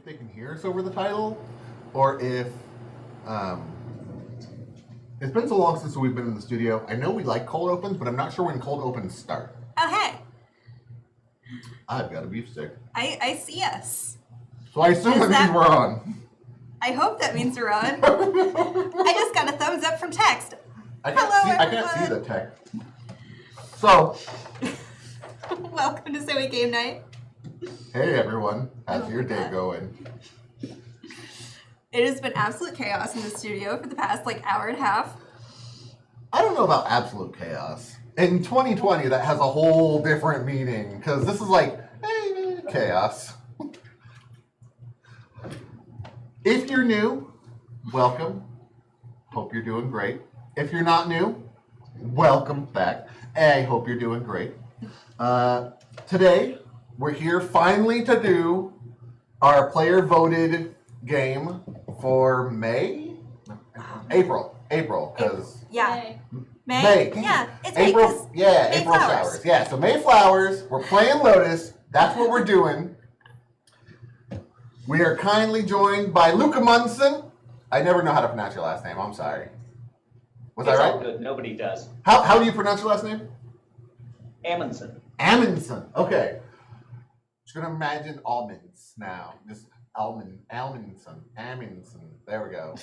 they can hear us over the title, or if it's been so long since we've been in the studio. I know we like cold opens, but I'm not sure when cold opens start. Oh, hey. I've got a beef stick. I see us. So I assume that means we're on. I hope that means we're on. I just got a thumbs up from text. I can't see the tech. So. Welcome to Zoe Game Night. Hey everyone, how's your day going? It has been absolute chaos in the studio for the past hour and a half. I don't know about absolute chaos. In 2020, that has a whole different meaning, because this is chaos. If you're new, welcome. Hope you're doing great. If you're not new, welcome back. I hope you're doing great. Today, we're here finally to do our player-voted game for April, because... Yeah. May. Yeah, it's April. May April flowers. Yeah, so May flowers. We're playing Lotus. That's what we're doing. We are kindly joined by Luca Munson. I never know how to pronounce your last name. I'm sorry. Was that right? It's all good. Nobody does. How do you pronounce your last name? Amundsen. Amundsen. Okay. Just gonna imagine almonds now. Just Amundsen. There we go.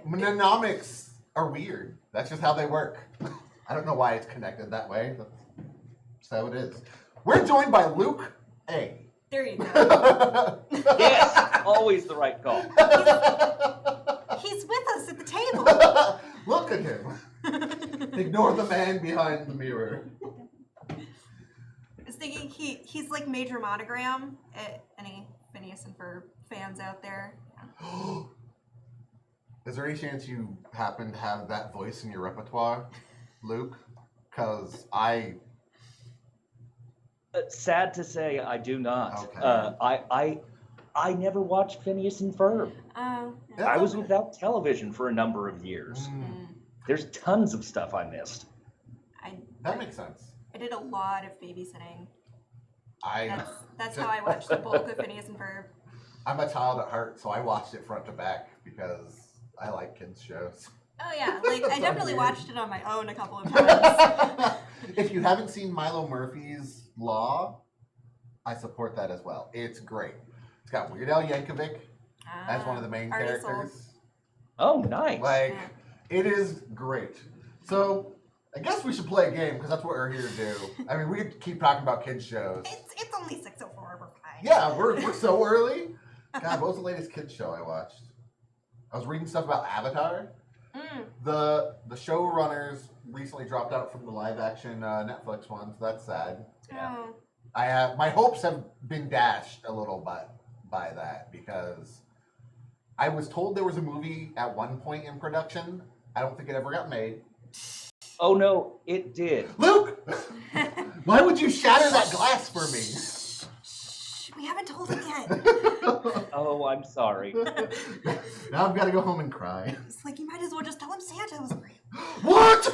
Mnemonics are weird. That's just how they work. I don't know why it's connected that way. That's how it is. We're joined by Luke A. There you go. Yes, always the right call. He's with us at the table. Look at him. Ignore the man behind the mirror. I was thinking he's like Major Monogram. Any Phineas and Ferb fans out there? Yeah. Is there any chance you happen to have that voice in your repertoire, Luke? Because Sad to say, I do not. Okay. I never watched Phineas and Ferb. Oh. Yeah. I was without television for a number of years. There's tons of stuff I missed. That makes sense. I did a lot of babysitting. I That's how I watched the bulk of Phineas and Ferb. I'm a child at heart, so I watched it front to back because I like kids shows. Oh yeah, I definitely watched it on my own a couple of times. If you haven't seen Milo Murphy's Law, I support that as well. It's great. It's got Weird Al Yankovic as one of the main characters. Oh, nice. It is great. So, I guess we should play a game, because that's what we're here to do. I mean, we could keep talking about kids shows. It's only 6:04, we're fine. Yeah, we're so early. God, what was the latest kids show I watched? I was reading stuff about Avatar. The showrunners recently dropped out from the live action Netflix one, so that's sad. Yeah. Oh. My hopes have been dashed a little bit by that, because I was told there was a movie at one point in production. I don't think it ever got made. Oh no, it did. Luke, why would you shatter that glass for me? Shh, we haven't told him yet. Oh, I'm sorry. Now I've got to go home and cry. It's like, you might as well just tell him Santa was real. What?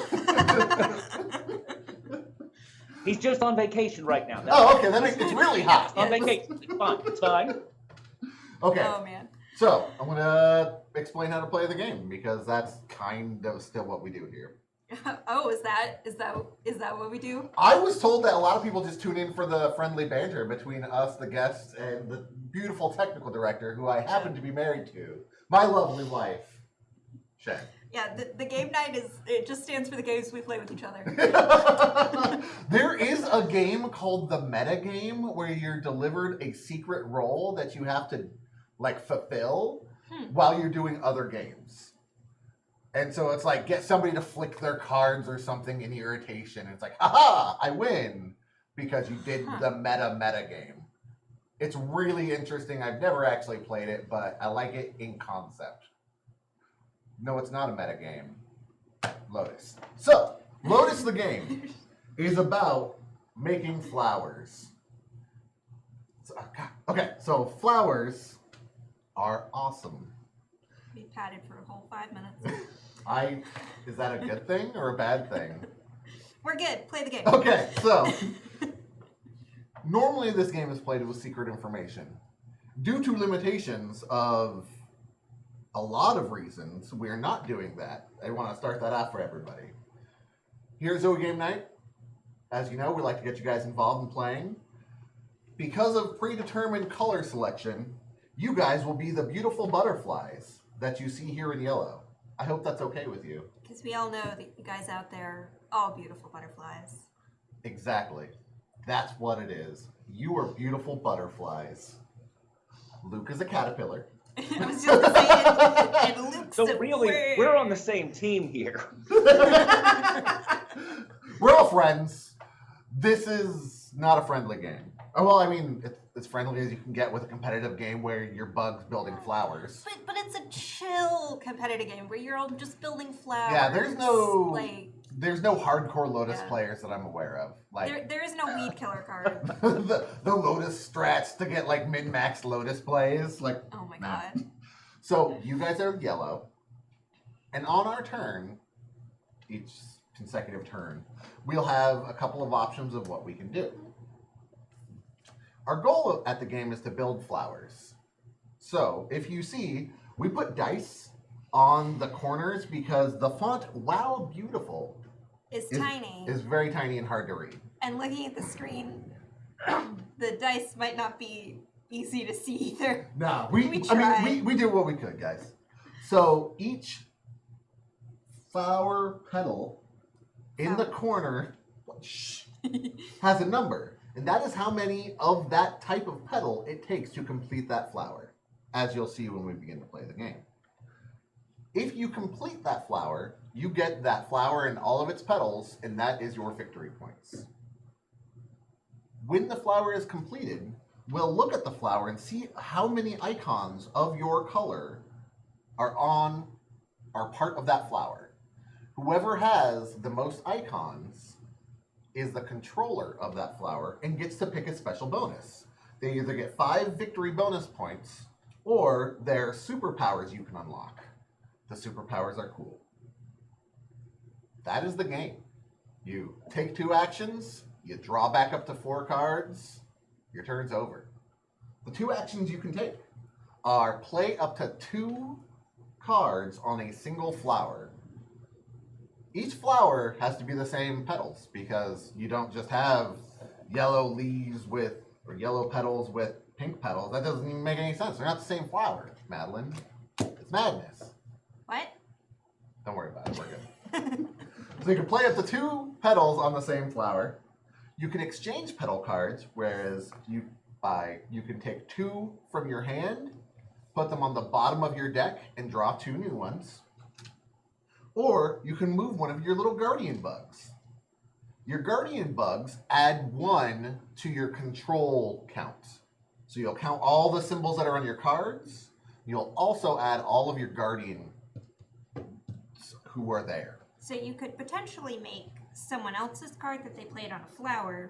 He's just on vacation right now. Oh, okay. It's really hot. On vacation. It's fine. It's fine. Okay. Oh man. So I'm gonna explain how to play the game, because that's kind of still what we do here. Oh, is that what we do? I was told that a lot of people just tune in for the friendly banter between us, the guests, and the beautiful technical director, who I happen to be married to, my lovely wife, Shen. Yeah, the game night it just stands for the games we play with each other. There is a game called the Meta Game, where you're delivered a secret role that you have to fulfill while you're doing other games. And so it's like, get somebody to flick their cards or something in irritation. And it's like, haha, I win, because you did the meta game. It's really interesting. I've never actually played it, but I like it in concept. No, it's not a meta game. Lotus. So, Lotus the game is about making flowers. Okay, so flowers are awesome. We patted for a whole 5 minutes. Is that a good thing or a bad thing? We're good. Play the game. Okay, so normally this game is played with secret information. due to limitations of a lot of reasons, we're not doing that. I want to start that off for everybody. Here's Zoe Game Night. As you know, we like to get you guys involved in playing. Because of predetermined color selection, you guys will be the beautiful butterflies that you see here in yellow. I hope that's okay with you. Because we all know that you guys out there are all beautiful butterflies. Exactly. That's what it is. You are beautiful butterflies. Luke is a caterpillar. I was just saying, and Luke's So a really, bird. we're on the same team here. We're all friends. This is not a friendly game. Oh, well, I mean, it's as friendly as you can get with a competitive game where you're bugs building flowers. But it's a chill competitive game where you're all just building flowers. Yeah, there's no like hardcore Lotus Yeah. players that I'm aware of. Like there is no weed killer card. the Lotus strats to get like min-max Lotus plays. Like, Oh my nah. god. So you guys are yellow, and on our turn, each consecutive turn, we'll have a couple of options of what we can do. Our goal at the game is to build flowers. So if you see, we put dice on the corners because the font Wow Beautiful It's is, tiny. is very tiny and hard to read. And looking at the screen, the dice might not be easy to see either. No, We I tried. mean, we did what we could, guys. So each flower petal in the corner has a number, and that is how many of that type of petal it takes to complete that flower, as you'll see when we begin to play the game. If you complete that flower, you get that flower and all of its petals, and that is your victory points. When the flower is completed, we'll look at the flower and see how many icons of your color are part of that flower. Whoever has the most icons is the controller of that flower and gets to pick a special bonus. They either get 5 victory bonus points or they're superpowers you can unlock. The superpowers are cool. That is the game. You take 2 actions, you draw back up to 4 cards, your turn's over. The 2 actions you can take are play up to 2 cards on a single flower. Each flower has to be the same petals because you don't just have yellow leaves or yellow petals with pink petals. That doesn't even make any sense. They're not the same flower, Madeline. It's madness. What? Don't worry about it. We're good. So you can play up to 2 petals on the same flower. You can exchange petal cards, whereas you can take 2 from your hand, put them on the bottom of your deck, and draw 2 new ones. Or you can move one of your little guardian bugs. Your guardian bugs add 1 to your control count. So you'll count all the symbols that are on your cards. You'll also add all of your guardians who are there. So you could potentially make someone else's card that they played on a flower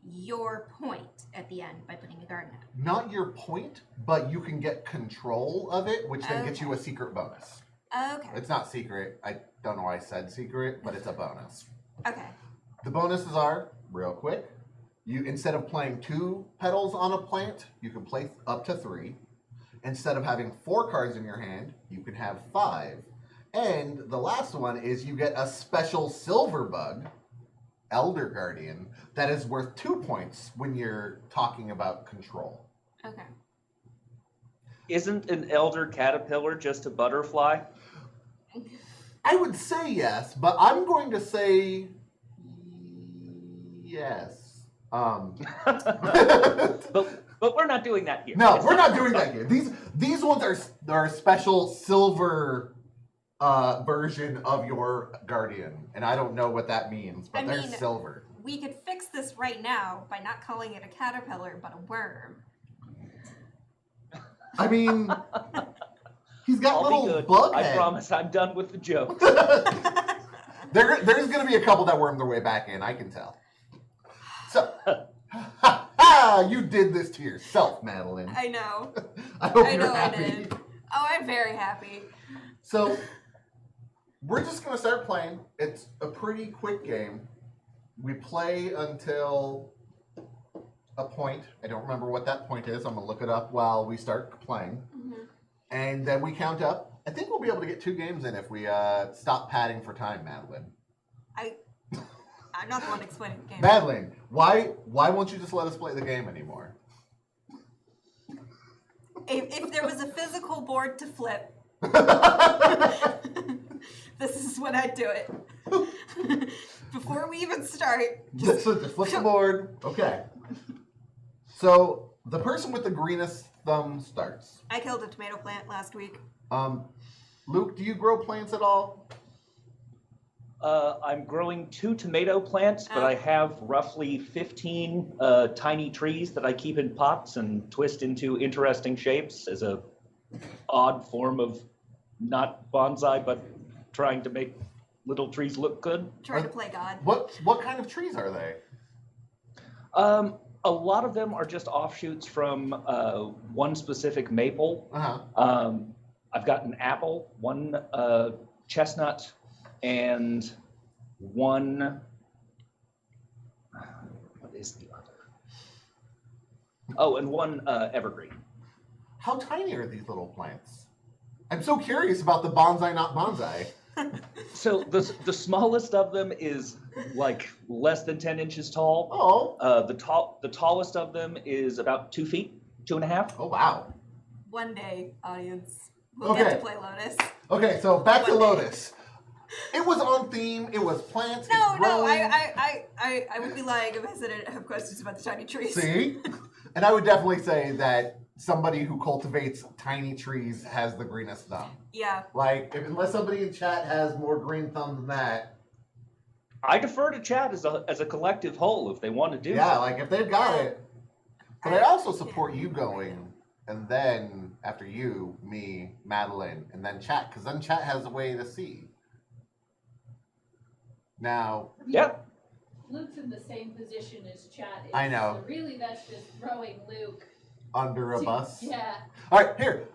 your point at the end by putting a garden out. Not your point, but you can get control of it, which then gets you a secret bonus. Okay. It's not secret. I don't know why I said secret, but it's a bonus. Okay. The bonuses are, real quick, you instead of playing 2 petals on a plant, you can play up to 3. Instead of having 4 cards in your hand, you can have 5. And the last one is you get a special silver bug, Elder Guardian, that is worth 2 points when you're talking about control. Okay. Isn't an elder caterpillar just a butterfly? I would say yes, but I'm going to say yes. But we're not doing that here. No, we're not doing that here. These ones are special silver version of your guardian, and I don't know what that means, but they're silver. We could fix this right now by not calling it a caterpillar, but a worm. I mean, he's got I'll be little good. bug I heads. promise I'm done with the jokes. There's going to be a couple that worm their way back in, I can tell. So, you did this to yourself, Madeline. I know. I hope I you're know happy. I did. Oh, I'm very happy. So, we're just going to start playing. It's a pretty quick game. We play until a point. I don't remember what that point is. I'm gonna look it up while we start playing, and then we count up. I think we'll be able to get 2 games in if we stop padding for time, Madeline. I'm not the one explaining the game. Madeline, why won't you just let us play the game anymore? If there was a physical board to flip, this is when I'd do it. Before we even start, Just flip the board. Okay. So the person with the greenest thumb starts. I killed a tomato plant last week. Luke, do you grow plants at all? I'm growing 2 tomato plants, but Oh. I have roughly 15 tiny trees that I keep in pots and twist into interesting shapes as a odd form of not bonsai, but trying to make little trees look good. Trying to play God. What kind of trees are they? A lot of them are just offshoots from one specific maple. Uh-huh. I've got an apple, 1 chestnut, and 1. What is the other? Oh, and 1 evergreen. How tiny are these little plants? I'm so curious about the bonsai, not bonsai. So the smallest of them is like less than 10 inches tall. Oh. The tallest of them is about 2 feet, 2.5. Oh, wow. One day, audience, we'll get to Okay. play Lotus. Okay, so back to One day. Lotus. It was on theme. It was plants. No, it's no, growing. I would be lying if I said I didn't have questions about the tiny trees. See? And I would definitely say that somebody who cultivates tiny trees has the greenest thumb. Yeah. Like, unless somebody in chat has more green thumb than that, I defer to chat as a collective whole if they want to do yeah, so. like if they've got it. But I also support you going, and then after you, me, Madeline, and then chat, because then chat has a way to see. Now, Yeah. Luke's in the same position as Chad is. I know. So really, that's just throwing Luke under a to- bus. Yeah. All right, here.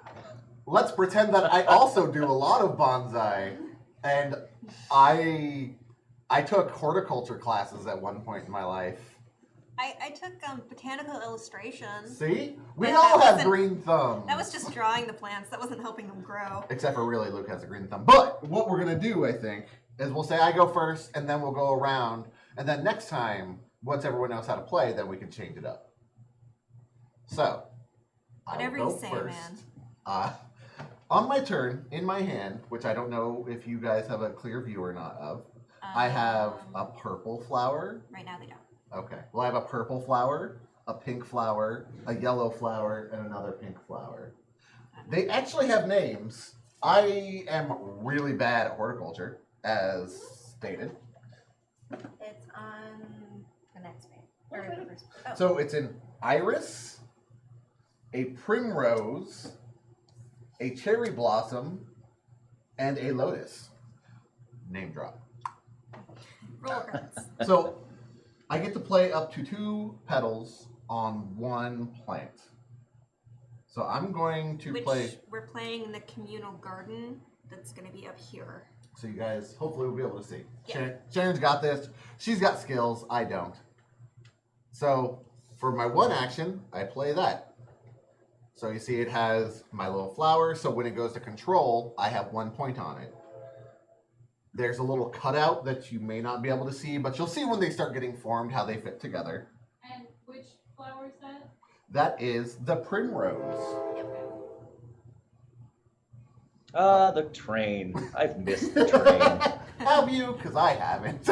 Let's pretend that I also do a lot of bonsai, and I took horticulture classes at one point in my life. I took botanical illustrations. See, we Yeah, all that have wasn't- green thumbs. That was just drawing the plants. That wasn't helping them grow. Except for really, Luke has a green thumb. But what we're gonna do, I think, is we'll say I go first, and then we'll go around, and then next time, once everyone knows how to play, then we can change it up. So, I Whatever will you go say, first. man. On my turn, in my hand, which I don't know if you guys have a clear view or not of, I have a purple flower. Right now they don't. Okay. Well, I have a purple flower, a pink flower, a yellow flower, and another pink flower. They actually have names. I am really bad at horticulture, as stated. It's on the next page. Or Okay. the first. Oh. So it's an iris, a primrose, a cherry blossom, and a lotus. Name drop. Roll cards. So I get to play up to 2 petals on 1 plant. So I'm going to Which play. we're playing in the communal garden that's going to be up here. So you guys hopefully will be able to see. Yeah. Sharon's got this. She's got skills. I don't. So for my 1 action, I play that. So you see it has my little flower. So when it goes to control, I have 1 point on it. There's a little cutout that you may not be able to see, but you'll see when they start getting formed how they fit together. And which flower is that? That is the primrose. The train. I've missed the train. Have you? Because I haven't.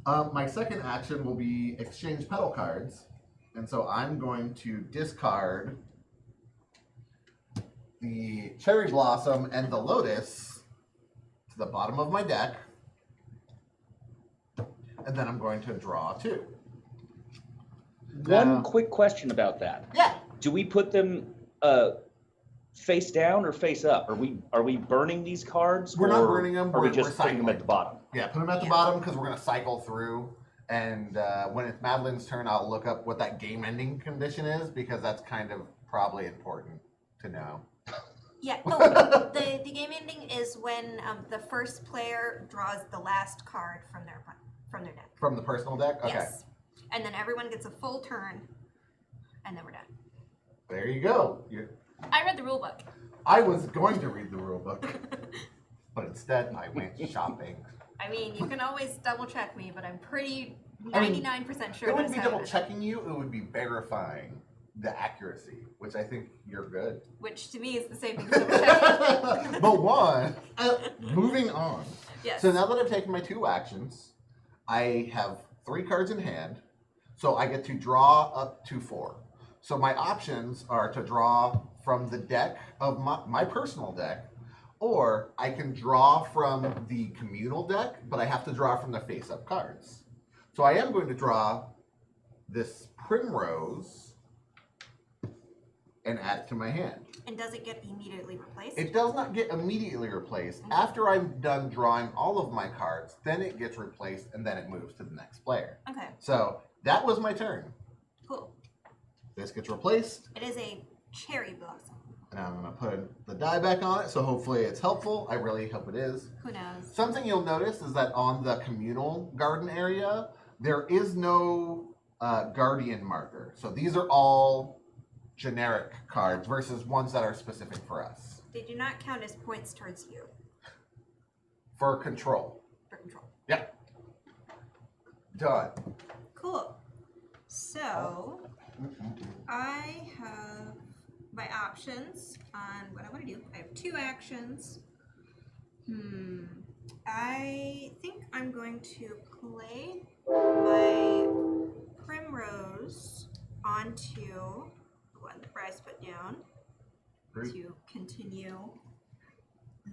My second action will be exchange petal cards. And so I'm going to discard the cherry blossom and the lotus to the bottom of my deck. And then I'm going to draw 2. One Now- quick question about that. Yeah. Do we put them face down or face up? Are we burning these cards? We're not or burning them, Are we we're just putting them recycling. at the bottom? Yeah, put them at the Yeah. bottom because we're going to cycle through. And when it's Madeline's turn, I'll look up what that game ending condition is because that's kind of probably important to know. Yeah. Oh, the game ending is when the first player draws the last card from their deck. From the personal deck? Okay. Yes. and then everyone gets a full turn, and then we're done. There you go. I read the rule book. I was going to read the rule book, but instead I went shopping. I mean, you can always double check me, but I'm pretty I mean, 99% sure It what wouldn't is be double happening. checking you, it would be verifying the accuracy, which I think you're good. Which to me is the same thing as double checking. But one, moving on. Yes. So now that I've taken my 2 actions, I have 3 cards in hand, so I get to draw up to 4. So my options are to draw from the deck of my personal deck, or I can draw from the communal deck, but I have to draw from the face-up cards. So I am going to draw this Primrose and add it to my hand. And does it get immediately replaced? It does not get immediately replaced. After I'm done drawing all of my cards, then it gets replaced and then it moves to the next player. Okay, So that was my turn. cool. This gets replaced, It is a cherry blossom. and I'm gonna put the die back on it, so hopefully it's helpful. I really hope it is. Who knows? Something you'll notice is that on the communal garden area, there is no guardian marker. So these are all generic cards versus ones that are specific for us. They do not count as points towards you For control. for control. Yep. Done. Cool. So I have my options on what I want to do. I have 2 actions. I think I'm going to play my Primrose onto the one that Bryce put down Great. to continue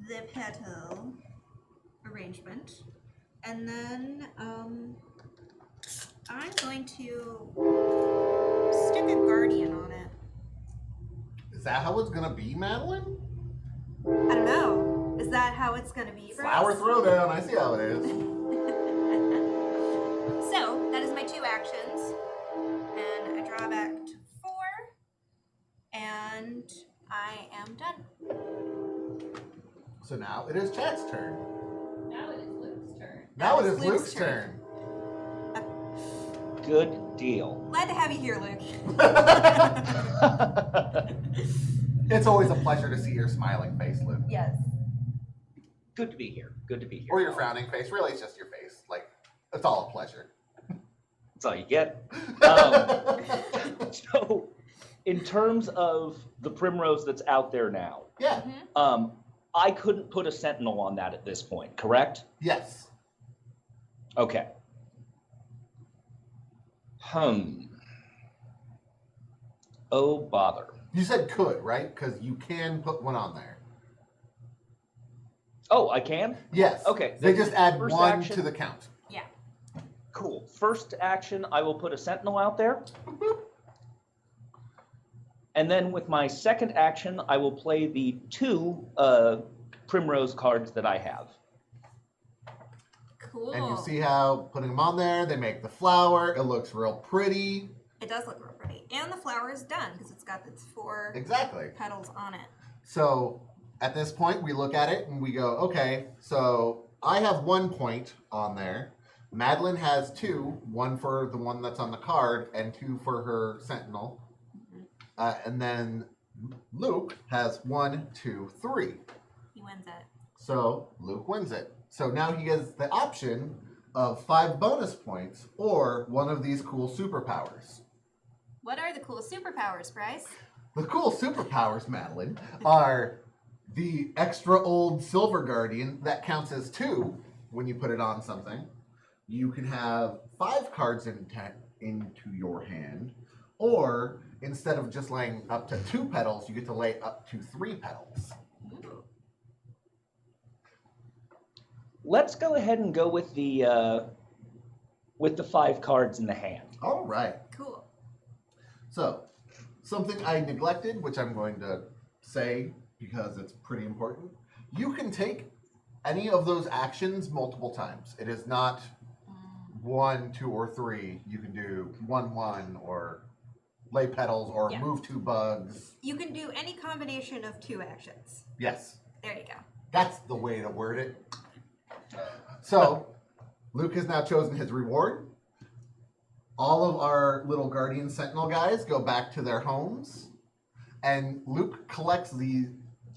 the petal arrangement. And then I'm going to stick a guardian on it. Is that how it's gonna be, Madeline? I don't know. Is that how it's going to be? Flower Bryce? throwdown. I see how it is. So that is my 2 actions, and I draw back to 4, and I am done. So now it is Chat's turn. Now it is Luke's turn. Now it Now is it's Luke's Luke's turn. Good deal. Glad to have you here, Luke. It's always a pleasure to see your smiling face, Luke. Yes. Good to be here. Good to be here. Or your frowning face. Really, it's just your face. Like, it's all a pleasure. That's all you get. So, in terms of the Primrose that's out there now, Yeah. I couldn't put a Sentinel on that at this point, correct? Yes. Okay. Oh, bother. You said could, right? Because you can put one on there. Oh, I can? Yes. Okay, They then just add first one action- to the count. Yeah. Cool. First action, I will put a Sentinel out there. And then with my second action, I will play the 2 Primrose cards that I have. Cool. And you see how putting them on there, they make the flower. It looks real pretty. It does look real pretty. And the flower is done because it's got its 4 Exactly. petals on it. So at this point, we look at it and we go, okay, so I have 1 point on there. Madeline has 2, 1 for the one that's on the card and 2 for her sentinel. And then Luke has 1, 2, 3. He wins it. So Luke wins it. So now he has the option of 5 bonus points or one of these cool superpowers. What are the cool superpowers, Bryce? The cool superpowers, Madeline, are the extra old Silver Guardian that counts as 2 when you put it on something. You can have 5 cards into your hand, or instead of just laying up to 2 petals, you get to lay up to 3 petals. Ooh. Let's go ahead and go with the 5 cards in the hand. All right. Cool. So, something I neglected, which I'm going to say because it's pretty important. You can take any of those actions multiple times. It is not 1, 2, or 3. You can do 1, 1, or lay petals, or Yeah. move 2 bugs. You can do any combination of 2 actions. Yes, There you go. that's the way to word it. So, Luke has now chosen his reward. all of our little guardian sentinel guys go back to their homes, and Luke collects the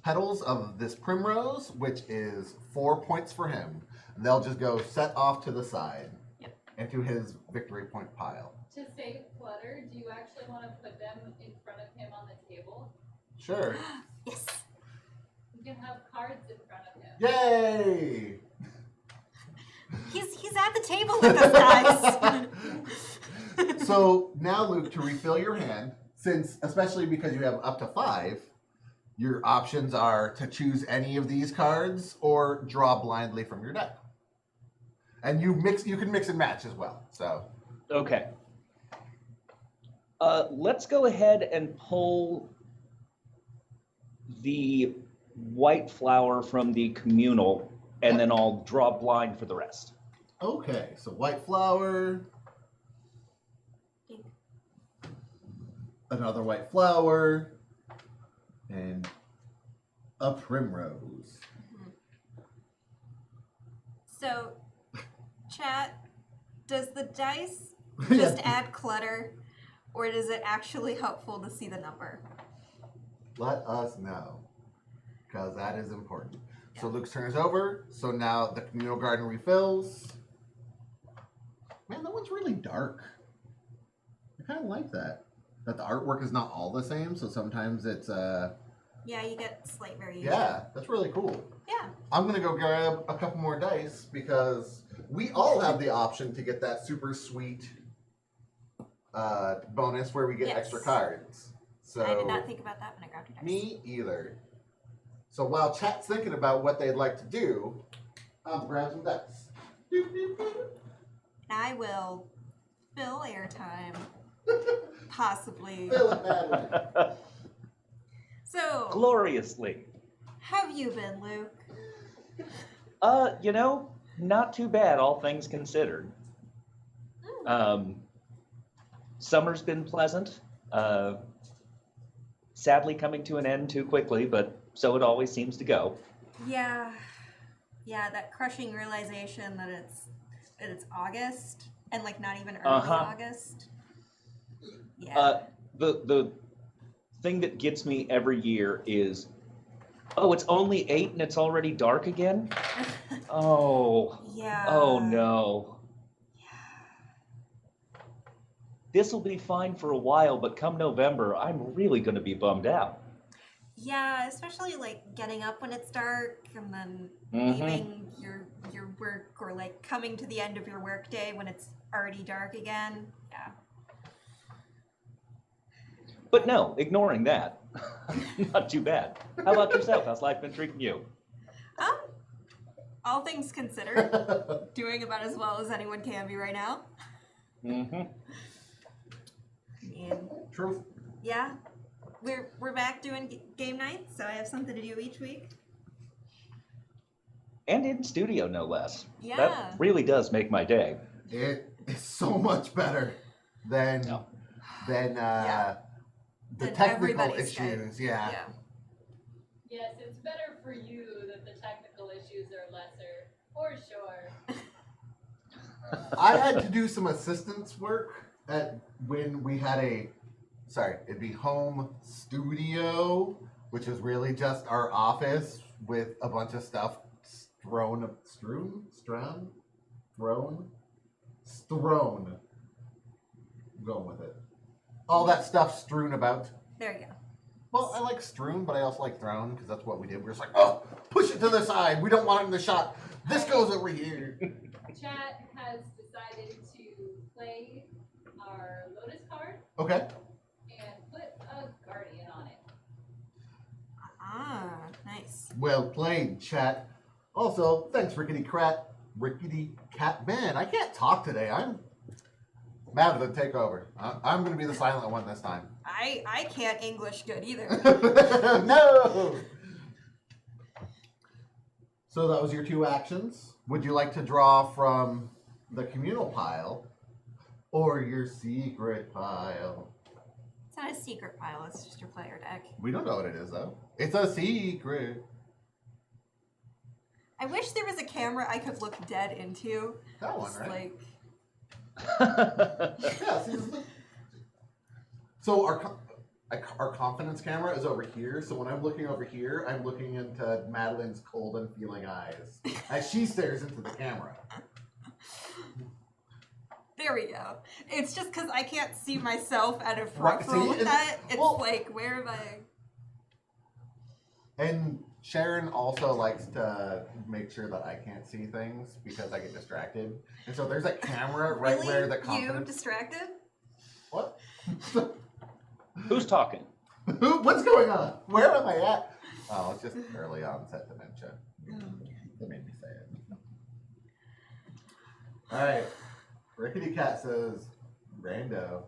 petals of this primrose, which is 4 points for him. They'll just go set off to the side into his victory point pile. To save clutter, do you actually want to put them in front of him on the table? Sure. Yes. You can have cards in front of him. Yay! He's at the table with us, guys. So now, Luke, to refill your hand, since especially because you have up to 5, your options are to choose any of these cards or draw blindly from your deck. And you can mix and match as well. So Okay. Let's go ahead and pull the white flower from the communal, and then I'll draw blind for the rest. okay, so white flower, another white flower, and a primrose. So, chat, does the dice Yeah. just add clutter, or is it actually helpful to see the number? Let us know, because that is important. So Luke's turn is over. So now the communal garden refills. Man, that one's really dark. I kind of like that. That the artwork is not all the same, so sometimes it's Yeah, you get slight variation. yeah, that's really cool. Yeah. I'm gonna go grab a couple more dice because we all have the option to get that super sweet bonus where we get Yes. extra cards. So I did not think about that when I grabbed your dice. me either. So while chat's thinking about what they'd like to do, I'll grab some dice. Doop, doop, doop. I will fill airtime, possibly. Fill it badly. So, Gloriously. how have you been, Luke? Not too bad, all things considered. Summer's been pleasant. Sadly coming to an end too quickly, but so it always seems to go. Yeah, that crushing realization that it's August and like not even early August. Yeah. The thing that gets me every year is, oh, it's only 8 and it's already dark again? Oh. Yeah. Oh no. This will be fine for a while, but come November, I'm really going to be bummed out. Yeah, especially like getting up when it's dark and then Mhm. leaving your work or like coming to the end of your work day when it's already dark again. Yeah. But no, ignoring that. Not too bad. How about yourself? How's life been treating you? All things considered, doing about as well as anyone can be right now. Mm-hmm. And Truth. yeah, we're back doing game nights, so I have something to do each week. And in studio, no less. Yeah. That really does make my day. It is so much better than No. than Yeah. the Than technical everybody's Skype. issues. Yeah. Yeah. Yes, it's better for you that the technical issues are lesser, for sure. I had to do some assistance work when we had it'd be home studio, which is really just our office with a bunch of stuff thrown. I'm going with it. All that stuff strewn about. There you go. Well, I like strewn, but I also like thrown because that's what we did. We were just like, oh, push it to the side. We don't want it in the shot. This goes over here. Chat has decided to play our Lotus card Okay. and put a guardian on it. Ah, nice. Well played, chat. Also, thanks, Rickety Cat. Man, I can't talk today. I'm mad at the takeover. I'm going to be the silent one this time. I can't English good either. No! So that was your 2 actions. Would you like to draw from the communal pile or your secret pile? It's not a secret pile, it's just your player deck. We don't know what it is, though. It's a secret. I wish there was a camera I could look dead into. That one, Just right? like Yeah. See, so our confidence camera is over here. So when I'm looking over here, I'm looking into Madeline's cold and feeling eyes as she stares into the camera. There we go. It's just because I can't see myself at a Right, front row see, with and- that. It's well- like, where am I? And Sharon also likes to make sure that I can't see things because I get distracted. And so there's a camera right Really? where the You confidence. distracted? What? Who's talking? What's going on? Where am I at? Oh, it's just early onset dementia. That made me say it. All right. Rickety Cat says, Rando.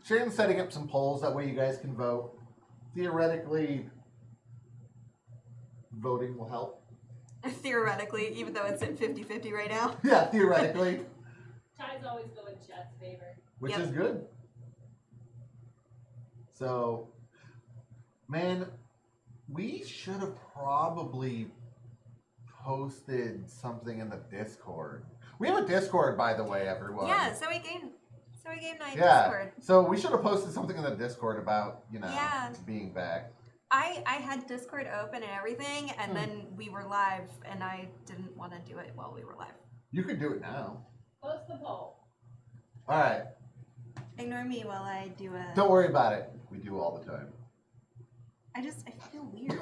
Sharon's setting up some polls. That way you guys can vote. Theoretically, voting will help. Theoretically, even though it's at 50-50 right now. Yeah, theoretically, Ties always go in chat's favor. which Yep. is good. So, man, we should have probably posted something in the Discord. We have a Discord, by the way, everyone. Yeah, so we game night Yeah. Discord. So we should have posted something in the Discord about, Yeah. being back. I had Discord open and everything, and Hmm. then we were live, and I didn't want to do it while we were live. You could do it now. Post the poll. All right. Ignore me while I do a. Don't worry about it. We do all the time. I feel weird.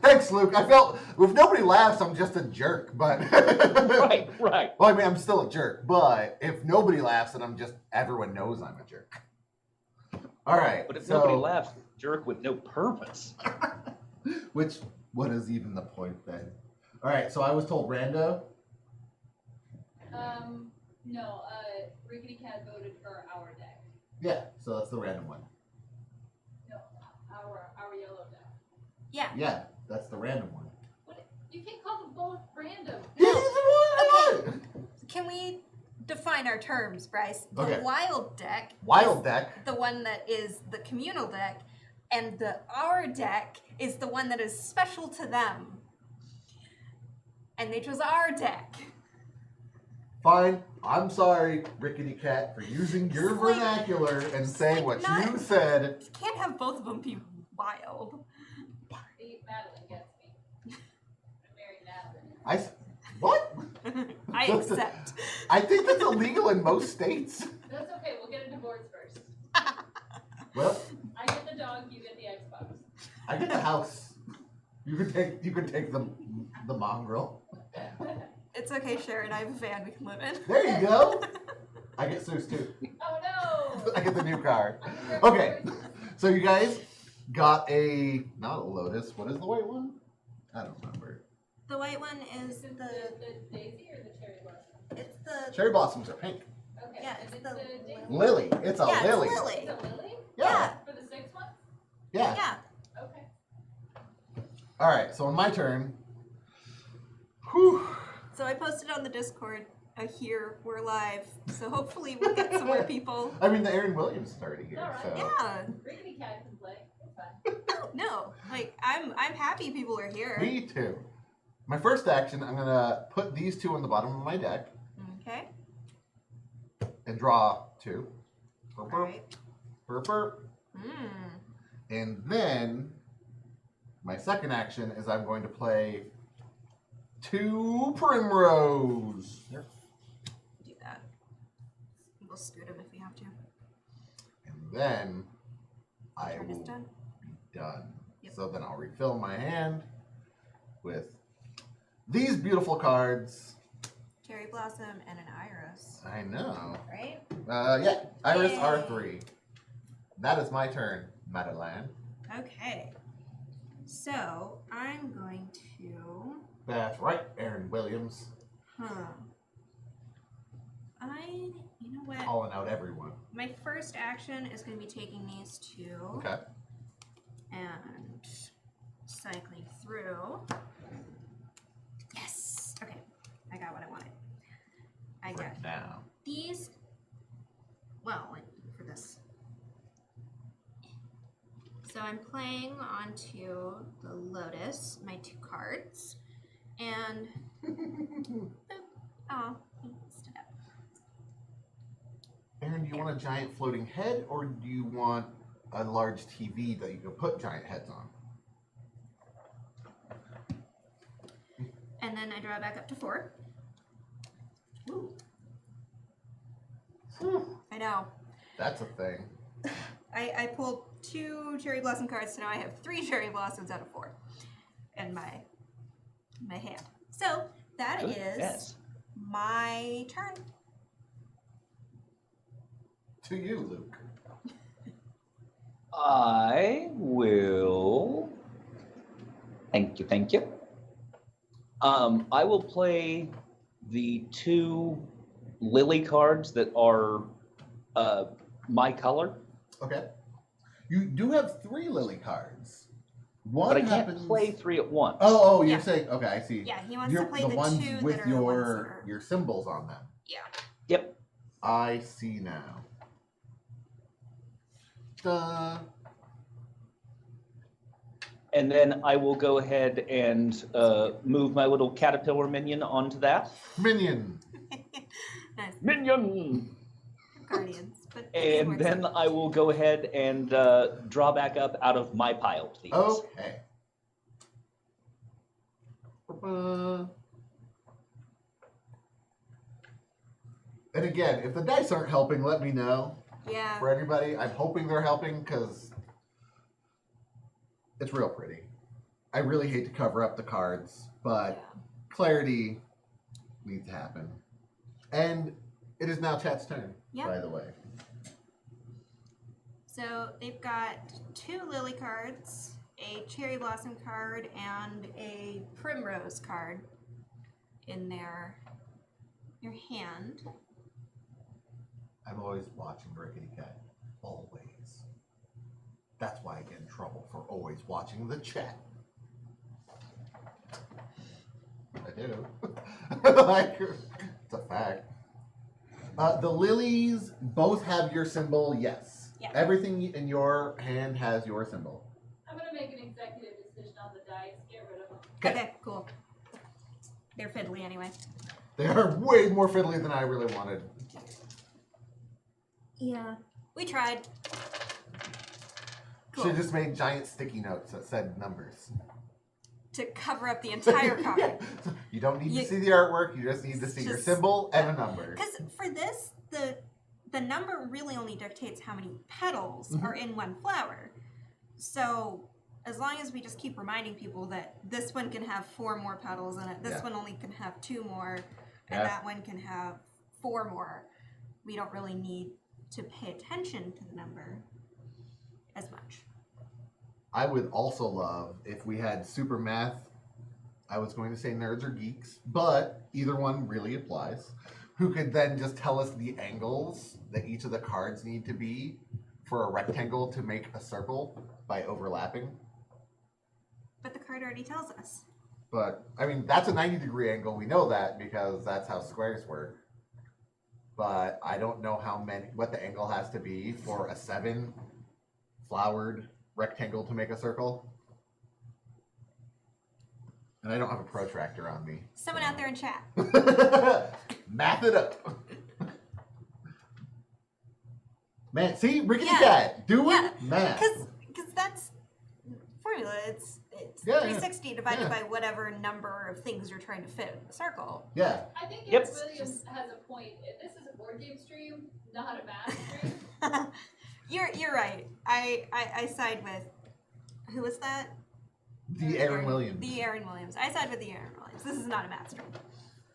Thanks, Luke. I felt if nobody laughs, I'm just a jerk. But Right, right. Well, I mean, I'm still a jerk. But if nobody laughs, then I'm just everyone knows I'm a jerk. All right. But if so, nobody laughs, jerk with no purpose. what is even the point then? All right. So I was told Rando. No, Rickety Cat voted for our deck. Yeah. So that's the random one. No, our yellow deck. Yeah. Yeah, that's the random one. What? You can't call them both random. He's the one. Can we define our terms, Bryce? The Okay. wild deck, Wild deck. the one that is the communal deck, and the our deck is the one that is special to them. And they chose our deck. Fine. I'm sorry, Rickety Cat, for using your It's like- vernacular and saying what not- you said. You can't have both of them be wild. See, Madeline gets me. I married Madeline. What? I accept. I think that's illegal in most states. That's okay. We'll get a divorce first. Well, I get the dog. You get the Xbox. I get the house. You could take the mongrel. It's okay, Sharon. I have a van we can live in. There you go. I get Seuss too. Oh no! I get the new car. Okay. So you guys got not a Lotus. What is the white one? I don't remember. The white one is Is it the. the daisy or the cherry blossom? It's the. Cherry blossoms are pink. Okay. Yeah, Is it's it the daisy? Lily. It's a Yeah, lily. it's It's Lily. a lily? Yeah. For the 6 months? Yeah. Yeah. Okay. All right. So on my turn. Whew. So I posted on the Discord. Here we're live, so hopefully we'll get some more people. I mean, the Aaron Williams is already here. All right. So. Yeah. Rickety Cat can play. It's fine. No, like I'm happy people are here. Me too. My first action, I'm gonna put these two on the bottom of my deck Okay. and draw two. Burp, All burp, right. burp, burp. And then my second action is I'm going to play two Primrose. Do that. We'll scoot them if we have to. And then I Turn is will done. be done. Yep. So then I'll refill my hand with these beautiful cards. Cherry blossom and an iris, I know. right? Yeah, Iris Yay. R3. That is my turn, Madeline. Okay. So I'm going to. That's right, Aaron Williams. You know what? Calling out everyone. My first action is going to be taking these two Okay. and cycling through. Yes. Okay. I got what I wanted. I For got now. these. Well, like for this. So I'm playing onto the Lotus, my two cards, And oh, he stood up. Aaron, do you want a giant floating head, or do you want a large TV that you can put giant heads on? And then I draw back up to 4. Woo. I know. That's a thing. I pulled 2 cherry blossom cards, so now I have 3 cherry blossoms out of 4 in my hand. So that Good, is yes. my turn. To you, Luke. I will. Thank you, thank you. I will play the 2 lily cards that are my color, Okay. You do have 3 lily cards. One but I can't happens... play 3 at once. Oh, you're Yeah. saying... Okay, I see. Yeah, he wants You're to play the the ones 2 with that are the ones that are... your symbols on them. Yeah. Yep. I see now. Duh. And then I will go ahead and move my little caterpillar minion onto that. Minion. Nice. Minion! Guardians. But And then I will go ahead and draw back up out of my pile, please. Okay. And again, if the dice aren't helping, let me know. Yeah. For anybody, I'm hoping they're helping because it's real pretty. I really hate to cover up the cards, but clarity needs to happen. And it is now chat's turn, Yeah. by the way. So they've got 2 lily cards, a cherry blossom card, and a primrose card in your hand. I'm always watching Rickety Cat. Always. That's why I get in trouble for always watching the chat. I do. Like, it's a fact. The lilies both have your symbol, yes. Yeah. Everything in your hand has your symbol. I'm gonna make an executive decision on the dice. Get rid of them. Okay, cool. They're fiddly anyway. They are way more fiddly than I really wanted. Yeah. We tried. Cool. Should have just made giant sticky notes that said numbers. To cover up the entire card. Yeah. So you don't need You- to see the artwork, you just need to see your Just- symbol and a number. Because for this, the number really only dictates how many petals are in one flower. So as long as we just keep reminding people that this one can have 4 more petals in it, this Yeah. one only can have 2 more, and Yeah. that one can have 4 more, we don't really need to pay attention to the number as much. I would also love if we had super math. I was going to say nerds or geeks, but either one really applies. Who could then just tell us the angles that each of the cards need to be for a rectangle to make a circle by overlapping? But the card already tells us. But, I mean, that's a 90-degree angle. We know that because that's how squares work. But I don't know what the angle has to be for a 7-flowered rectangle to make a circle. And I don't have a protractor on me. Someone out there in chat. Math it up. Man, see, Rickety Yeah. Cat, doing Yeah. math. Because that's formula. It's Yeah, 360 divided yeah. by whatever number of things you're trying to fit in the circle. Yeah. I think Yep. Williams has a point. This is a board game stream, not a math stream. You're right. I side with, who was that? The Aaron Williams. The Aaron Williams. I side with the Aaron Williams. This is not a math stream.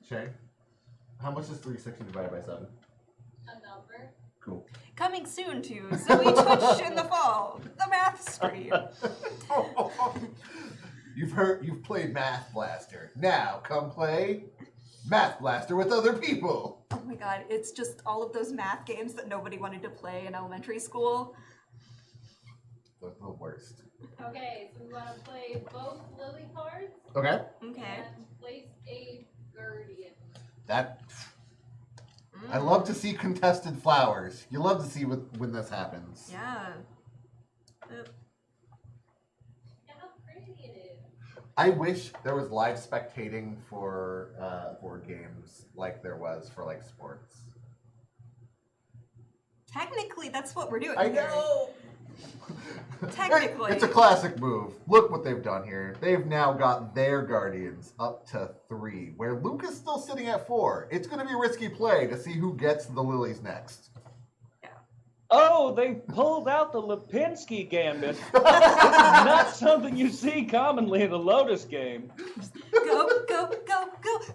Shay, how much is 360 divided by 7? A number. Cool. Coming soon to Zoe Twitch in the fall. The math stream. You've played Math Blaster. Now come play Math Blaster with other people. Oh my god, it's just all of those math games that nobody wanted to play in elementary school. The worst. Okay, so we want to play both lily cards Okay. Okay. and place a guardian. That I love to see contested flowers. You love to see when this happens. Yeah. Look how pretty it is. I wish there was live spectating for board games like there was for like sports. Technically, that's what we're doing. I here. know. Technically. It's a classic move. Look what they've done here. They've now got their Guardians up to 3, where Luke is still sitting at 4. It's going to be a risky play to see who gets the lilies next. Oh, they pulled out the Lipinski gambit. This is not something you see commonly in a Lotus game. Go, go, go, go,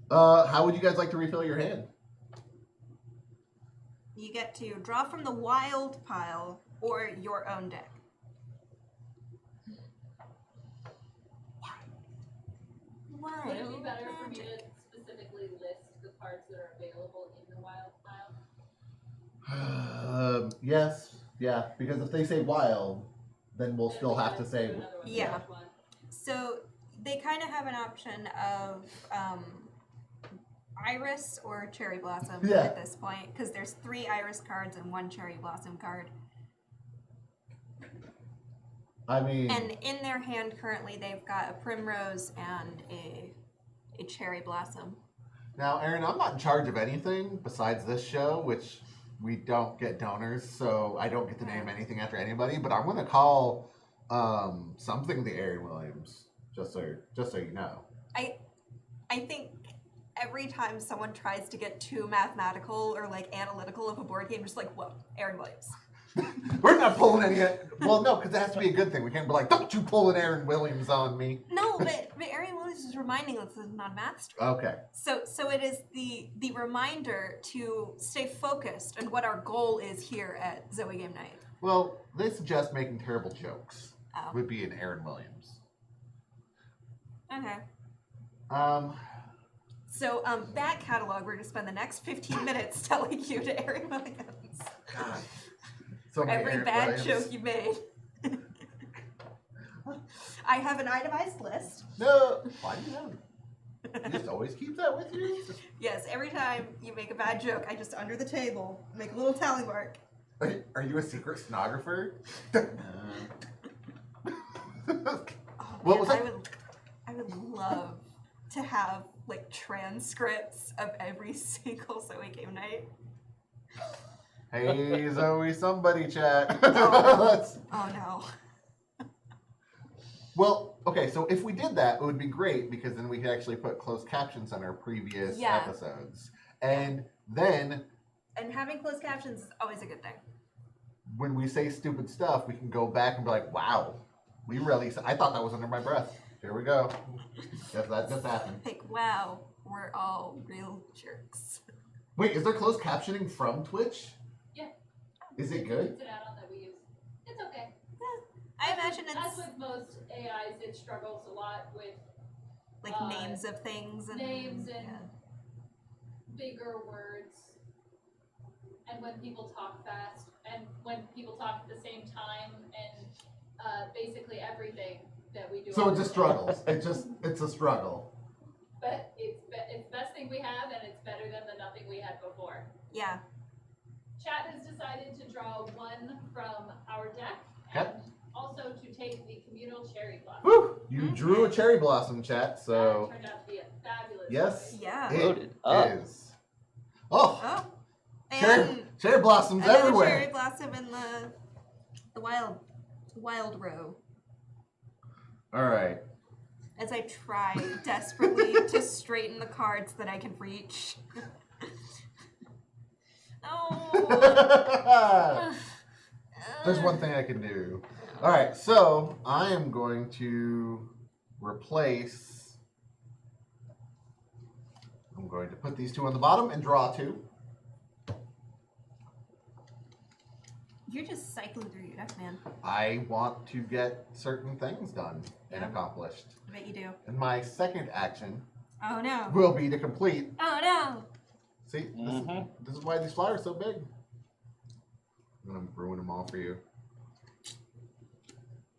go! How would you guys like to refill your hand? You get to draw from the wild pile or your own deck. Would it be Wild better for me magic. to specifically list the cards that are available in the wild pile? Yes. Yeah, because if they say wild, then we'll Then still we have to gotta say... do another one. Yeah. Which one? So they kind of have an option of Iris or Cherry Blossom Yeah. at this point, because there's 3 Iris cards and 1 Cherry Blossom card. I mean... And in their hand currently, they've got a Primrose and a Cherry Blossom. Now, Aaron, I'm not in charge of anything besides this show, which we don't get donors, so I don't get to name anything after anybody. But I'm going to call something the Aaron Williams, just so you know. I think every time someone tries to get too mathematical or like analytical of a board game, just like, whoa, Aaron Williams. We're not pulling any. Well, no, because it has to be a good thing. We can't be like, don't you pull an Aaron Williams on me. No, but Aaron Williams is reminding us that it's not mastery. Okay. So it is the reminder to stay focused on what our goal is here at Zoe Game Night. Well, they suggest making terrible jokes. Oh. Would be an Aaron Williams. Okay. So, So back catalog, we're gonna spend the next 15 minutes telling you to Aaron Williams. God. So many Every Aaron bad Williams. joke you made. I have an itemized list. No. Why do you have it? You just always keep that with you? Yes, every time you make a bad joke, I just under the table make a little tally mark. Are you a secret stenographer? Oh, What man, was that? I would love to have like transcripts of every single Zoe Game Night. Hey, Zoe, somebody chat. Let's- Oh no. Well, okay, so if we did that, it would be great because then we could actually put closed captions on our previous Yeah. episodes. And then And having closed captions is always a good thing. when we say stupid stuff, we can go back and be like, wow, we really, I thought that was under my breath. Here we go. Guess that just happened. Like, wow, we're all real jerks. Wait, is there closed captioning from Twitch? Yeah. Is it good? It's an add-on that we use. It's okay. I imagine As it's with most AIs, it struggles a lot with like names of things and names and yeah. bigger words. And when people talk fast, and when people talk at the same time, and basically everything that we do. So on it just the- struggles. It's a struggle. But it's the best thing we have, and it's better than the nothing we had before. Yeah. Chat has decided to draw 1 from our deck, Okay. and also to take the communal cherry blossom. Woo! You drew a cherry blossom, chat, so That turned out to be a fabulous yes. choice. Yeah. it Loaded up. is. Oh, Oh. cherry, cherry blossoms another everywhere. cherry blossom in the wild row. All right. As I try desperately to straighten the cards that I can reach. Oh. There's one thing I can do. All right, so I am going to replace. I'm going to put these 2 on the bottom and draw 2. You're just cycling through your deck, man. I want to get certain things done and Yeah. accomplished. I bet you do. And my second action Oh no. will be to complete. Oh no. See, Mhm. this is why these flowers are so big. I'm gonna ruin them all for you.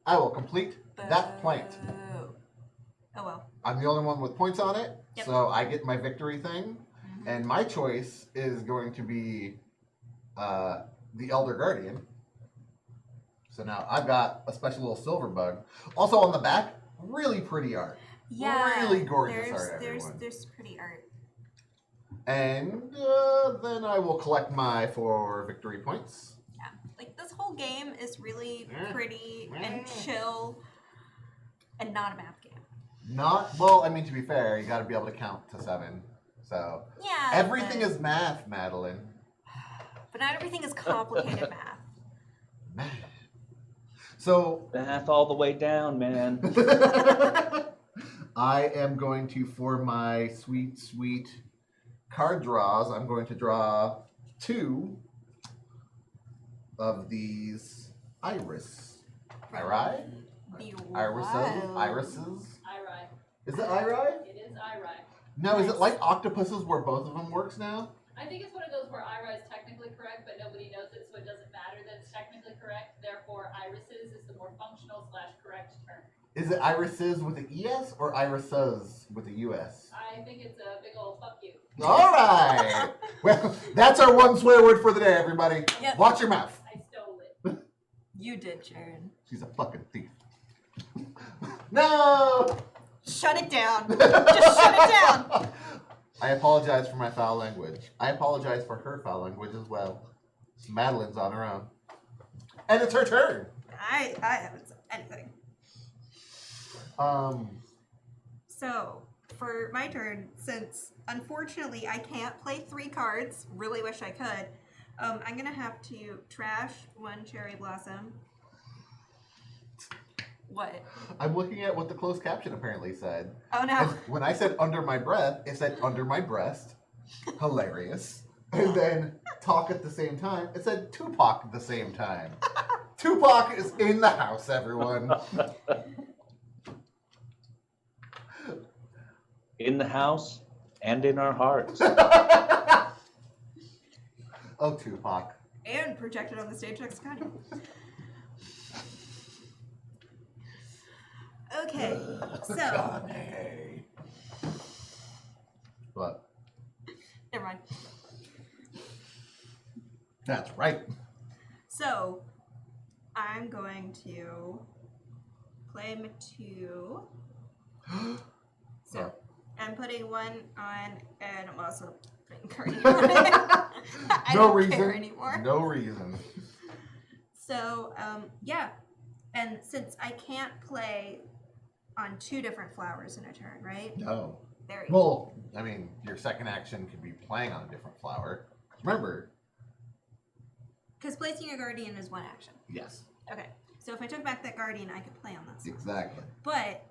I will complete that plant. Boo. Oh well. I'm the only one with points on it, Yep. so I get my victory thing. Mhm. And my choice is going to be the Elder Guardian. So now I've got a special little silver bug. Also on the back, really pretty art. Yeah. Really gorgeous art, There's everyone. there's pretty art. And then I will collect my 4 victory points. Yeah. Like this whole game is really pretty and Mm. chill and not a math game. Not, well, I mean, to be fair, you got to be able to count to 7. So Yeah. everything but, is math, Madeline. but not everything is complicated math. Math. So Math all the way down, man. I am going to, for my sweet, sweet card draws, I'm going to draw 2 of these iris. Iris? Be Irises? wild. Irises? Irai. Is it iri? It is Irai. No, is Nice. it like octopuses where both of them works now? I think it's one of those where Irai is technically correct, but nobody knows it, so it doesn't matter that it's technically correct. Therefore, irises is the more functional / correct term. Is it irises with an ES or irises with a US? I think it's a big old fuck you. All right. Well, that's our one swear word for the day, everybody. Yep. Watch your mouth. I stole it. You did, Sharon. She's a fucking thief. No! Shut it down. Just shut it down. I apologize for my foul language. I apologize for her foul language as well. Madeline's on her own. And it's her turn. I haven't said anything. So, for my turn, since unfortunately I can't play 3 cards, really wish I could, I'm gonna have to trash 1 cherry blossom. What? I'm looking at what the closed caption apparently said. Oh And no. when I said under my breath, it said under my breast. Hilarious. And then talk at the same time, it said Tupac at the same time. Tupac is in the house, everyone. In the house and in our hearts. Oh, Tupac. And projected on the stage next to Kanye. Okay, so Johnny. What? never mind. That's right. So I'm going to play Matu. So Yeah. I'm putting 1 on, and I'm also putting Guardian on it. I No don't reason. care anymore. No reason. So yeah, and since I can't play on 2 different flowers in a turn, right? No. There you go. Well, I mean, your second action could be playing on a different flower. Remember? Because placing a Guardian is 1 action. Yes. Okay, so if I took back that Guardian, I could play on this one. Exactly. But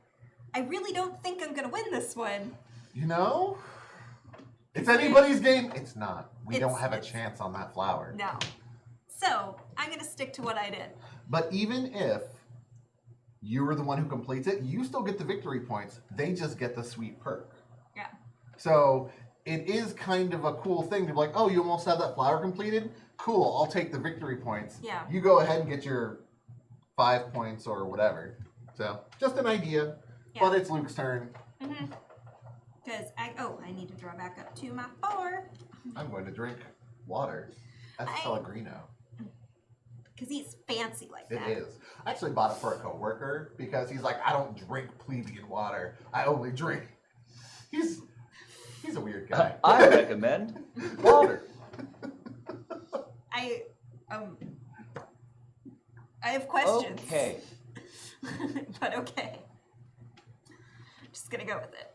I really don't think I'm gonna win this one. You know? It's anybody's game. It's not. We don't have a It's- chance on that flower. No. So I'm gonna stick to what I did. But even if you were the one who completes it, you still get the victory points. They just get the sweet perk. Yeah. So it is kind of a cool thing to be like, oh, you almost have that flower completed? Cool, I'll take the victory points. Yeah. You go ahead and get your 5 points or whatever. So just an idea. Yeah. But it's Luke's turn. Because I need to draw back up to my 4. I'm going to drink water. That's Pellegrino. Because he's fancy like It that. is. I actually bought it for a coworker because he's like, I don't drink plebeian water. I only drink. He's a weird guy. I recommend Water. I have questions. Okay. But okay. Just gonna go with it.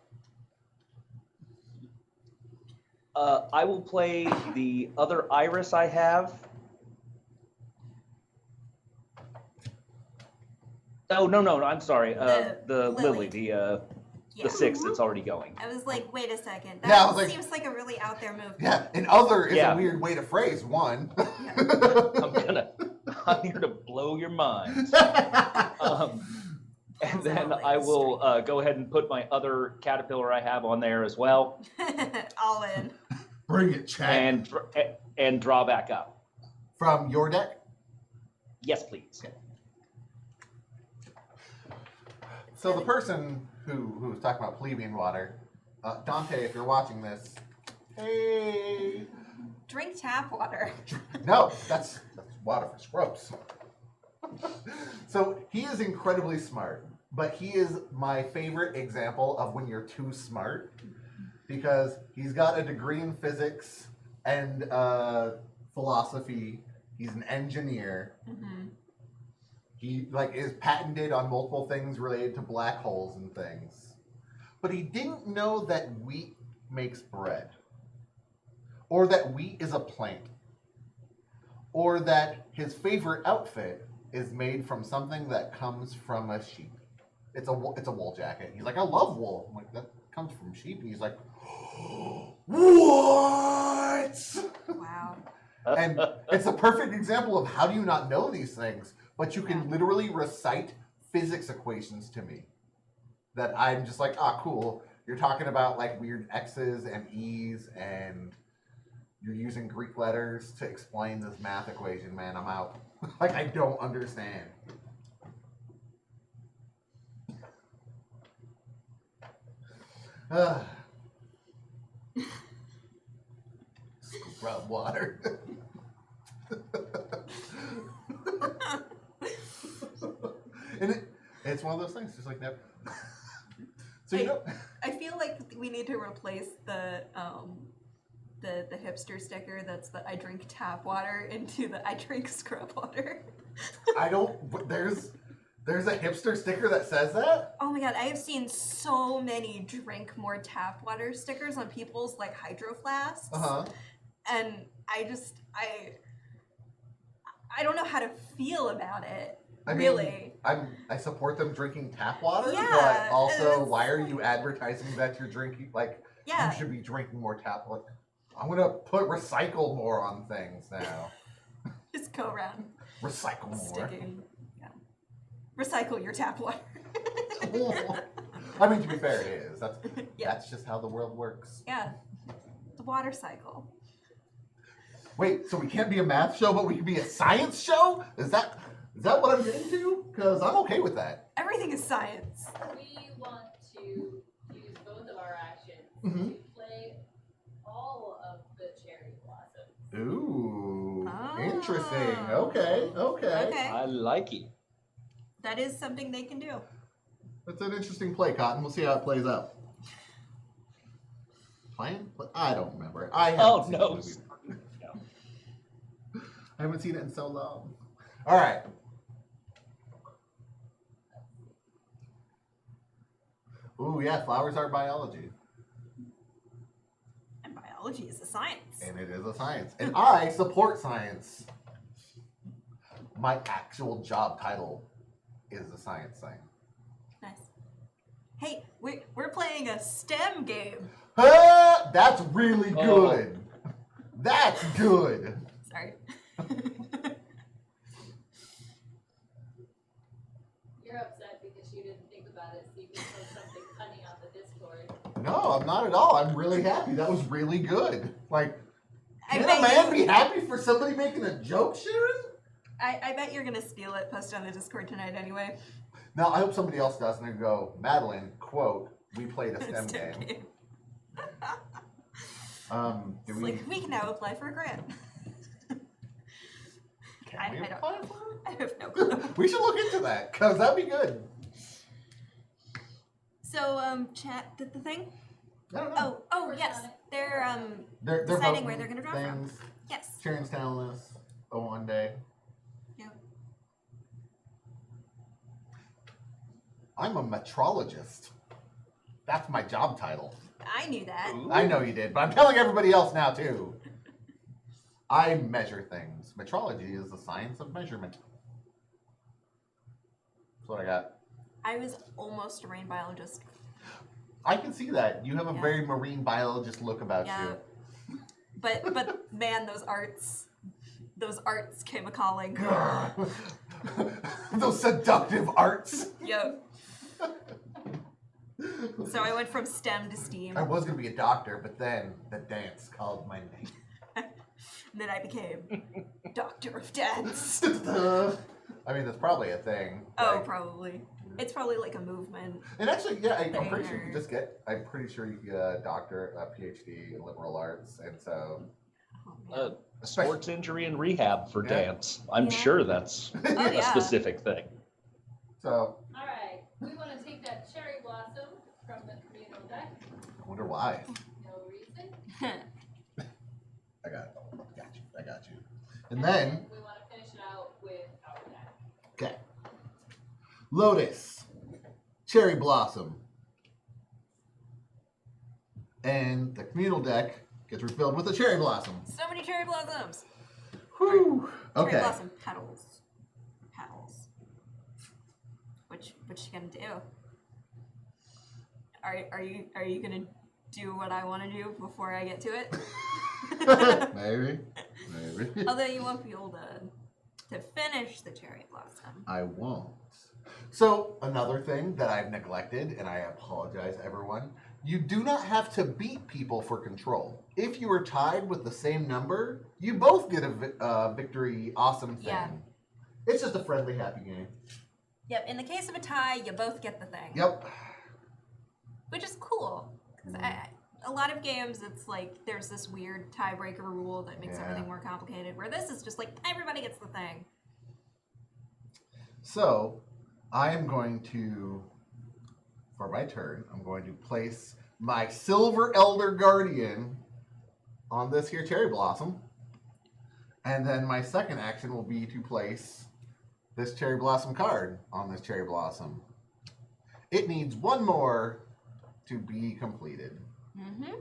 I will play the other iris I have. Oh, no, I'm sorry. The The lily. lily, the Yeah. 6 that's already going. I was like, wait a second. Yeah, I That was like- seems like a really out there move. Yeah, and other is Yeah. a weird way to phrase one. I'm here to blow your minds. And then Sounds I like will go ahead and put my other caterpillar I have on there as well, All in. Bring it, Chad. and draw back up. From your deck? Yes, please. So the person who was talking about plebeian water, Dante, if you're watching this, hey. Drink tap water. No, that's water for scrubs. So he is incredibly smart, but he is my favorite example of when you're too smart, because he's got a degree in physics and philosophy. He's an engineer. Mm-hmm. He is patented on multiple things related to black holes and things. But he didn't know that wheat makes bread, or that wheat is a plant, or that his favorite outfit is made from something that comes from a sheep. It's a wool jacket. He's like, I love wool. I'm like, that comes from sheep. And he's like, what? Wow. And it's a perfect example of how do you not know these things, but you can literally recite physics equations to me that I'm just like, ah, cool. You're talking about like weird X's and E's, and you're using Greek letters to explain this math equation, man. I'm out. Like, I don't understand. Scrub water. And it's one of those things, just like that. So you know, I feel like we need to replace the hipster sticker that's the I drink tap water into the I drink scrub water. I don't. But there's a hipster sticker that says that. Oh my god, I have seen so many drink more tap water stickers on people's like hydro flasks. And I don't know how to feel about it. I mean, really. I support them drinking tap water, Yeah, but also, it's- why are you advertising that you're drinking? Like, Yeah. you should be drinking more tap water. I'm gonna put recycle more on things now. Just go around Recycle more. sticking. Yeah. Recycle your tap water. I mean, to be fair, it is. Yeah. That's just how the world works. Yeah. The water cycle. Wait, so we can't be a math show, but we can be a science show? Is that what I'm getting to? Because I'm okay with that. Everything is science. We want to use both of our actions Mhm. to play all of the cherry blossoms. Ooh, Ah. interesting. Okay. Okay. I like it. That is something they can do. That's an interesting play, Cotton. We'll see how it plays out. Plan? I don't remember. I haven't Oh, seen the no. movie. I haven't seen it in so long. All right. Ooh, yeah, flowers are biology. And biology is a science. And it is a science. And I support science. My actual job title is a science thing. Nice. Hey, we're playing a STEM game. That's really Oh. good. That's good. Sorry. You're upset because you didn't think about it, so you can post something funny on the Discord. No, I'm not at all. I'm really happy. That was really good. Like, I can a bet man you- be happy for somebody making a joke, Sharon? I bet you're gonna steal it, post it on the Discord tonight anyway. No, I hope somebody else does, and they go, Madeline, quote, we played a STEM STEM game. game. Do It's we, like we can now apply for a grant. can I we don't apply know. for I have no clue. it? We should look into that, because that'd be good. So, chat did the thing? I don't know. Oh, yes. They're They're deciding voting where they're gonna draw from. things. Yes. Sharon's telling us one day. Yep. I'm a metrologist. That's my job title. I knew that. Ooh. I know you did, but I'm telling everybody else now too. I measure things. Metrology is the science of measurement. That's what I got. I was almost a marine biologist. I can see that. You have a Yeah. very marine biologist look about Yeah. you. But man, those arts came a calling. Those seductive arts. Yep. So I went from STEM to STEAM, I was gonna be a doctor, but then the dance called my name. and then I became Doctor of Dance. I mean, that's probably a thing. Oh, like- probably. It's probably like a movement. And actually, yeah, I'm Thing pretty sure you or- can just get. I'm pretty sure you can get a doctor, a PhD in liberal arts, and so Oh, man. Sports injury and rehab for Yeah. dance. I'm Yeah. sure that's Oh, a yeah. specific thing. So, All right, we want to take that cherry blossom from the communal deck. I wonder why. No reason. I got you. I got you. And then, we want to finish it out with our deck. okay. Lotus, Cherry Blossom, and the communal deck gets refilled with a Cherry Blossom. So many cherry blossoms. Whew. Cherry Okay. blossom petals. Petals. What you gonna do? Are you gonna do what I want to do before I get to it? Maybe. Although you won't be able to finish the cherry blossom. I won't. So, another thing that I've neglected, and I apologize, everyone, you do not have to beat people for control. If you are tied with the same number, you both get a victory awesome thing. Yeah. It's just a friendly, happy game. Yep. In the case of a tie, you both get the thing. Yep. Which is cool. Because a lot of games, it's like there's this weird tiebreaker rule that makes Yeah. everything more complicated. Where this is just like everybody gets the thing. So, I am going to, for my turn, I'm going to place my Silver Elder Guardian on this here Cherry Blossom. And then my second action will be to place this Cherry Blossom card on this Cherry Blossom. It needs one more to be completed. Mm-hmm.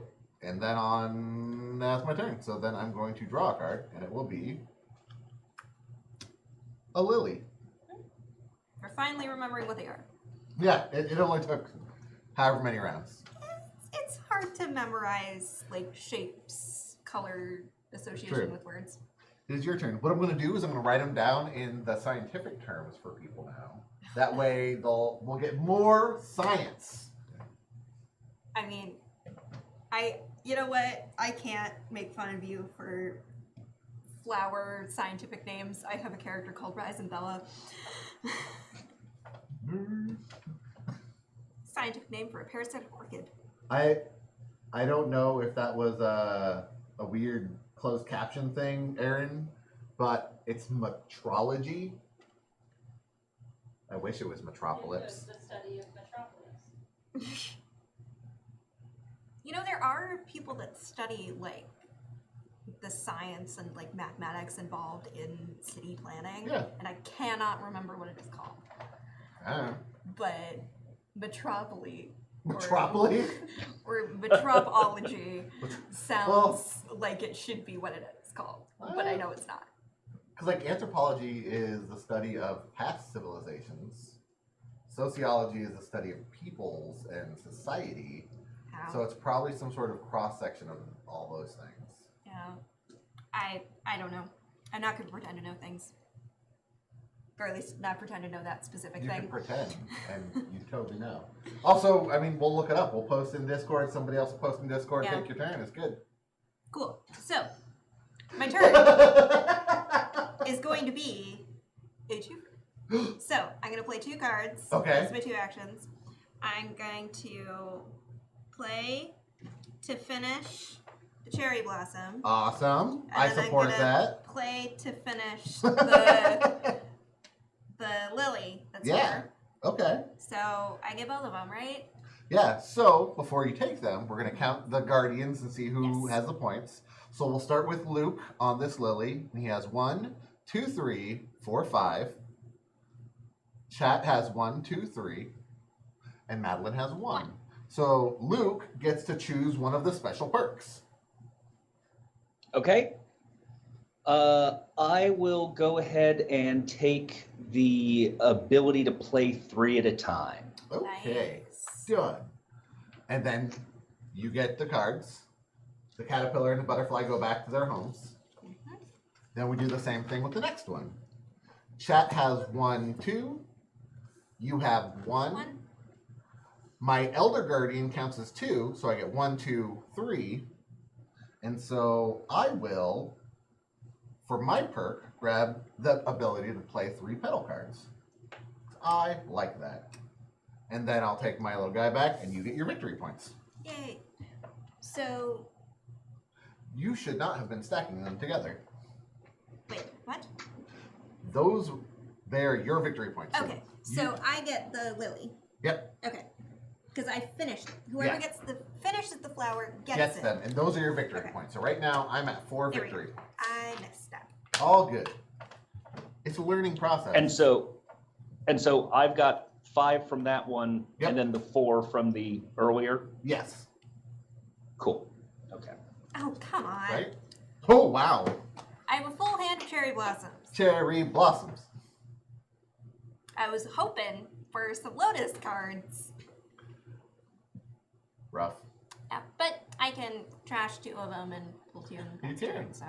And then that's my turn. So then I'm going to draw a card, and it will be a Lily. We're finally remembering what they are. Yeah, it only took however many rounds. It's hard to memorize like shapes, color association True. with words. It is your turn. What I'm going to do is I'm going to write them down in the scientific terms for people now. That way we'll get more science. I mean, you know what? I can't make fun of you for flower scientific names. I have a character called Rhizobella. Scientific name for a parasitic orchid. I don't know if that was a weird closed caption thing, Aaron, but it's metrology. I wish it was It metropolis. was the study of Metropolis. You know, there are people that study like the science and like mathematics involved in city planning. Yeah. And I cannot remember what it is called. Ah, But metropoly metropolis? or metropology sounds like it should be what it is called. But I know it's not. Because like anthropology is the study of past civilizations. Sociology is the study of peoples and society. Ow. So it's probably some sort of cross section of all those things. Yeah. I don't know. I'm not gonna pretend to know things. Or at least not pretend to know that specific You thing. can pretend, and you totally know. Also, I mean, we'll look it up. We'll post in Discord. Somebody else will post in Discord. Yeah. Take your turn. It's good. Cool. So, my turn is going to be a two. So, I'm going to play 2 cards. Okay. Those are my 2 actions. I'm going to play to finish the cherry blossom. Awesome. And I then support I'm gonna that. play to finish the lily that's Yeah. here. Okay. So, I get both of them, right? Yeah, so before you take them, we're going to count the guardians and see who Yes. has the points. So we'll start with Luke on this lily. And he has 1, 2, 3, 4, 5. Chat has 1, 2, 3. And Madeline has 1. So Luke gets to choose one of the special perks. Okay. I will go ahead and take the ability to play 3 at a time. Okay, Nice. done. And then you get the cards. The caterpillar and the butterfly go back to their homes. Mhm. Then we do the same thing with the next one. Chat has 1, 2. You have 1. 1. My elder guardian counts as 2, so I get 1, 2, 3. And so I will, for my perk, grab the ability to play 3 petal cards. I like that. And then I'll take my little guy back, and you get your victory points. Yay. So, You should not have been stacking them together. Wait, what? Those, they're your victory points. Okay, so I get the lily. Yep, Okay, because I finished it. Whoever Yeah. finishes the flower gets gets it. them, and those are your victory Okay. points. So right now, I'm at 4 There we go. victory. I messed up. All good. It's a learning process. And so I've got 5 from that one, Yep. and then the 4 from the earlier. Yes, Cool. Okay. Oh, come on. right? Oh, wow. I have a full hand of cherry blossoms. Cherry blossoms. I was hoping for some lotus cards. Rough. Yeah, but I can trash 2 of them and pull 2 and You pass can. turn, so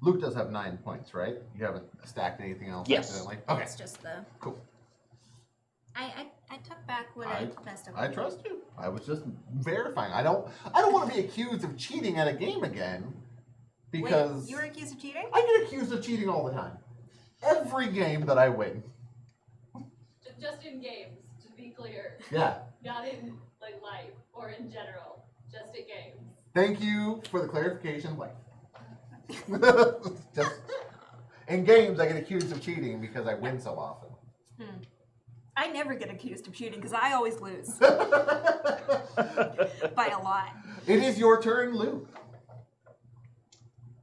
Luke does have 9 points, right? You haven't stacked anything else Yes. accidentally? Okay, it's just the. cool. I took back what I messed up. I trust you. I was just verifying. I don't want to be accused of cheating at a game again because Wait, you were accused of cheating? I get accused of cheating all the time. Every game that I win. Just in games, to be clear. Yeah. Not in like life or in general. Just in games. Thank you for the clarification, Blake. Just in games, I get accused of cheating because I win so often. I never get accused of cheating because I always lose by a lot. It is your turn, Luke.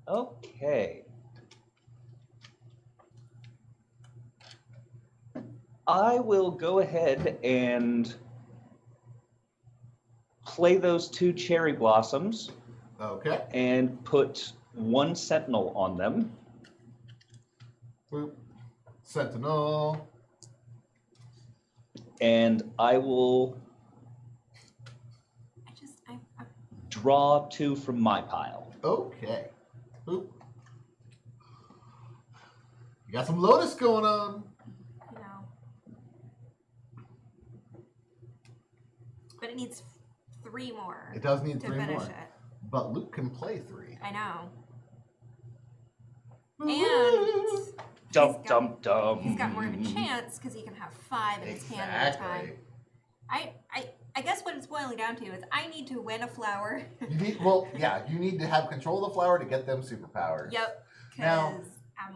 Okay. I will go ahead and play those 2 cherry blossoms Okay. and put 1 sentinel on them. Boop. Sentinel. And I will I draw 2 from my pile. Okay. Boop. You got some Lotus going on. you know. But it needs 3 more It does need to 3 finish more. it. But Luke can play 3. I know. Woo-hoo. And Dum got- dum dum. he's got more of a chance because he can have 5 in his hand at a time. I guess what it's boiling down to is I need to win a flower. You need, you need to have control of the flower to get them superpowers. Yep. Now- Because I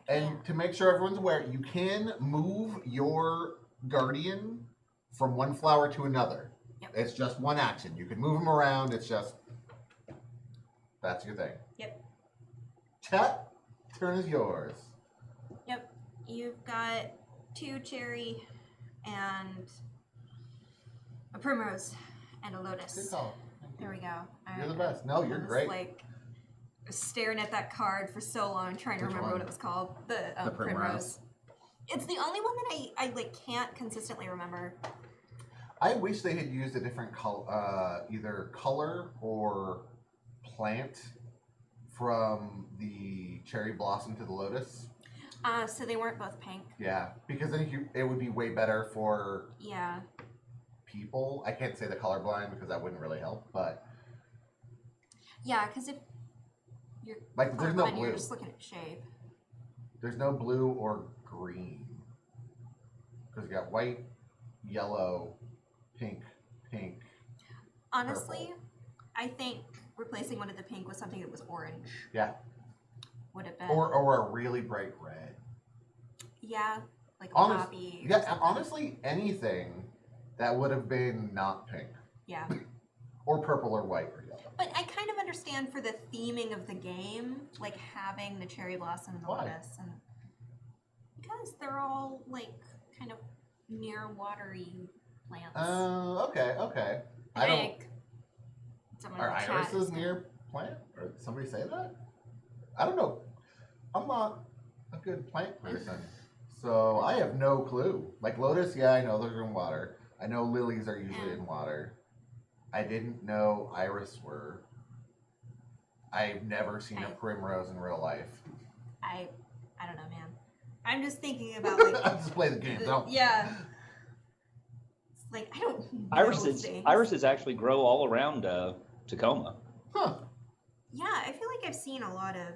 And can't. to make sure everyone's aware, you can move your guardian from one flower to another. Yep. It's just one action. You can move them around. It's just that's your thing. Yep. Chat, turn is yours. Yep. You've got 2 cherry and a primrose and a Good lotus. call. Thank you. There we go. You're the best. No, you're I was, great. Like staring at that card for so long, trying to Which remember one? what it was called. The The primrose. primrose. It's the only one that I like can't consistently remember. I wish they had used a different color, either color or plant from the cherry blossom to the lotus. So they weren't both pink. Yeah, because then it would be way better for Yeah. people. I can't say the colorblind because that wouldn't really help, but Yeah, because if you're like there's no colorblind, you're blue. just looking at shape. There's no blue or green. Because you got white, yellow, pink, pink. Honestly, I think replacing one of the pink with something that was orange Yeah. would have been. Or a really bright red. Yeah, like a Honest- poppy. or Yeah, something. honestly, anything that would have been not pink. Yeah. Or purple or white or yellow. But I kind of understand for the theming of the game, like having the cherry blossom and the Why? lotus, and because they're all like kind of near watery plants. Okay. I I don't. think. Someone Are in the chat irises is- near plant? Or did somebody say that? I don't know. I'm not a good plant person. So I have no clue. Like lotus, yeah, I know those are in water. I know lilies are usually in water. I didn't know iris were. I've never seen a primrose in real life. I don't know, man. I'm just thinking about like I just play the game. Don't. yeah. It's like I don't know things. Irises actually grow all around Tacoma. Huh. Yeah, I feel like I've seen a lot of,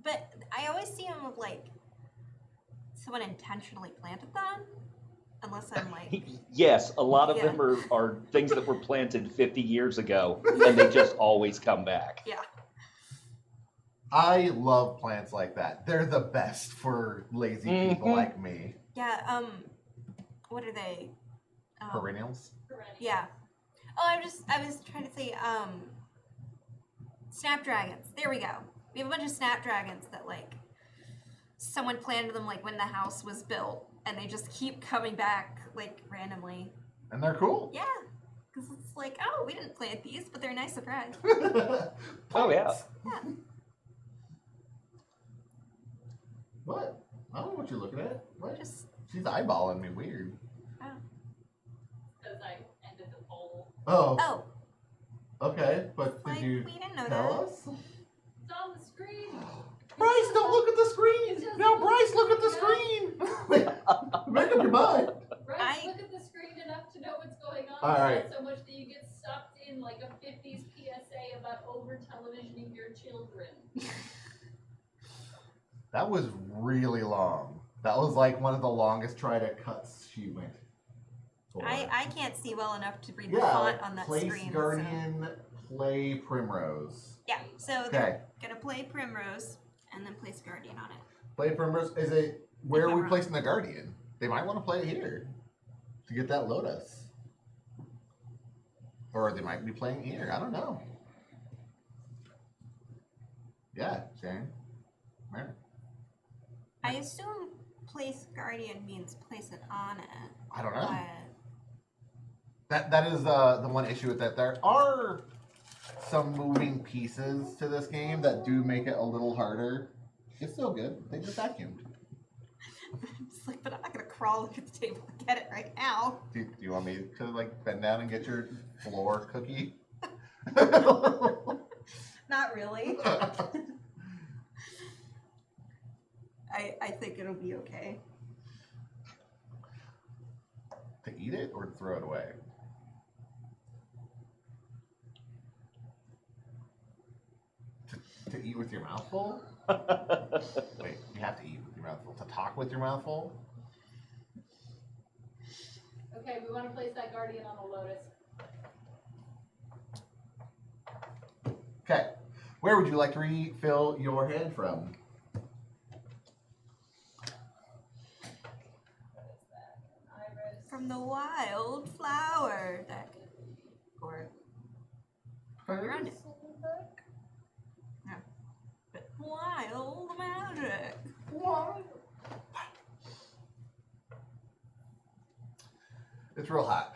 but I always see them of like someone intentionally planted them, Unless I'm like, Yes, a lot of Yeah. them are things that were planted 50 years ago, and they just always come back. yeah. I love plants like that. They're the best for lazy people Mhm. like me. Yeah, what are they? Perennials. Perennial. Yeah. Oh, I was trying to say, snapdragons. There we go. We have a bunch of snapdragons that like someone planted them like when the house was built, and they just keep coming back like randomly. And they're cool. Yeah, because it's like, oh, we didn't plant these, but they're a nice surprise. Oh, yeah. Yeah. What? I don't know what you're looking at. What? Just She's eyeballing me weird. Because I ended the poll. Oh, oh, okay. But like did you we didn't know tell that. us? It's on the screen. Bryce, don't look at the screen. It's just- No, Bryce, look at the No. screen. Make up your mind. Right? I- Look at the screen enough to know what's going on. All right. Not so much that you get sucked in like a 50s PSA about over televisioning your children. That was really long. That was like one of the longest try to cuts she went for. I can't see well enough to read the Yeah, font on that Place screen. So. Guardian, play Primrose. Yeah, so Okay. they're gonna play Primrose and then place Guardian on it. Play Primrose. Is it where If are I'm we wrong. placing the Guardian? They might want to play it here to get that Lotus. Or they might be playing here. I don't know. Yeah, Sharon. Where? I assume place Guardian means place it on it. I don't know. But That is the one issue with that. There are some moving pieces to this game that do make it a little harder. It's still good. They just vacuumed. I'm just like, but I'm not gonna crawl under the table to get it right now. Do you want me to like bend down and get your floor cookie? Not really. I think it'll be okay. To eat it or to throw it away? To eat with your mouth full? Wait, you have to eat with your mouth full. To talk with your mouth full? Okay, we want to place that guardian on the lotus. Okay. Where would you like to refill your hand from? What is that? An iris. From the wildflower deck. Or around it. But wild magic. It's real hot.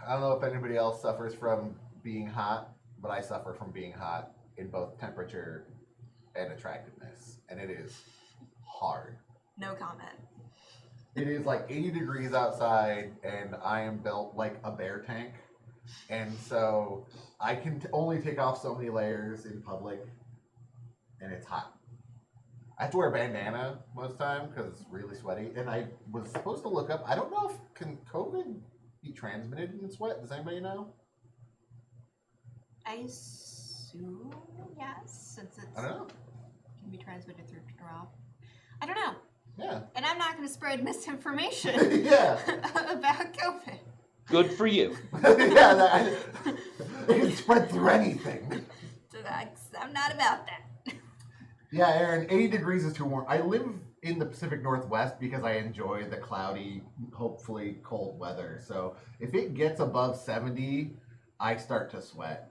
I don't know if anybody else suffers from being hot, but I suffer from being hot in both temperature and attractiveness. And it is hard. No comment. It is like 80 degrees outside, and I am built like a bear tank. And so I can only take off so many layers in public, and it's hot. I have to wear a bandana most of the time because it's really sweaty. And I was supposed to look up, I don't know if can COVID be transmitted in sweat? Does anybody know? I assume yes, since it's I don't know. can be transmitted through drop. I don't know. Yeah. And I'm not going to spread misinformation Yeah. about COVID. Good for you. Yeah, it can spread through anything. So I'm not about that. Yeah, Aaron, 80 degrees is too warm. I live in the Pacific Northwest because I enjoy the cloudy, hopefully cold weather. So if it gets above 70, I start to sweat.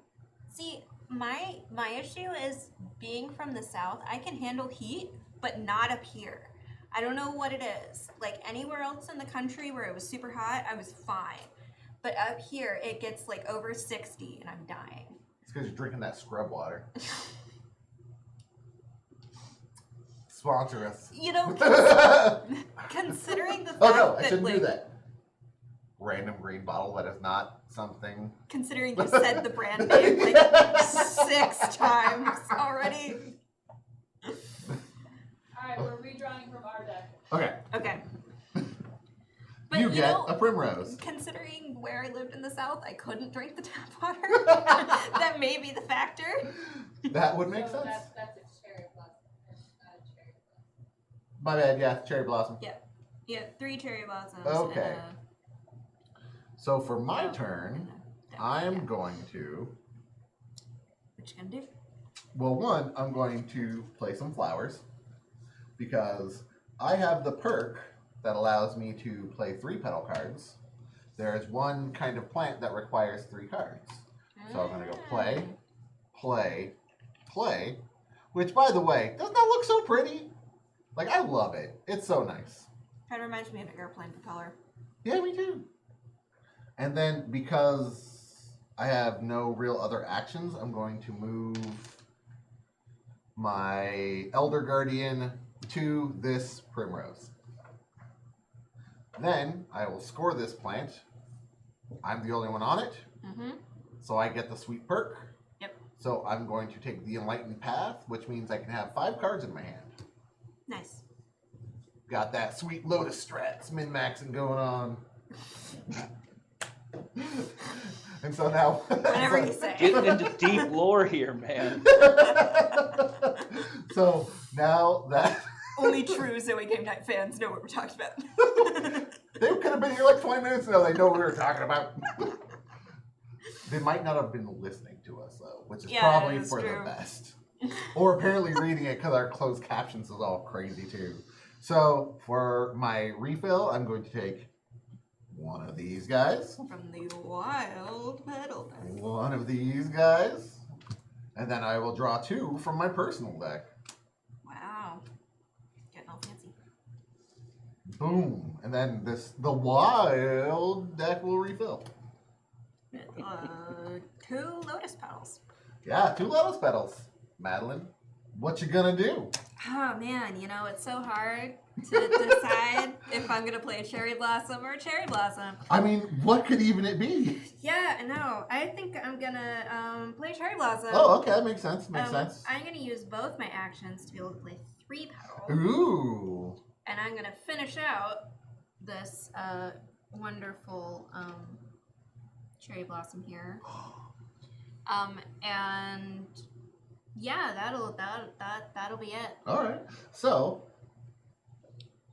See, my issue is being from the South, I can handle heat, but not up here. I don't know what it is. Like anywhere else in the country where it was super hot, I was fine. But up here, it gets like over 60 and I'm dying. It's because you're drinking that scrub water. Sponsor us. You know, considering the fact Oh no, I that shouldn't like, do that. Random green bottle that is not something. considering you said the brand name like 6 times already. Alright, we're redrawing from our deck. Okay, Okay. But you get know, a primrose. considering where I lived in the South, I couldn't drink the tap water. That may be the factor. That would make So sense. That's a cherry blossom. Not a cherry blossom. My bad, yeah, cherry blossom. Yeah, 3 cherry blossoms Okay. and So for my Oh, turn, yeah. I'm going to, What you gonna do? well, one, I'm going to play some flowers because I have the perk that allows me to play 3 petal cards. There is one kind of plant that requires 3 cards. So I'm going to go play, play, play, which, by the way, doesn't that look so pretty? Like, I love it. It's so nice. Kind of reminds me of an airplane propeller. Yeah, me too. And then because I have no real other actions, I'm going to move my Elder Guardian to this Primrose. Then I will score this plant. I'm the only one on it, Mm-hmm. so I get the sweet perk. Yep. So I'm going to take the Enlightened Path, which means I can have 5 cards in my hand. Nice. Got that sweet Lotus strats, min-maxing going on. And so now... Whatever you say. Getting into deep lore here, man. So now that... Only true Zoe Game Night fans know what we're talking about. They could have been here like 20 minutes ago. They know what we were talking about. They might not have been listening to us, though, which is Yeah, probably that's for true. the best. Or apparently reading it because our closed captions is all crazy, too. So for my refill, I'm going to take one of these guys, From the wild petal deck. one of these guys, and then I will draw 2 from my personal deck. Wow. Getting all fancy. Boom. And then the wild deck will refill. 2 lotus petals. Yeah, 2 lotus petals. Madeline, what you gonna do? Oh man, you know, it's so hard to decide if I'm gonna play Cherry Blossom or Cherry Blossom. I mean, what could even it be? Yeah, I know. I think I'm gonna play Cherry Blossom. Oh, okay, that makes sense. Makes sense. I'm gonna use both my actions to be able to play 3 petals. Ooh. And I'm gonna finish out this wonderful Cherry Blossom here. And yeah, that'll be it. All right. So,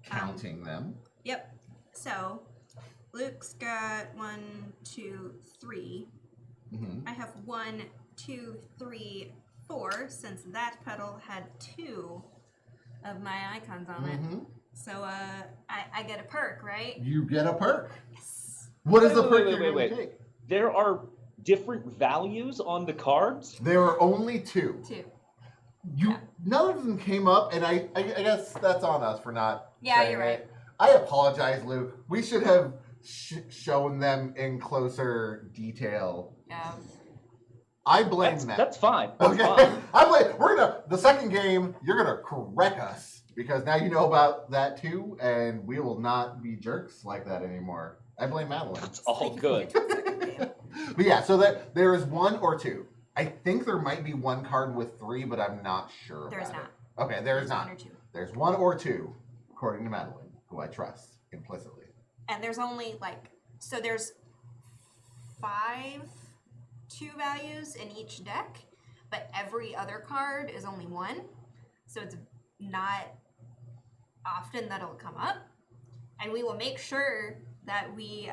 counting them. Yep. So Luke's got 1, 2, 3. Mm-hmm. I have 1, 2, 3, 4, since that petal had 2 of my icons on it. Mm-hmm. So I get a perk, right? You get a perk. Yes. What is the Wait, perk wait, you're wait, going wait. to take? There are different values on the cards. There are only 2. 2. None of them came up, and I guess that's on us for not. Yeah, saying you're right. it. I apologize, Luke. We should have shown them in closer detail. Yeah. I blame That's, them. that's fine. That's Okay, fine. I'm like, the second game, you're gonna correct us because now you know about that too, and we will not be jerks like that anymore. I blame Madeline. It's all good. But yeah, so that there is 1 or 2. I think there might be 1 card with 3, but I'm not sure. There's about not. it. Okay, there's There's not. 1 or 2. There's 1 or 2, according to Madeline, who I trust implicitly. And there's only so there's 5 2 values in each deck, but every other card is only 1. So it's not often that it'll come up. And we will make sure that we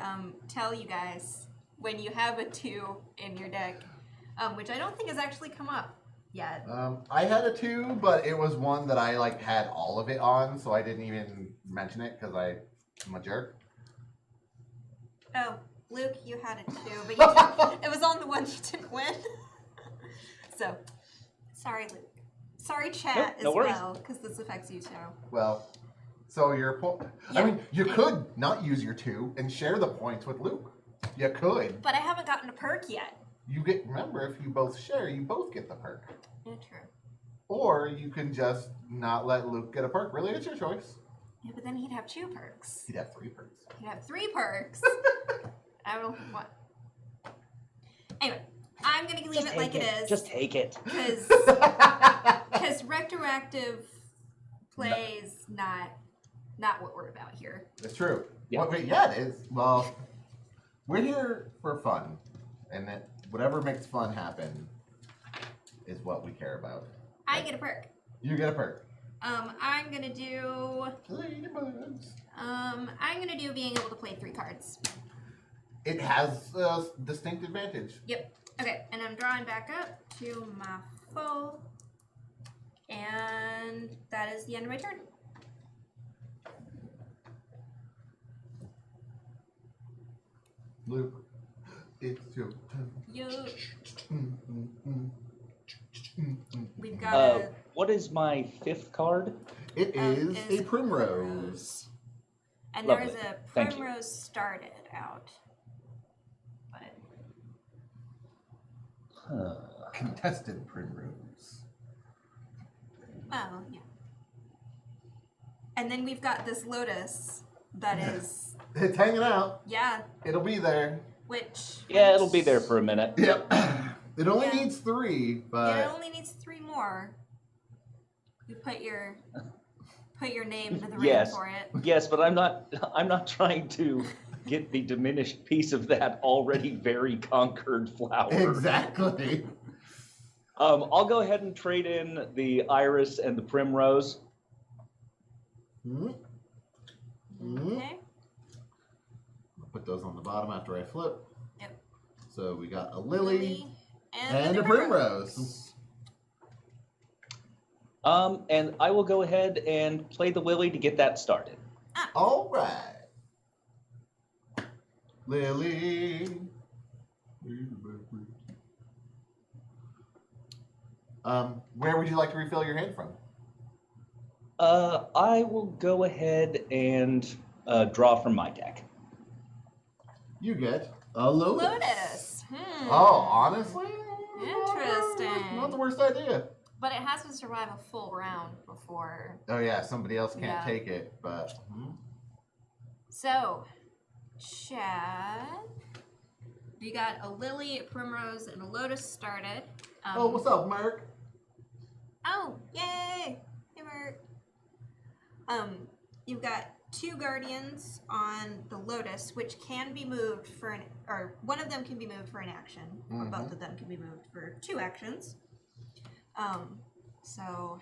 tell you guys when you have a 2 in your deck, which I don't think has actually come up yet. I had a 2, but it was one that I had all of it on, so I didn't even mention it because I'm a jerk. Oh, Luke, you had a 2, but you didn't, it was on the one you didn't win. So, sorry, Luke. Sorry, chat No as worries. well, because this affects you too. Well, so your point. Yeah. I mean, you could not use your 2 and share the points with Luke. You could. But I haven't gotten a perk yet. You get. Remember, if you both share, you both get the perk. Yeah, true. Or you can just not let Luke get a perk. Really, it's your choice. Yeah, but then he'd have 2 perks. He'd have 3 perks. He'd have 3 perks. I don't know what. Anyway, I'm gonna leave it like it is. Just take it. Because retroactive play is not what we're about here. It's true. Yeah. Well, wait, yeah, it is. Well, we're here for fun, and whatever makes fun happen is what we care about. I get a perk. You get a perk. I'm gonna do Ladybugs. I'm gonna do being able to play 3 cards. it has a distinct advantage. Yep. Okay, and I'm drawing back up to my full. And that is the end of my turn. Luke, it's your turn. We've got What is my 5th card? It is a primrose. And Lovely. there's a Thank you. primrose started out. But Huh. Contested primrose. oh yeah. And then we've got this lotus that is It's hanging out. yeah, It'll be there. which Yeah, it'll be there for a minute. Yep. It only Yeah. needs 3, yeah, it but only needs 3 more. You put your name to the ring Yes. for it. Yes, but I'm not trying to get the diminished piece of that already very conquered flower. exactly. I'll go ahead and trade in the iris and the primrose. Mhm. Mhm. Okay. I'll put those on the bottom after I flip. Yep. So we got a lily and the a primrose. And I will go ahead and play the lily to get that started. All right. Lily. Where would you like to refill your hand from? I will go ahead and draw from my deck. You get a lotus. Lotus. Oh, honestly? Interesting. Not the worst idea. But it has to survive a full round before. Oh yeah, somebody else can't Yeah. take it, but So, Chad, we got a lily, a primrose, and a lotus started. oh, what's up, Mark? Oh, yay! Hey, Mark. You've got 2 guardians on the lotus, which can be moved for an, or one of them can be moved for an action, or both of them can be moved for 2 actions. So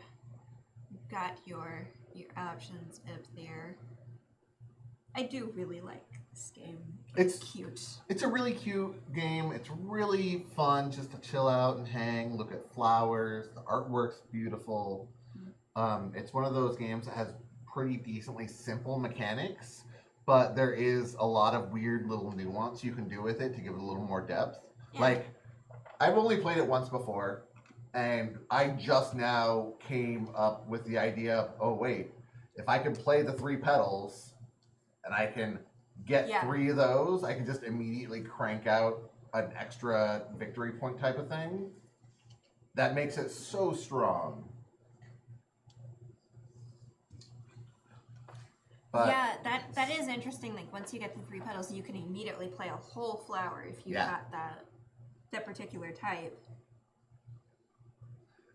you've got your options up there. I do really like this game. It's Cute. It's a really cute game. It's really fun just to chill out and hang, look at flowers. The artwork's beautiful. It's one of those games that has pretty decently simple mechanics, but there is a lot of weird little nuance you can do with it to give it a little more depth. Yeah. Like, I've only played it once before, and I just now came up with the idea of, oh wait, if I can play the 3 petals and I can get Yeah. 3 of those, I can just immediately crank out an extra victory point type of thing. That makes it so strong. But yeah, that is interesting. Like once you get the 3 petals, you can immediately play a whole flower if you Yeah. got that particular type.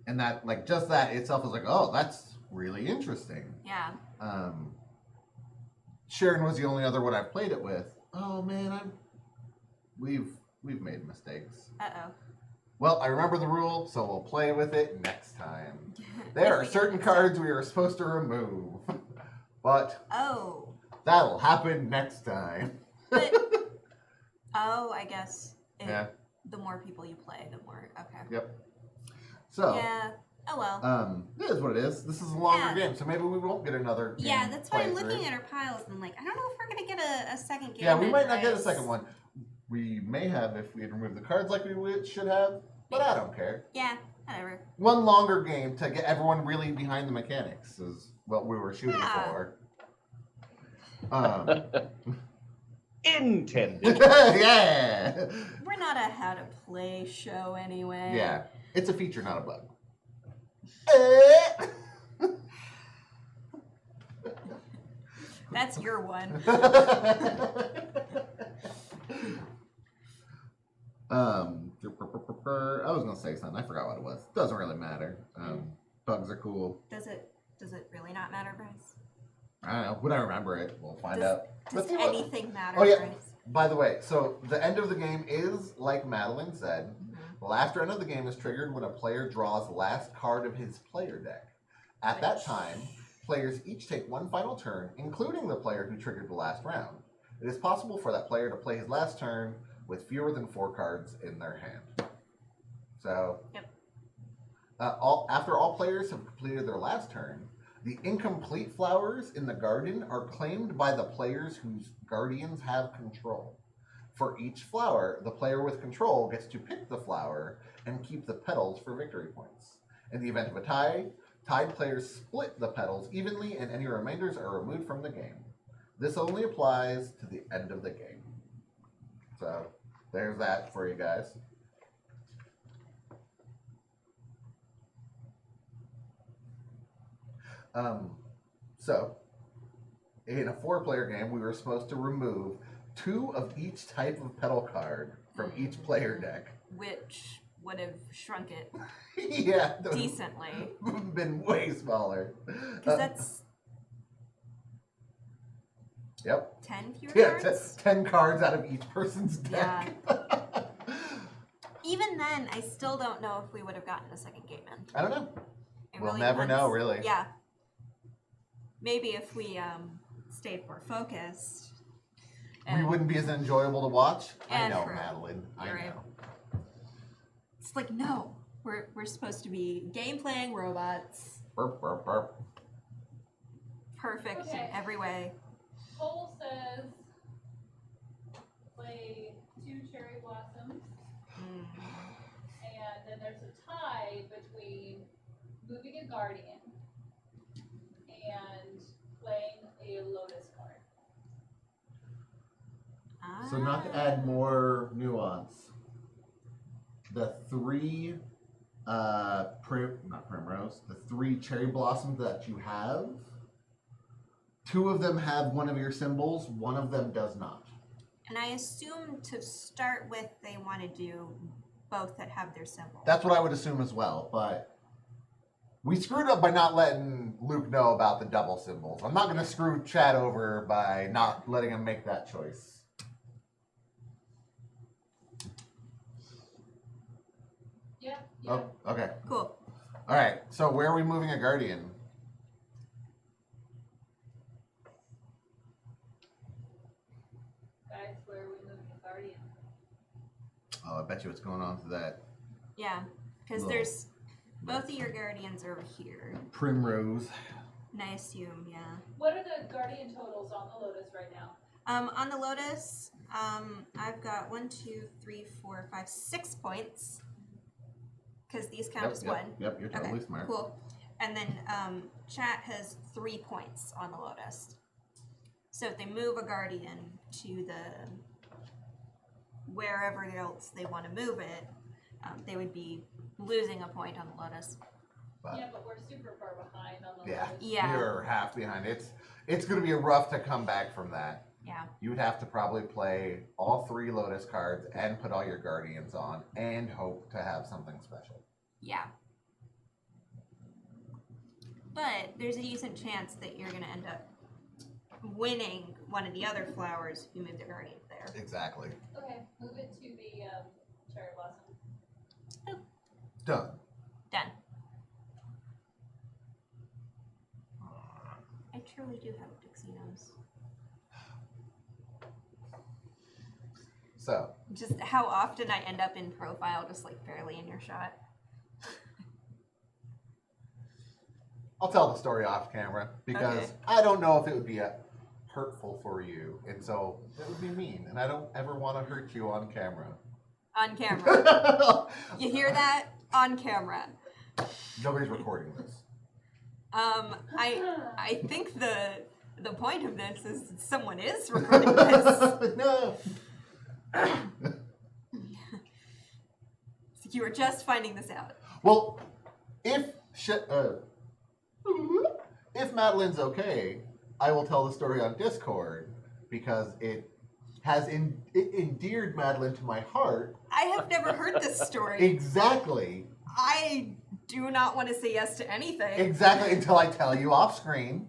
and that, like, just that itself is like, oh, that's really interesting. Yeah. Sharon was the only other one I've played it with. Oh man, we've made mistakes. Uh-oh. Well, I remember the rule, so we'll play with it next time. There are certain cards we are supposed to remove, but Oh. that'll happen next time. But oh, I guess Yeah. the more people you play, the more okay. Yep. So, Yeah. Oh well. it is what it is. This is a longer Yeah. game, so maybe we won't get another game Yeah, that's why I'm playthrough. looking at our piles and I'm like, I don't know if we're gonna get a second game. Yeah, we in might not get a this. second one. We may have if we had removed the cards like we should have, but I don't care. Yeah, whatever. One longer game to get everyone really behind the mechanics is what we were shooting Yeah. for. Intended. Yeah. We're not a how to play show anyway. Yeah. It's a feature, not a bug. That's your one. I was gonna say something. I forgot what it was. Doesn't really matter. Bugs are cool. Does it really not matter, Bryce? I don't know. When I remember it, we'll find Does- out. Does Let's see what- anything matter, Oh, yeah. Bryce? By the way, so the end of the game is, like Madeline said, Mhm. the last round of the game is triggered when a player draws the last card of his player deck. At that Which- time, players each take one final turn, including the player who triggered the last round. It is possible for that player to play his last turn with fewer than 4 cards in their hand. So, Yep. After all players have completed their last turn, the incomplete flowers in the garden are claimed by the players whose guardians have control. For each flower, the player with control gets to pick the flower and keep the petals for victory points. In the event of a tie, tied players split the petals evenly and any remainders are removed from the game. This only applies to the end of the game. So, there's that for you guys. So, in a 4-player game, we were supposed to remove 2 of each type of petal card from each player deck. Which would have shrunk it Yeah, that would decently. have been way smaller. Because that's Yep. 10 fewer Yeah, cards? 10 cards out of each person's deck. Even then, I still don't know if we would have gotten a second game in. I don't know. It We'll really never depends. know, really. Yeah. Maybe if we stayed more focused. We wouldn't be as enjoyable to watch. I And know, true. Madeline. I You're right. know. It's like, no, we're supposed to be game playing robots. Burp, burp, burp. Perfect Okay. in every way. Cole says play 2 cherry blossoms, Mm. and then there's a tie between moving a guardian and playing a lotus card. So not to add more nuance, the 3 not primrose, the 3 cherry blossoms that you have, 2 of them have one of your symbols, 1 of them does not. And I assume to start with, they want to do both that have their symbol. That's what I would assume as well, but we screwed up by not letting Luke know about the double symbols. I'm not going to screw Chad over by not letting him make that choice. Yep. Oh, okay. Cool. All right. So where are we moving a guardian? Guys, where are we moving a guardian? Oh, I bet you what's going on to that Yeah, because Little- there's both of your guardians are over here. primrose. And I assume, yeah. What are the guardian totals on the lotus right now? On the Lotus, I've got 1, 2, 3, 4, 5, 6 points. Because these count as one. Yep, you're totally Okay, smart. cool. And then Chat has 3 points on the Lotus. So if they move a guardian to the wherever else they want to move it, they would be losing a point on the Lotus. But Yeah, but we're super far behind on the yeah, lotus. Yeah. you're half behind. It's going to be rough to come back from that. Yeah. You would have to probably play all 3 Lotus cards and put all your guardians on and hope to have something special. Yeah. But there's a decent chance that you're going to end up winning one of the other flowers if you move the guardian there. Exactly. Okay, move it to the cherry blossom. Done. Done. I truly do have a Dixie nose. So, Just how often I end up in profile, just like barely in your shot. I'll tell the story off camera because Okay. I don't know if it would be hurtful for you, and so it would be mean, and I don't ever want to hurt you on camera. On camera. You hear that? On camera. Nobody's recording this. I think the point of this is someone is recording this. No. You were just finding this out. Well, if Madeline's okay, I will tell the story on Discord because it has it endeared Madeline to my heart. I have never heard this story. Exactly. I do not want to say yes to anything. Exactly until I tell you off screen,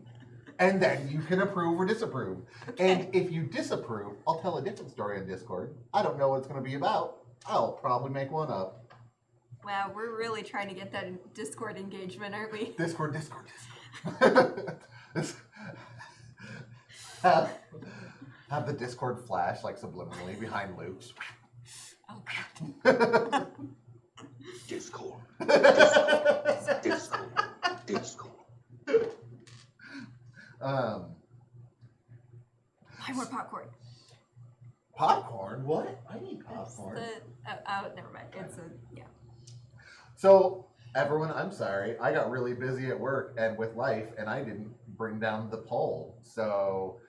and then you can approve or disapprove. Okay. And if you disapprove, I'll tell a different story on Discord. I don't know what it's going to be about. I'll probably make one up. Wow, we're really trying to get that Discord engagement, aren't we? Discord. Have the Discord flash like subliminally behind Luke's. Oh god. Discord. Discord. Discord. um, Buy more popcorn. popcorn? What? I need It's popcorn. Never mind. It's a yeah. So, everyone, I'm sorry. I got really busy at work and with life, and I didn't bring down the poll. So,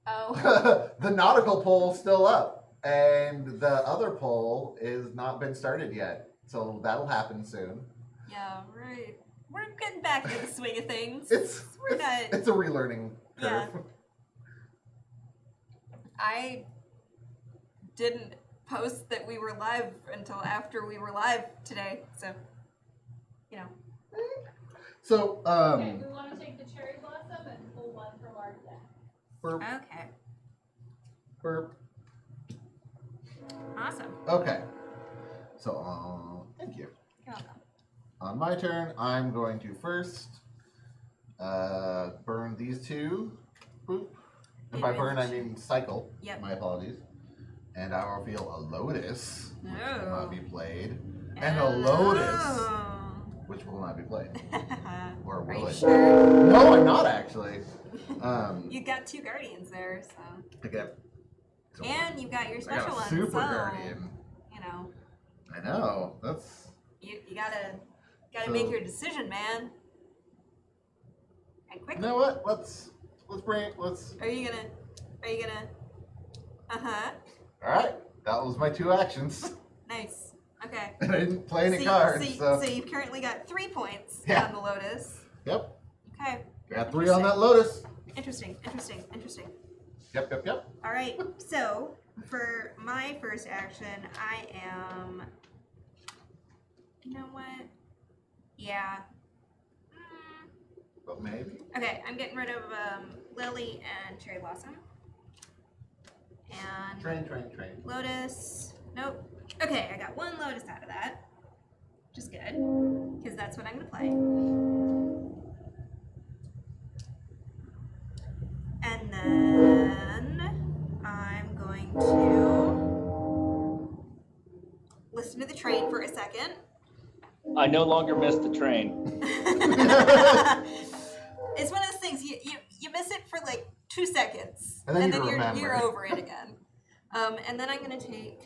Oh. the nautical poll's still up, and the other poll is not been started yet. So that'll happen soon. Yeah, right. We're getting back into the swing of things. We're not. It's a relearning curve. Yeah. I didn't post that we were live until after we were live today, so you know. So, Okay, we want to take the cherry blossom and pull one from our deck. burp, Okay. burp. Awesome. Okay. So, thank you. You're welcome. On my turn, I'm going to first burn these two. Boop. And by burn, I mean cycle. Yep. My apologies. And I will reveal a lotus, which will No. not be played, and a lotus, Oh. which will not be played. Or Are will you it? sure? No, I'm not actually. You got two guardians there, so Okay. So and you got your I special got a one. super so, guardian. You know, I know. That's you gotta So- make your decision, man. And you quick. know what? Let's bring it. Are you gonna? Uh-huh. All right. That was my two actions. Nice. Okay. And I didn't play any so, cards. so you've currently got 3 points Yeah. on the Lotus. Yep. Okay. Got 3 on that lotus. Interesting. Yep. All right. So for my first action, I am. You know what? Yeah. But maybe. Okay, I'm getting rid of Lily and Cherry Blossom. And Train. Lotus. Nope. Okay, I got 1 Lotus out of that. Which is good. Because that's what I'm going to play. And then I'm going to listen to the train for a second. I no longer miss the train. It's one of those things you miss it for like 2 seconds, And then you you're remember. over it again. And then I'm gonna take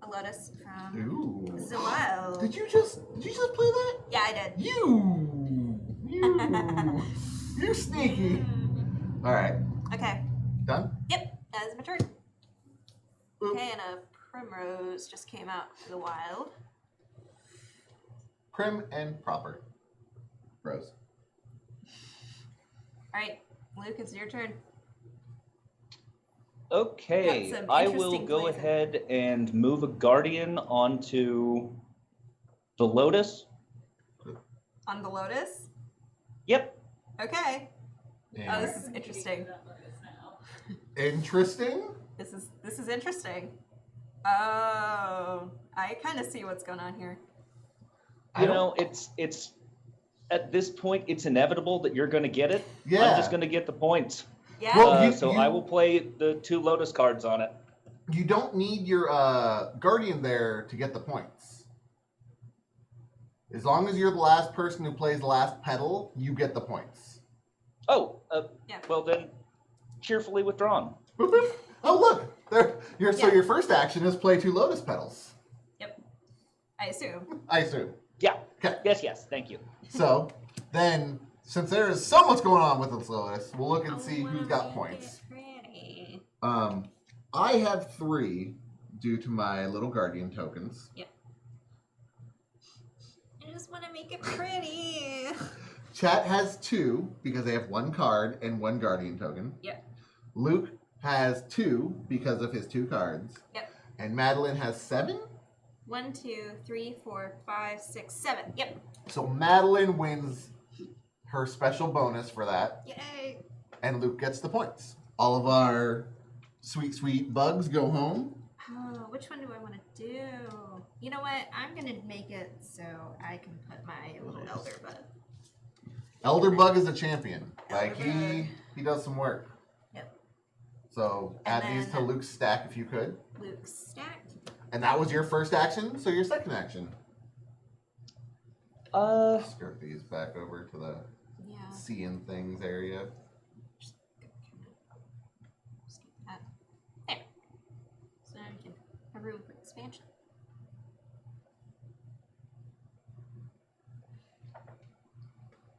a lotus from Ooh. the wild. Did you just play that? Yeah, I did. You sneaky. All right. Okay. Done. Yep. That is my turn. Boop. Okay, and a primrose just came out to the wild. Prim and proper. Rose. All right, Luke, it's your turn. Okay, Got some I will interesting go poison. ahead and move a guardian onto the lotus. On the lotus. Yep. Okay. Oh, And this is interesting. That lotus now. interesting. This is interesting. Oh, I kind of see what's going on here. You know, it's at this point it's inevitable that you're going to get it. Yeah. I'm just going to get the points. Yeah. Well, So I will play the 2 lotus cards on it. You don't need your guardian there to get the points. As long as you're the last person who plays the last petal, you get the points. Oh, Yeah. well then, cheerfully withdrawn. Boop, boop. Oh look, there. So Yeah. your first action is play 2 lotus petals. Yep. I assume. I assume. Yeah. Okay. Yes, thank you. So then, since there is so much going on with this lotus, we'll look and see I wanna who's got make points. it pretty. I have 3 due to my little guardian tokens. I just want to make it pretty. Chat has 2 because they have 1 card and 1 guardian token. Yep. Luke has 2 because of his 2 cards. Yep. And Madeline has 7. 1, 2, 3, 4, 5, 6, 7. Yep. So Madeline wins her special bonus for that, Yay. and Luke gets the points. All of our sweet bugs go home. Oh, which one do I want to do? You know what? I'm going to make it so I can put my little elder bud. Elder Bug is a champion. Like Elder he does some work. Yep. So And add these to then- Luke's stack if you could. Luke's stacked. And that was your first action, so your second action. Skirt these back over to the Yeah. seeing things area. Skip that. There. So now we can have room for expansion.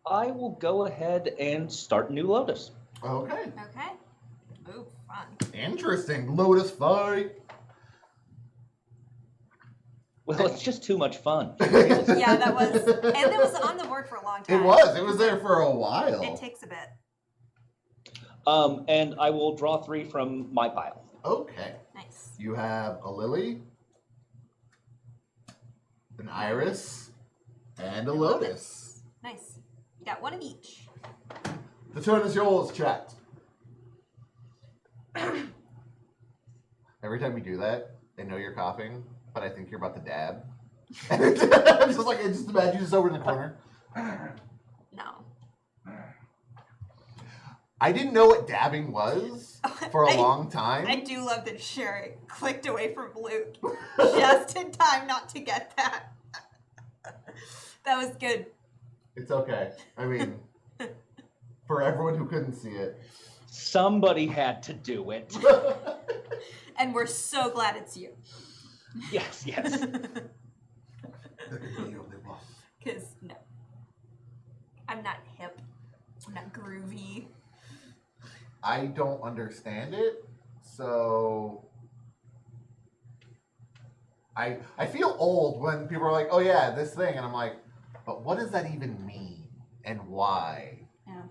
I will go ahead and start New Lotus. Okay. Okay. Ooh, fun. Interesting. Lotus fight. Well, it's just too much fun. Yeah, that was, and it was on the board for a long time. It was. It was there for a while. It takes a bit. And I will draw 3 from my pile. Okay. Nice. You have a lily, an iris, and a lotus. Nice. You got one of each. The turn is yours, chat. Every time you do that, I know you're coughing, but I think you're about to dab. I'm just like, I just imagine you just over in the corner. No. I didn't know what dabbing was for a long time. I do love that Sherry clicked away from Luke just in time not to get that. That was good. It's okay. I mean, for everyone who couldn't see it. Somebody had to do it. And we're so glad it's you. Yes, yes. Because, no. I'm not hip. I'm not groovy. I don't understand it, so I feel old when people are like, "Oh yeah, this thing," and I'm like, "But what does that even mean and why?" Yeah.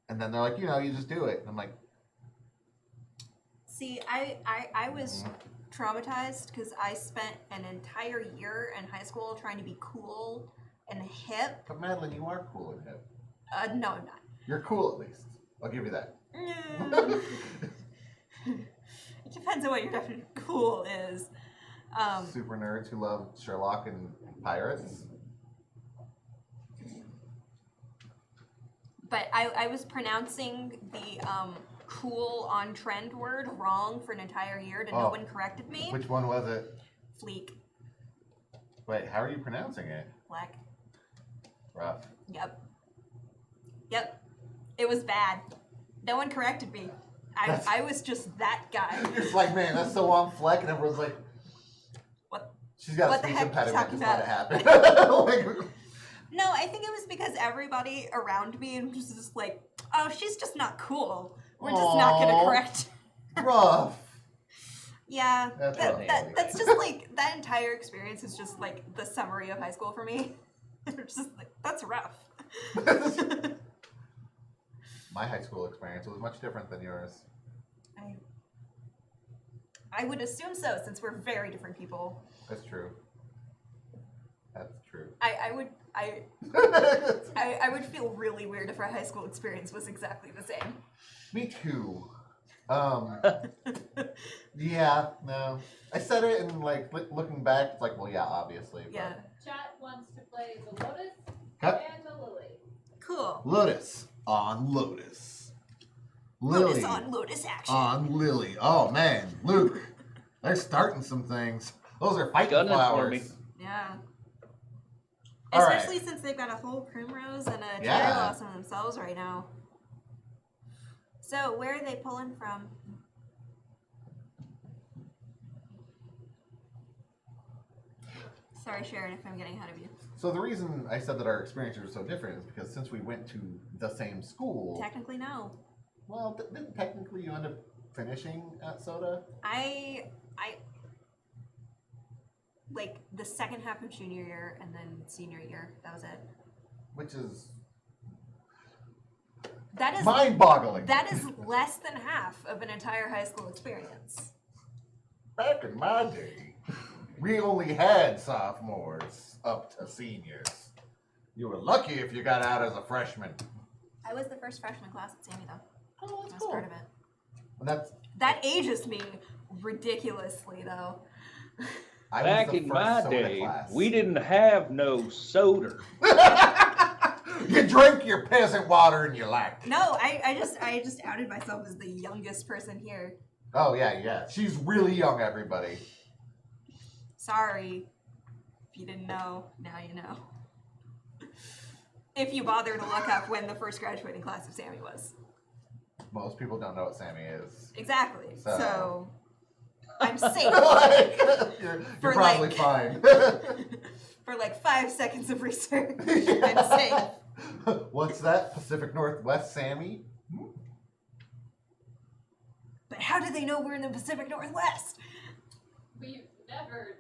And then they're like, you just do it. And I'm like, See, I was traumatized because I spent an entire year in high school trying to be cool and hip. "But Madeline, you are cool and hip. No, I'm not. You're cool at least. I'll give you that." Mm. It depends on what your definition of cool is. Super nerds who love Sherlock and pirates. But I was pronouncing the cool on trend word wrong for an entire year and no Oh. one corrected me. Which one was it? Fleek. Wait, how are you pronouncing it? Black. Rough. Yep. It was bad. No one corrected me. I was just that guy. It's like, man, that's so on Fleck, and everyone's like, What? She's got What a the speech heck are you impediment, talking just let it happen. Like, No, I think it was because everybody around me was just like, oh, she's just not cool. We're just not Aw. gonna correct. rough. Yeah, That's that, rough. that's just like, that entire experience is just like the summary of high school for me. It's just like, that's rough. My high school experience was much different than yours. I would assume so, since we're very different people. That's true. That's true. I would feel really weird if our high school experience was exactly the same. Me too. Yeah, no. I said it and like looking back, it's like, well, yeah, obviously. But. Yeah. Chat wants to play the Lotus Okay. and the Lily. Cool. Lotus on Lotus. Lily Lotus on Lotus action. on Lily. Oh man, Luke, they're starting some things. Those are fighting Gun it for me. flowers. Yeah. All right. Especially since they've got a whole primrose and a cherry Yeah. blossom themselves right now. So where are they pulling from? Sorry, Sharon, if I'm getting ahead of you. So the reason I said that our experiences were so different is because since we went to the same school, Technically, no. well, didn't technically you end up finishing at Soda? I like the second half of junior year and then senior year. That was it. Which is That is mind-boggling. that is less than half of an entire high school experience. Back in my day, we only had sophomores up to seniors. You were lucky if you got out as a freshman. I was the first freshman class at Sammy though. Oh, I was part of it. And that's That ages me ridiculously though. I Back was the in first my soda day, class. we didn't have no soda. You drink your peasant water and you like. No, I just outed myself as the youngest person here. Oh yeah. She's really young, everybody. Sorry. If you didn't know, now you know. If you bother to look up when the first graduating class of Sammy was. Most people don't know what Sammy is. Exactly. So- So I'm safe Like, you're For, probably like- fine. for like 5 seconds of research. I'm safe. What's that? Pacific Northwest Sammy? But how do they know we're in the Pacific Northwest? We've never.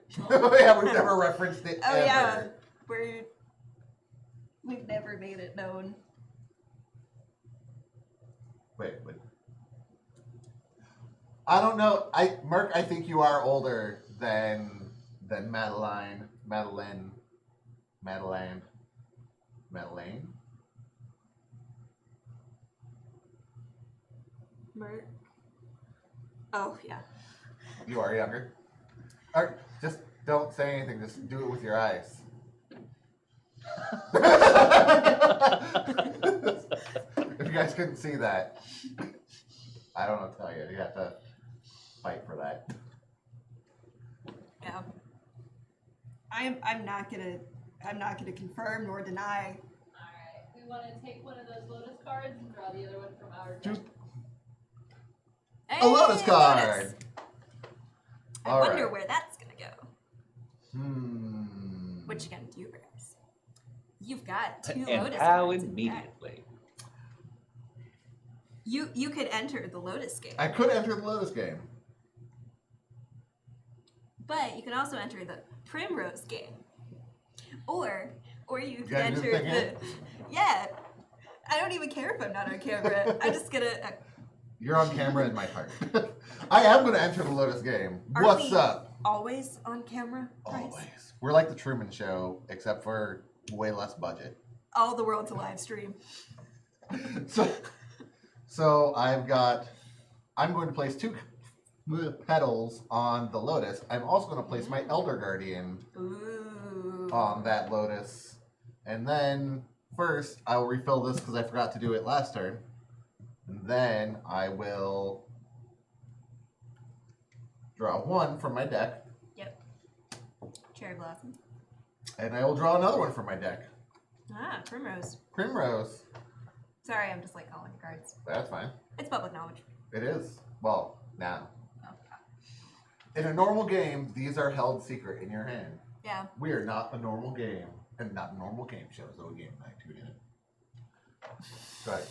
Yeah, we've never referenced it Oh ever. yeah, we've never made it known. Wait. I don't know. Merc, I think you are older than Madeline. Merc. Oh yeah. You are younger. Or just don't say anything. Just do it with your eyes. If you guys couldn't see that, I don't know what to tell you. You have to fight for that. Yeah. I'm not gonna confirm nor deny. Alright, we want to take one of those lotus cards and draw the other one from our deck. Just Hey, a lotus card. Lotus. I All wonder right. where that's gonna go. Hmm. What you gonna do, guys? You've got 2 And lotus how cards in your deck. immediately? You could enter the lotus game, I could enter the Lotus game. but you can also enter the primrose game, or you could gotta do enter the thing, the yeah. I don't even care if I'm not on camera. I'm just gonna. You're on camera in my heart. I am going to enter the Lotus game. Aren't What's we up? Always on camera. Bryce? Always. We're like the Truman Show, except for way less budget. All the world's a live stream. So I'm going to place 2 petals on the Lotus. I'm also going to place my Elder Guardian Ooh. on that Lotus. And then first, I will refill this because I forgot to do it last turn. And then I will draw 1 from my deck. Yep. Cherry blossom. And I will draw another one from my deck. Ah, primrose. Primrose. Sorry, I'm just like calling the cards. That's fine. It's public knowledge. It is. Well, now. Oh. In a normal game, these are held secret in your hand. Yeah. We are not a normal game, and not a normal game show, so a game night tune in. Go ahead.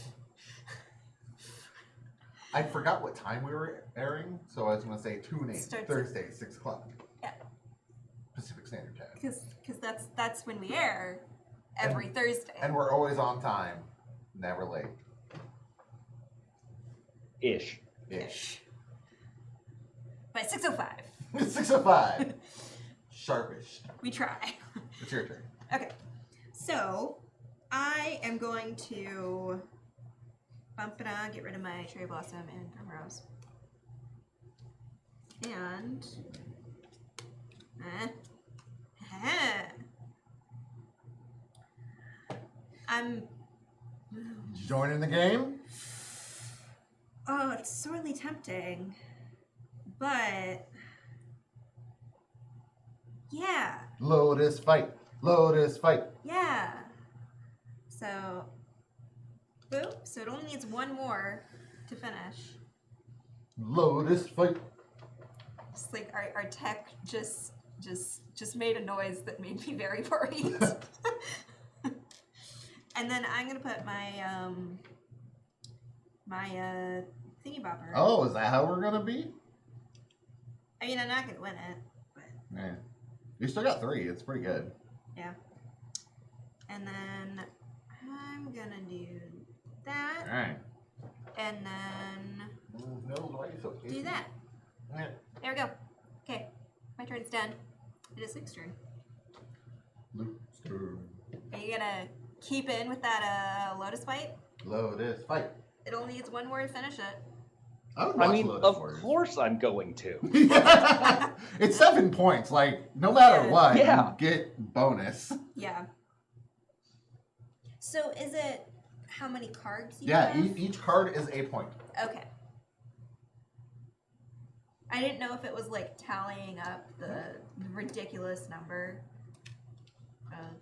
I forgot what time we were airing, so I was going to say tune in Starts at- Thursday, 6 o'clock. Yeah. Pacific Standard Time. Because that's when we air every Thursday. And we're always on time, never late. Ish. Ish. By 6:05. 6:05. Sharpish. We try. It's your turn. Okay. So I am going to bump it on, get rid of my cherry blossom and primrose. And I'm Joining the game? oh, it's sorely tempting. But yeah. Lotus fight. Lotus fight. Yeah. So, boop. So it only needs 1 more to finish. Lotus fight. It's like our tech just made a noise that made me very worried. And then I'm gonna put my my thingy bopper. Oh, is that how we're gonna be? I mean, I'm not gonna win it, but Yeah. You still got 3. It's pretty good. yeah. And then I'm gonna do that, Alright. and then No, why are you so do that. Yeah. There we go. Okay, my turn's done. It is Luke's turn. Luke's turn. Are you gonna keep in with that lotus fight? Lotus fight. It only needs 1 more to finish it. I would I watch mean, Lotus of Warriors. course I'm going to. It's 7 points. Like, no matter Yeah. what, Yeah. you get bonus. Yeah. So is it how many cards you Yeah, have? each card is a point. Okay. I didn't know if it was like tallying up the ridiculous number of,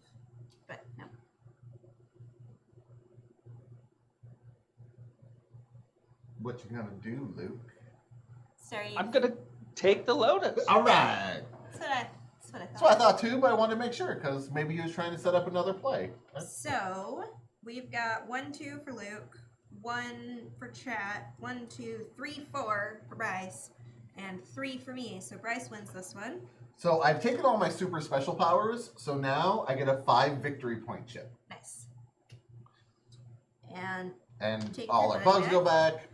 but no. What you gonna do, Luke? Sorry. I'm gonna take the Lotus. All right. That's what I thought. That's what I thought too, but I wanted to make sure because maybe he was trying to set up another play. So we've got 1, 2 for Luke, 1 for Chat, 1, 2, 3, 4 for Bryce, and 3 for me. So Bryce wins this one. So I've taken all my super special powers, so now I get a 5 victory point chip. Nice. And And Take all your our bug bugs go back.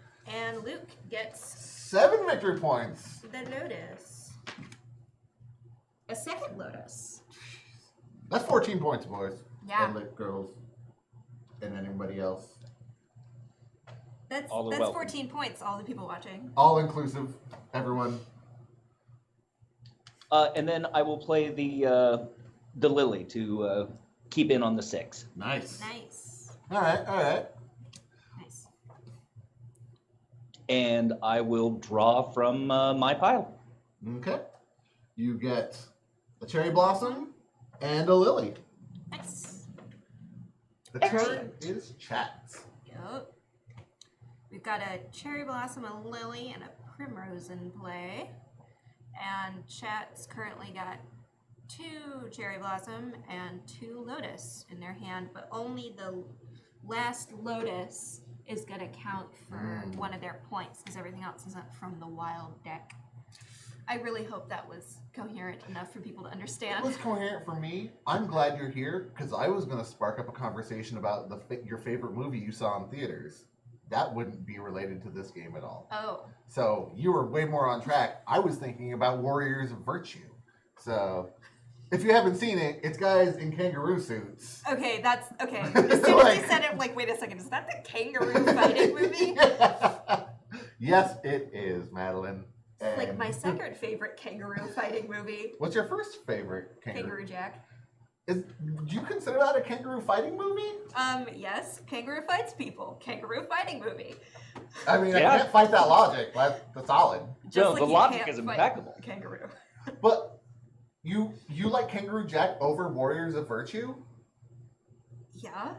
Luke gets 7 victory points. the Lotus. A second Lotus. That's 14 points, boys. Yeah. And girls. And anybody else. That's All are that's welcome. 14 points, all the people watching. All inclusive. Everyone. And then I will play the Lily to keep in on the 6. Nice. Nice. Alright, alright. Nice. And I will draw from my pile. Okay. You get a cherry blossom and a lily. Nice. The turn Excellent. is Chat's. Yup. We've got a cherry blossom, a lily, and a primrose in play. And Chat's currently got 2 cherry blossom and 2 lotus in their hand, but only the last lotus is going to count for one of their points because everything else isn't from the wild deck. I really hope that was coherent enough for people to It understand. was coherent for me. I'm glad you're here because I was going to spark up a conversation about your favorite movie you saw in theaters. That wouldn't be related to this game at all. Oh, So you were way more on track. I was thinking about Warriors of Virtue. So if you haven't seen it, it's guys in kangaroo suits. okay, that's okay. As soon as you Like- said it, I'm like, wait a second, is that the kangaroo fighting movie? Yes, it is, Madeline. It's like And- my second favorite kangaroo fighting movie, What's your first favorite kangaroo? Kangaroo Jack. Do you consider that a kangaroo fighting movie? Yes, kangaroo fights people. Kangaroo fighting movie. I mean, Yeah. I can't fight that logic. That's solid. Just No, like the you logic can't is fight impeccable. Kangaroo. But you like Kangaroo Jack over Warriors of Virtue? Yeah.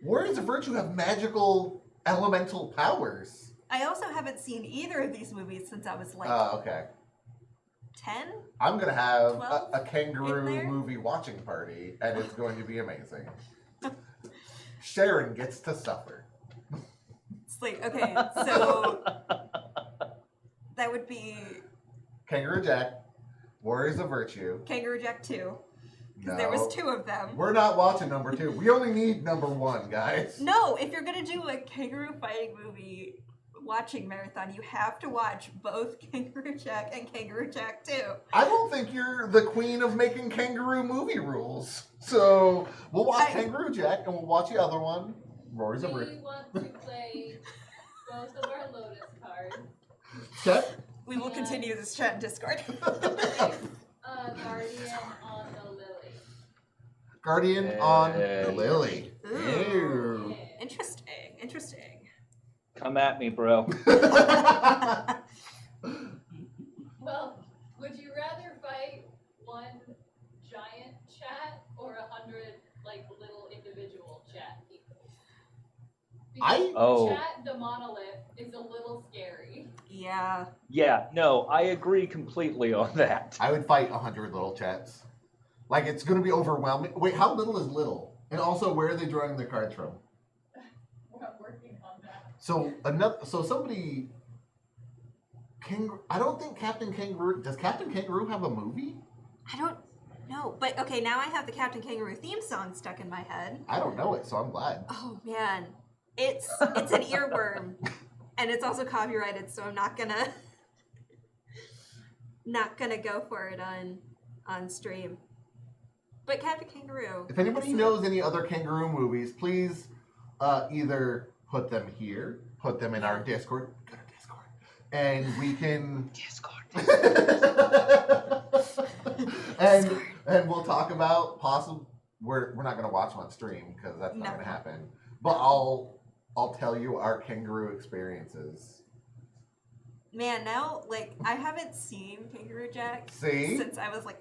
Warriors of Virtue have magical elemental powers. I also haven't seen either of these movies since I was like Okay. 10. I'm gonna have 12 a in kangaroo there? movie watching party, and it's going to be amazing. Sharon gets to suffer. It's like, okay, so that would be Kangaroo Jack, Warriors of Virtue. Kangaroo Jack 2. No, Because there was 2 of them. we're not watching number 2. We only need number 1, guys. No, if you're gonna do a kangaroo fighting movie watching marathon, you have to watch both Kangaroo Jack and Kangaroo Jack 2. I don't think you're the queen of making kangaroo movie rules. So we'll watch Kangaroo Jack, and we'll watch the other one, Warriors of Virtue. We want to play both of our Lotus cards. Okay. We will continue this chat in Discord. Guardian on the Lily. Guardian on the Lily. Ooh. Ew. Interesting. Interesting. Come at me, bro. Well, would you rather fight one giant chat or 100 like little individual chat people? Because Oh. the chat, the monolith, is a little scary. Yeah. Yeah, no, I agree completely on that. I would fight 100 little chats. Like, it's going to be overwhelming. Wait, how little is little? And also, where are they drawing their cards from? We're working on that. So somebody... I don't think Captain Kangaroo... Does Captain Kangaroo have a movie? I don't know. But okay, now I have the Captain Kangaroo theme song stuck in my head. I don't know it, so I'm glad. Oh man. It's an earworm. And it's also copyrighted, so I'm not gonna go for it on stream. But Captain Kangaroo. If anybody knows any other kangaroo movies, please either put them here, put them in our Discord, go to Discord, and we can Discord. and we'll talk about we're not gonna watch them on stream because that's not No. gonna happen. But I'll tell you our kangaroo experiences. Man, now like I haven't seen Kangaroo Jack See? since I was like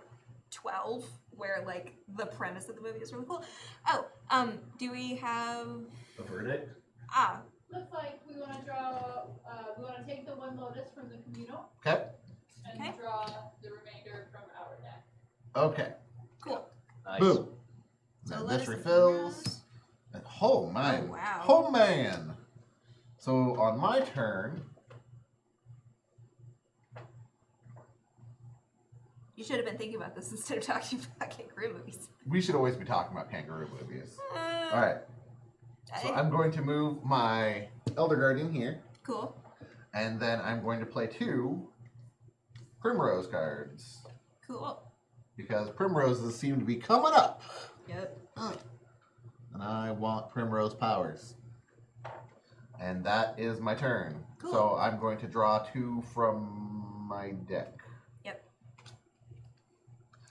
12, where like the premise of the movie is really cool. Oh, do we have The verdict? Looks like we want to draw. We want to take the one lotus from the communal Okay. and Okay. draw the remainder from our deck. Okay. cool? Nice. Boom. So Then Lotus this and refills. And, oh man. Oh, wow. Oh man. So on my turn, You should have been thinking about this instead of talking about kangaroo movies. we should always be talking about kangaroo movies. Uh, All right. So I'm going to move my Elder Guardian here, Cool. and then I'm going to play 2 Primrose cards Cool. because Primroses seem to be coming up. Yep. And I want Primrose powers. And that is my turn. Cool. So I'm going to draw 2 from my deck. Yep.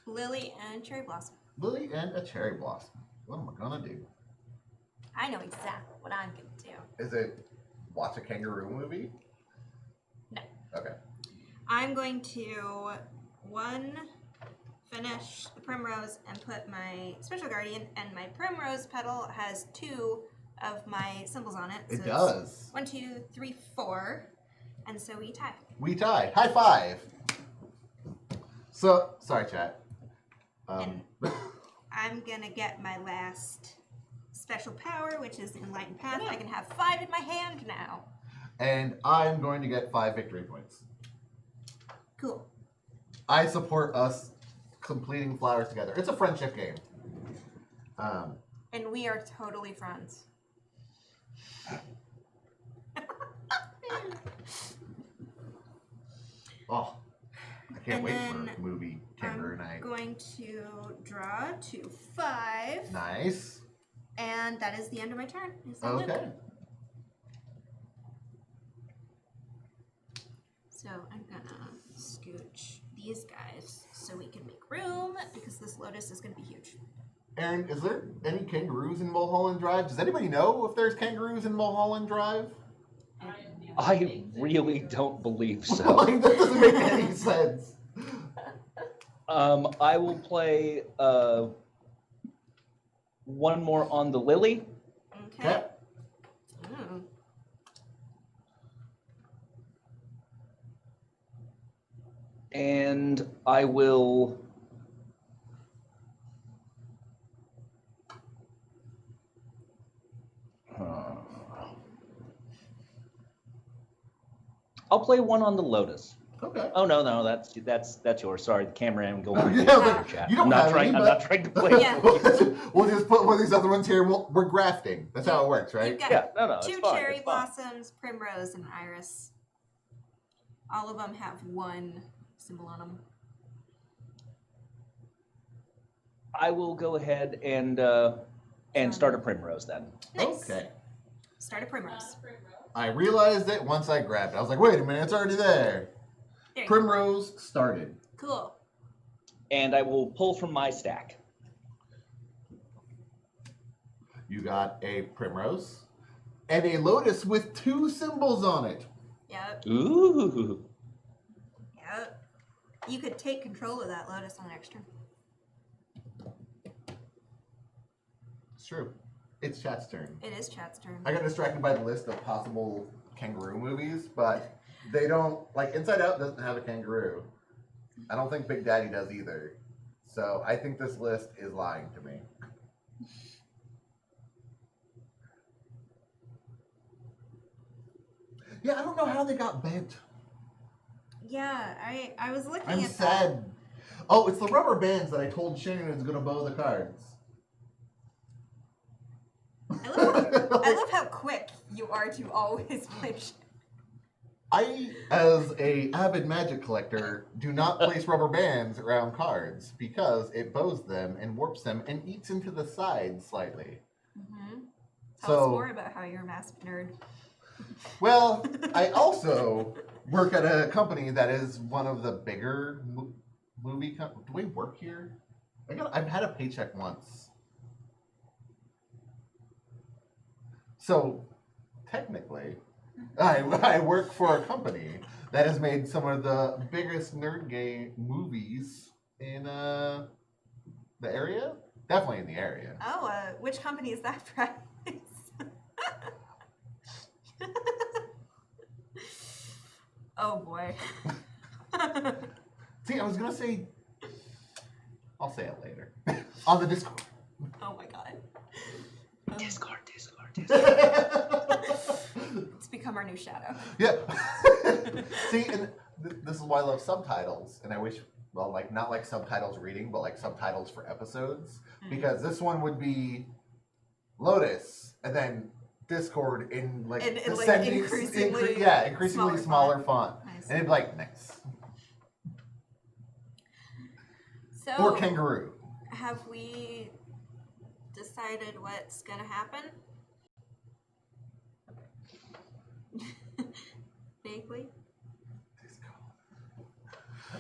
Lily and Cherry Blossom. Lily and a Cherry Blossom. What am I gonna do? I know exactly what I'm gonna do. Is it watch a kangaroo movie? No. Okay. I'm going to finish the Primrose and put my Special Guardian, and my Primrose petal has 2 of my symbols on it. It it's does. 1, 2, 3, 4, and so we tie. We tie. High five. So sorry, chat. I'm gonna get my last special power, which is Enlightened Path. I can have 5 in my hand now. and I'm going to get 5 victory points. Cool. I support us completing flowers together. It's a friendship game. And we are totally friends. Oh, I can't And wait then for movie Kangaroo I'm Night. going to draw to 5, Nice. and that is the end of my turn. Is that Luke? Okay. So I'm gonna scooch these guys so we can make room because this lotus is gonna be huge. Aaron, is there any kangaroos in Mulholland Drive? Does anybody know if there's kangaroos in Mulholland Drive? I really don't believe so. Like, that doesn't make any sense. I will play one more on the lily. Okay. Okay. Ooh. And I will I'll play one on the lotus. Okay. Oh no, that's yours. Sorry, the cameraman going Yeah, I was your like, chat. you don't I'm not have trying. any, I'm but- not trying to play. Yeah. We'll just put one of these other ones here. We're grafting. That's how it works, right? You've got Yeah, no, it's 2 fine, cherry it's fine. blossoms, primrose, and iris. All of them have 1 symbol on them. I will go ahead and start a primrose then. Nice. Okay. Start a primrose. Primrose. I realized it once I grabbed it. I was like, wait a minute, it's already there. There you go. Primrose started. Cool. And I will pull from my stack. You got a primrose and a lotus with 2 symbols on it. Yep. Ooh. Yep. You could take control of that lotus on the next turn. It's true. It's chat's turn. It is chat's turn. I got distracted by the list of possible kangaroo movies, but they don't, like, Inside Out doesn't have a kangaroo. I don't think Big Daddy does either. So I think this list is lying to me. Yeah, I don't know how they got bent. Yeah, I was looking I'm at sad. Oh, it's the rubber bands that I told Shannon is gonna bow the cards. that. I love how quick you are to always play shit. I, as a avid magic collector, do not place rubber bands around cards because it bows them and warps them and eats into the sides slightly. Mm-hmm. Tell us So- more about how you're a massive nerd. Well, I also work at a company that is one of the bigger movie companies. Do we work here? I've had a paycheck once. So, technically, I work for a company that has made some of the biggest nerd game movies in the area. Definitely in the area. Oh, which company is that, Bryce? Oh boy. See, I was gonna say, I'll say it later on the Discord. Oh my god. Discord. It's become our new shadow. Yeah. See, and this is why I love subtitles, and I wish, well, like not like subtitles reading, but like subtitles for episodes, because this one would be Lotus, and then Discord in like In, like, descending, increasingly increasingly smaller smaller font, Nice. and it'd be like nice So, or kangaroo. have we decided what's gonna happen? Vaguely.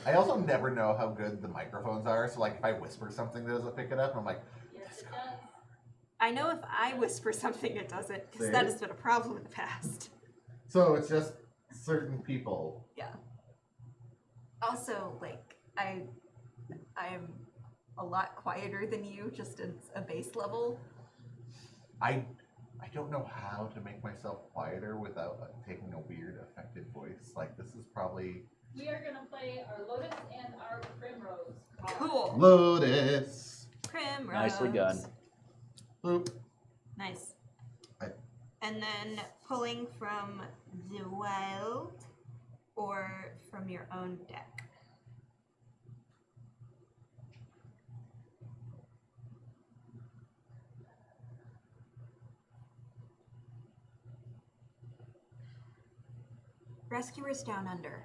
I also never know how good the microphones are, so like if I whisper something, does it pick it up? And I'm like, Yes, it does. I know if I whisper something, it doesn't, because See? that has been a problem in the past. so it's just certain people. Yeah. Also, like, I'm a lot quieter than you, just as a base level. I don't know how to make myself quieter without taking a weird affected voice. Like this is probably We are gonna play our Lotus and our Primrose card. Cool. Lotus. Primrose. Nicely done. Boop. Nice. I- And then pulling from the wild or from your own deck. Rescuers Down Under.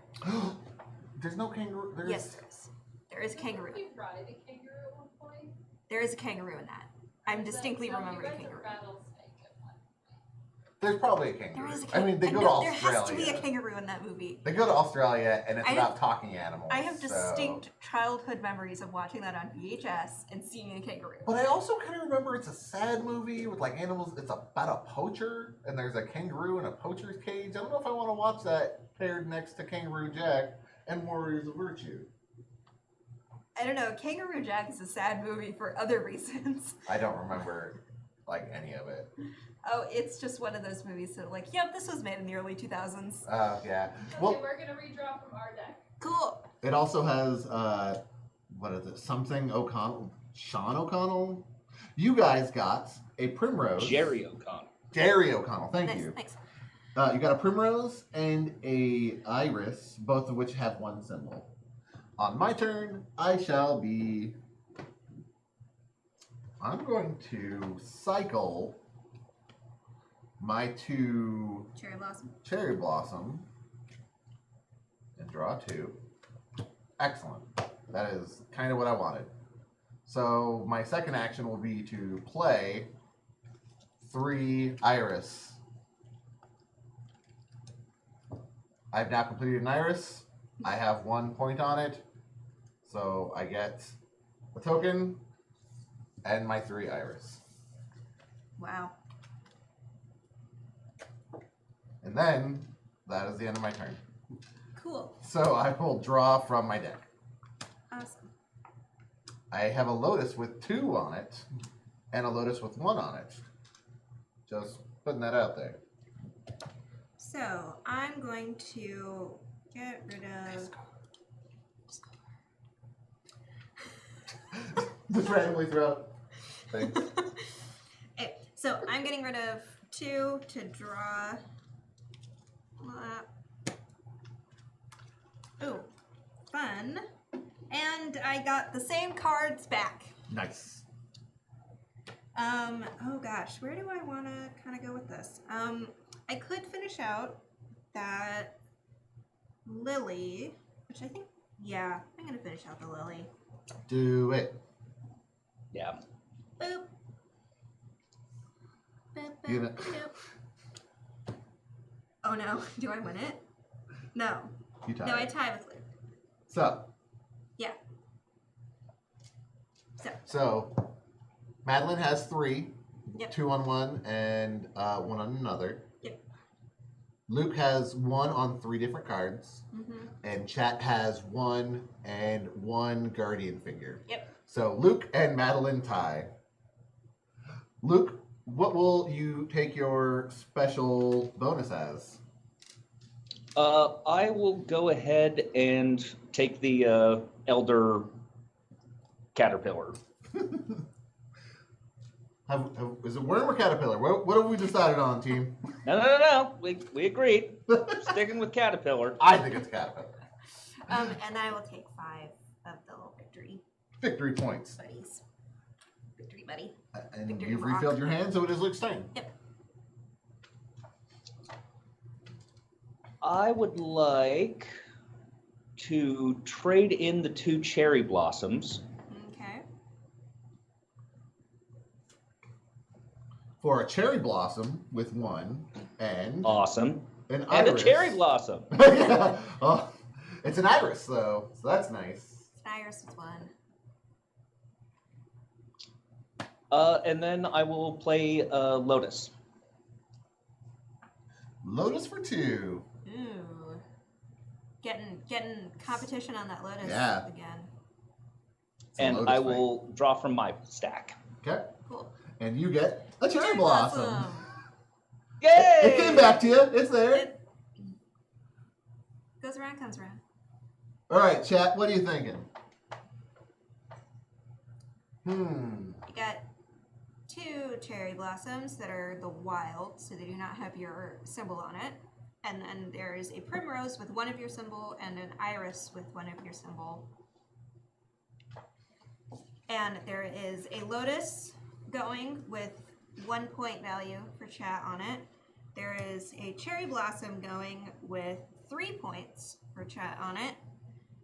There's no kangaroo. There's, Yes, there is. There is a kangaroo. Didn't we ride a kangaroo at one point? There is a kangaroo in that. I'm distinctly No, you remembering a read the kangaroo. rattlesnake at one point. There's probably a kangaroo. There is a I kangaroo. mean, they go to There Australia. has to be a kangaroo in that movie. They go to Australia, and it's I about have- talking animals. I have so- distinct childhood memories of watching that on VHS and seeing a kangaroo. But I also kind of remember it's a sad movie with like animals. It's about a poacher, and there's a kangaroo in a poacher's cage. I don't know if I want to watch that paired next to Kangaroo Jack and Warriors of Virtue. I don't know. Kangaroo Jack is a sad movie for other reasons. I don't remember like any of it. Oh, it's just one of those movies that, like, yep, this was made in the early 2000s. Yeah. Okay, Well, we're gonna redraw from our deck. Cool. it also has what is it? Something O'Connell, Sean O'Connell. You guys got a Primrose. Jerry O'Connell. Jerry O'Connell. Thank Nice, you. thanks. You got a Primrose and a Iris, both of which have one symbol. On my turn, I'm going to cycle my two Cherry Blossom. Cherry Blossom and draw two. Excellent. That is kind of what I wanted. So my second action will be to play 3 Iris. I've now completed an Iris. I have 1 point on it. So I get a token and my 3 Iris. Wow. And then that is the end of my turn. Cool. So I will draw from my deck. Awesome. I have a Lotus with 2 on it and a Lotus with 1 on it. Just putting that out there. So I'm going to get rid of. Just randomly throw out things. Okay, so I'm getting rid of 2 to draw. Ooh, fun. And I got the same cards back. Nice. Oh gosh, where do I want to kind of go with this? I could finish out that Lily, which I think, yeah, I'm gonna finish out the Lily. Do it. Yeah. Boop. Boop, You boop, know- boop. Oh no, do I win it? No. You tie. No, I it. tie with Luke. So, Yeah. So, so Madeline has 3. Yep. 2 on one and 1 on another. Yep. Luke has 1 on 3 different cards, Mm-hmm. and Chat has 1 and 1 guardian figure. Yep. So Luke and Madeline tie. Luke, what will you take your special bonus as? I will go ahead and take the Elder Caterpillar. Is it worm or caterpillar? What have we decided on, team? No. We agreed. Sticking with Caterpillar. I think it's caterpillar. And I will take 5 of the little victory Victory points. buddies. Victory buddy. And Victory you've rock. refilled your hand, so it is Luke's turn. Yep. I would like to trade in the 2 cherry blossoms. Okay. For a cherry blossom with 1 and Awesome. an And iris. a cherry blossom. Yeah. Oh, it's an iris, though, so that's nice. Iris with 1. And then I will play Lotus. Lotus for 2. Ooh. Getting competition on that Lotus Yeah. again. It's a And Lotus I fight. will draw from my stack. Okay. Cool. And you get a cherry blossom. Yay! It came back to you. It's there. It goes around, comes around. All right, chat. What are you thinking? You got 2 cherry blossoms that are the wild, so they do not have your symbol on it. And then there's a primrose with 1 of your symbol and an iris with 1 of your symbol. And there is a lotus going with 1 point value for chat on it. There is a cherry blossom going with 3 points for chat on it.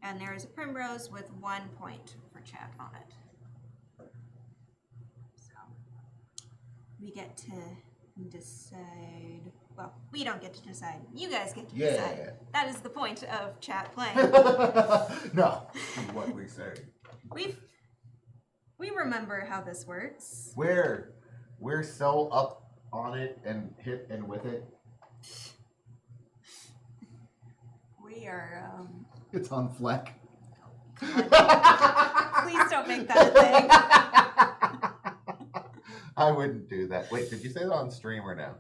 And there is a primrose with 1 point for chat on it. So we get to decide. Well, we don't get to decide. You guys get to decide. That is the point of chat playing. No, what we say. We remember how this works. We're so up on it and hip and with it. We are. It's on Fleck. Please don't make that a thing. I wouldn't do that. Wait, did you say that on stream or no?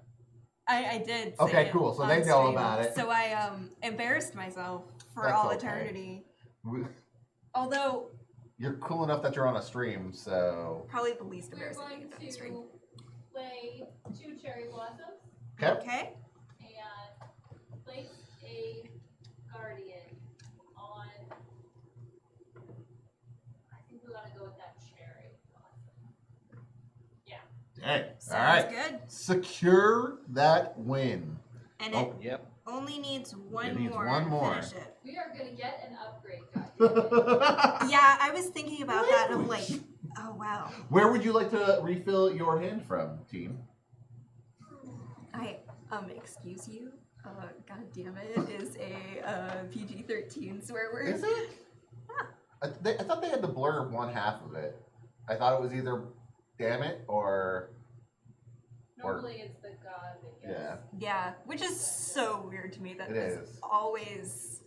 I did. Say Okay, it cool. So on they know stream. about it. So I embarrassed myself for That's all okay. eternity. We- Although You're cool enough that you're on a stream, so. probably the least We're embarrassing thing going I've done on stream. to play 2 cherry blossoms Okay. Okay. and place a guardian on. I think we want to go with that cherry blossom. Dang. All Sounds right. good. Secure that win. And Oh. Yep. it only needs one It needs more one to more. finish it. We are going to get an upgrade guardian. Yeah, I was thinking about that and I'm like, oh wow. Where would you like to refill your hand from, team? Excuse you. God damn it, is a PG-13 swear word. Is it? I thought they had to blur 1/2 of it. I thought it was either damn it or Normally it's the god that gets. yeah. Yeah, which is so weird to me. That It has is. always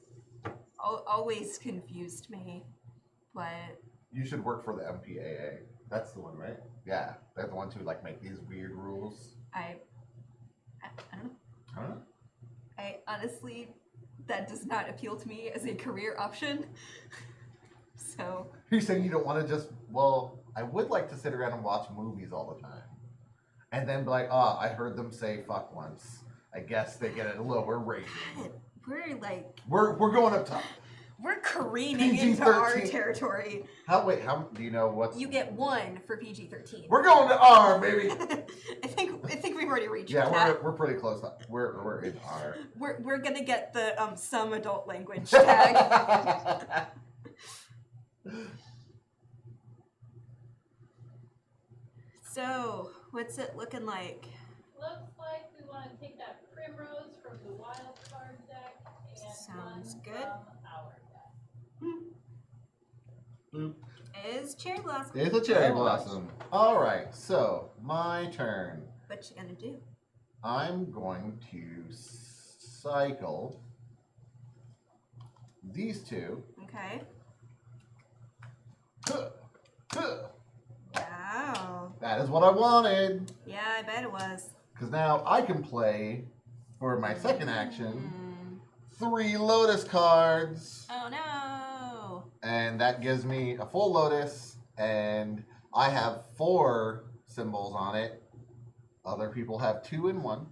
confused me. But You should work for the MPAA. That's the one, right? Yeah, they're the ones who like make these weird rules. I don't know. I don't know. I honestly, that does not appeal to me as a career option. So You're saying you don't want to just? Well, I would like to sit around and watch movies all the time, and then be like, oh, I heard them say fuck once. I guess they get a lower rating. we're like We're going up top. we're careening into our PG-13. territory. How do you know what's? You get 1 for PG-13. We're going to R, baby. I think we've already reached Yeah, that. we're pretty close. We're in R. We're gonna get the some adult language tag. So, what's it looking like? Looks like we want to take that primrose from the wild card deck and Sounds one good. from our deck. Is It's cherry blossom. It's a cherry Oh, nice. blossom. All right, so my turn. What you gonna do? I'm going to cycle these two. Okay. Huh, huh. Wow. That is what I wanted. Yeah, I bet it was. Because now I can play, for my second action, Mm. 3 Lotus cards. Oh no. And that gives me a full Lotus, and I have 4 symbols on it. Other people have 2 and 1.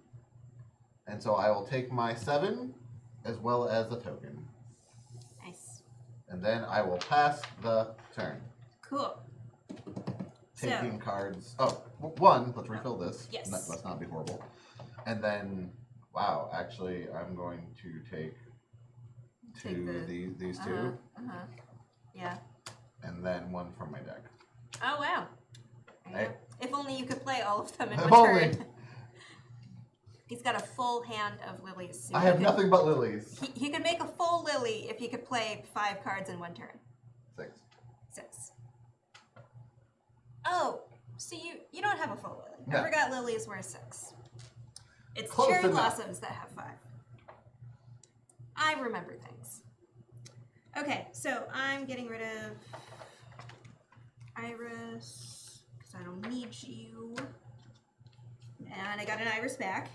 And so I will take my 7 as well as a token. Nice. And then I will pass the turn. Cool. Taking cards. Oh, 1. Let's refill this. Yes. Let's not be horrible. And then, wow, actually, I'm going to take Take 2 these 2, Uh-huh. Yeah. and then 1 from my deck. Oh wow. Hey. If only you could play all of them in If one only. turn. He's got a full hand of lilies. so I he have could- nothing but lilies. He could make a full lily if he could play 5 cards in one turn. 6. 6. Oh, so you don't have a full lily. No. I forgot lilies were 6. It's Close cherry enough. blossoms that have 5. I remember things. Okay, so I'm getting rid of Iris because I don't need you. And I got an Iris back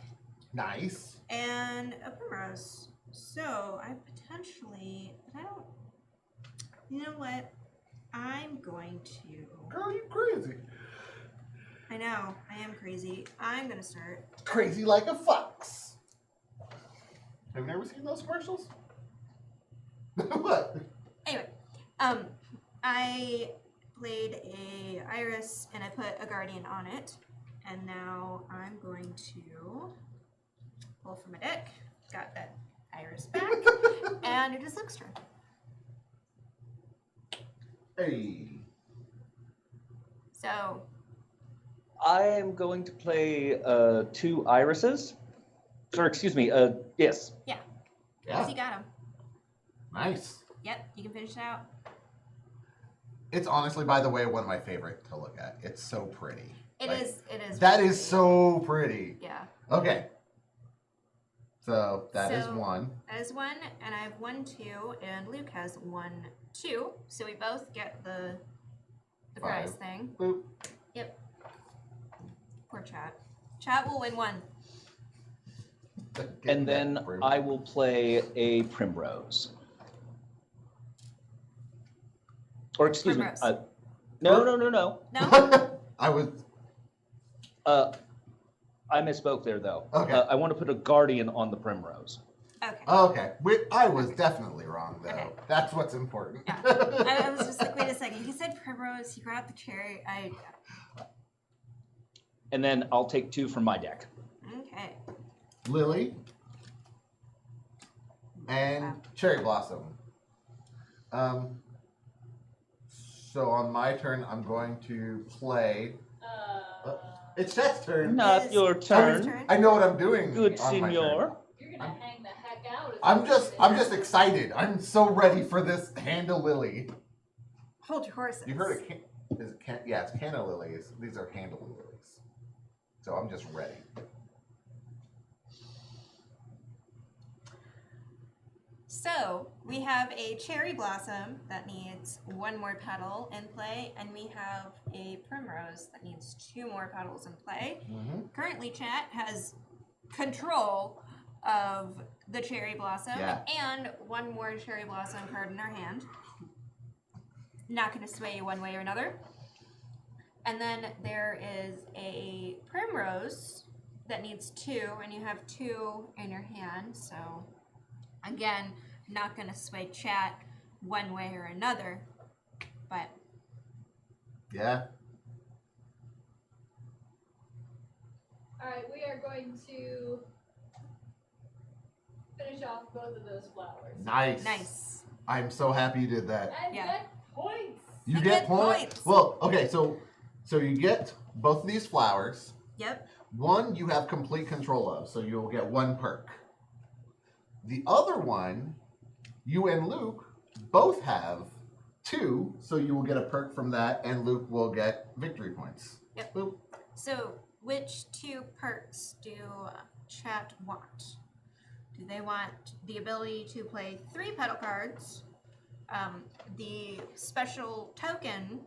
Nice. and a Primrose. So I potentially, but I don't. You know what? I'm going to. Girl, you crazy. I know, I am crazy. I'm gonna start. Crazy like a fox. Have you never seen those commercials? What? Anyway, I played a Iris and I put a Guardian on it, and now I'm going to pull from my deck. Got that Iris back, and it is Luke's turn. Hey. So I am going to play 2 irises. Or excuse me, yes. yeah, Yeah. you got him. Nice. Yep, you can finish it out. It's honestly, by the way, one of my favorite to look at. It's so pretty. It Like, is. It is. That really is so pretty. Yeah. Okay. So that is So- 1. That is 1, and I have 1, 2, and Luke has 1, 2. So we both get the prize 5. thing. Boop. Yep. Poor chat. Chat will win 1. And then I will play a primrose. Or excuse Primrose. me. No. No? I was. I misspoke there though. Okay. I want to put a guardian on the primrose. Okay. Okay. I was definitely wrong, though. Okay. That's what's important. Yeah. I was just like, wait a second. He said primrose. He grabbed the cherry. And then I'll take 2 from my deck. Okay. Lily and Wow. Cherry Blossom. So on my turn, I'm going to play. It's Chet's turn. Not Is your Chet's turn. I know what I'm doing. Good on my turn. senor. You're gonna hang the heck out. if I'm you just do I'm this. just excited. I'm so ready for this Handle Lily. Hold your horses. You heard it? Is it yeah, it's Canna Lilies. These are Handle Lilies. So I'm just ready. So we have a cherry blossom that needs 1 more petal in play, and we have a primrose that needs 2 more petals in play. Mm-hmm. Currently, chat has control of the cherry blossom Yeah. and 1 more cherry blossom card in our hand. Not going to sway you one way or another. And then there is a primrose that needs 2, and you have 2 in your hand. So again, not going to sway chat one way or another, but Yeah. Alright, we are going to finish off both of those flowers. Nice. nice. I'm so happy you did that. And Yeah. get points! You You get get points. points. Well, okay, so you get both of these flowers. Yep. One you have complete control of, so you'll get 1 perk. The other one, you and Luke both have 2, so you will get a perk from that, and Luke will get victory points. Yep. Boop. So, which 2 perks do chat want? Do they want the ability to play 3 petal cards, the special token,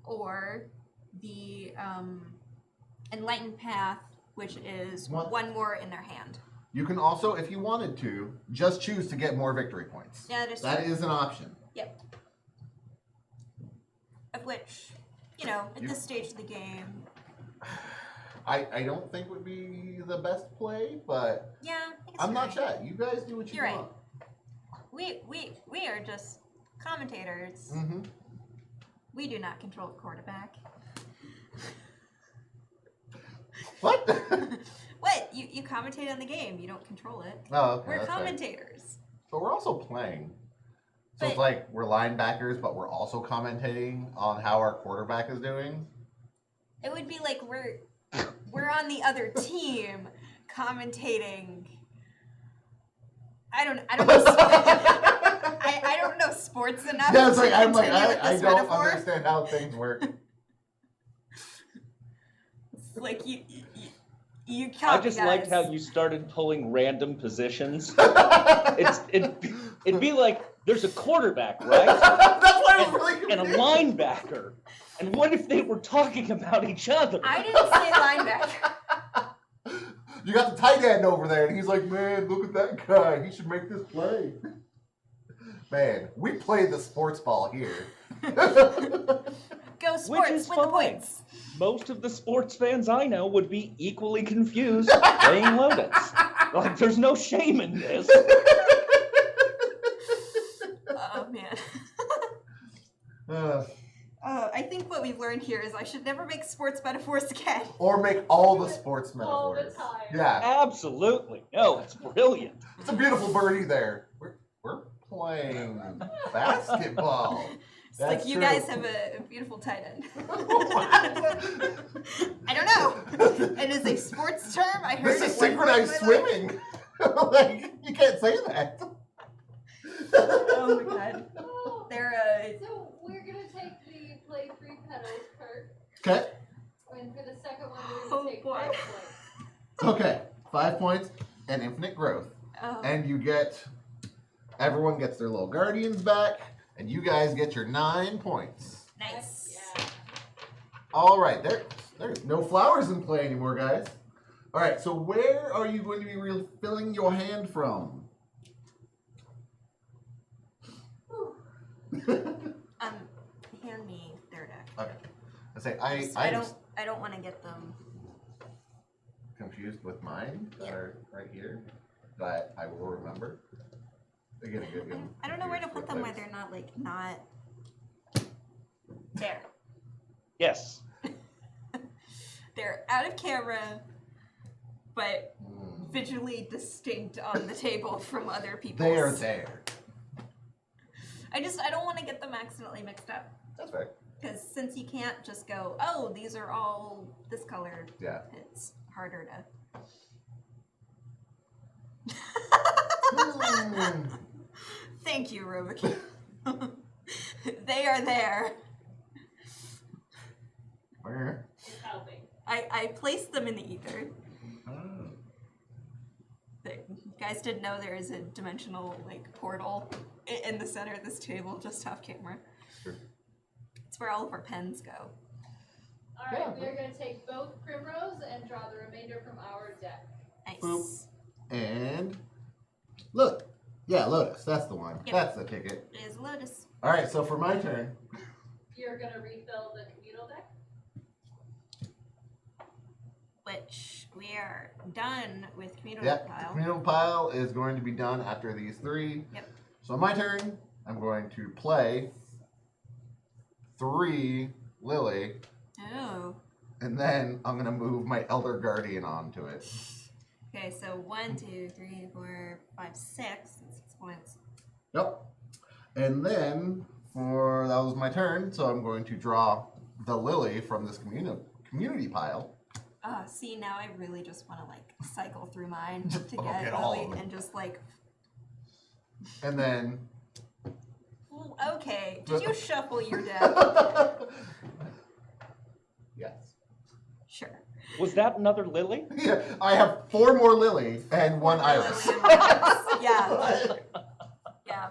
or the enlightened path, which is What? 1 more in their hand? You can also, if you wanted to, just choose to get more victory points. Yeah, that is That true. is an option. Yep. Of which, you know, at You- this stage of the game, I don't think would be the best play, but yeah, I think it's I'm not right. chat. You guys do what you You're right. want. We are just commentators. Mm-hmm. We do not control the quarterback. What? What? You commentate on the game. You don't control it. Oh, okay. We're that's right. commentators. But we're also playing. So it's But- like we're linebackers, but we're also commentating on how our quarterback is doing. It would be like we're on the other team commentating. I don't know. I don't know sports enough. Yeah, it's to like I'm like continue with I this don't metaphor. understand how things work. It's like you I copy just guys. liked how you started pulling random positions. It'd be like there's a quarterback, right? That's why I was really And a confused. linebacker. And what if they were talking about each other? I didn't say linebacker. You got the tight end over there, and he's like, "Man, look at that guy. He should make this play." Man, we play the sports ball here. Go sports, is win the fine. points. Most of the sports fans I know would be equally confused playing Lotus. Like, there's no shame in this. Oh man. Uh, I think what we've learned here is I should never make sports metaphors again. or make all the sports All the metaphors. time. Yeah, Absolutely. No, it's brilliant. it's a beautiful birdie there. We're playing basketball. It's That's like you true. guys have a beautiful tight end. I don't know. It is a sports term. I heard This is it one point in synchronized my life. swimming. Like, you can't say that. Oh my god. Oh, They're so we're gonna take the play 3 petals perk, Okay. and for the second one we're Oh, gonna take boy. 5 points. Okay. 5 points and infinite growth. And you get, everyone gets their little guardians back, and you guys get your 9 points. nice. Yeah. All right, there's no flowers in play anymore, guys. All right, so where are you going to be refilling your hand from? Hand me their deck. Okay. I say I Just- I'm I don't want to get them. confused with mine that Yeah. are right here, but I will remember. Again, I don't know where to put them where they're. they're not like not there. Yes. They're out of camera, but visually distinct on the table from other people's. They are there. I don't want to get them accidentally mixed up. That's right. Because since you can't just go, oh, these are all this color, Yeah. it's harder to. Hmm. Thank you, Roboki. They are there. Where? It's helping. I placed them in the ether. Oh. You guys didn't know there is a dimensional like portal in the center of this table, just off camera. Sure. It's where all of our pens go. Alright, Yeah. we are gonna take both Primrose and draw the remainder from our deck. Nice. Boop. And look. Yeah, Lotus. That's the one. Yep. That's the ticket. It is Lotus. All right, so for my turn. You're gonna refill the communal deck? Which we are done with communal Yep. pile. Communal pile is going to be done after these 3. Yep. So my turn, I'm going to play 3 Lily, Oh. and then I'm going to move my Elder Guardian onto it. Okay, so 1, 2, 3, 4, 5, 6. That's 6 points. Yep. And then that was my turn, so I'm going to draw the Lily from this community pile. See, now I really just want to like cycle through mine to Oh, get get all Lily of them. and just like. And then Well, Okay. Did you shuffle your deck? Yes. Sure. Was that another lily? Yeah, I have 4 more lily and 1 iris. Lily and iris. Yeah. Yeah.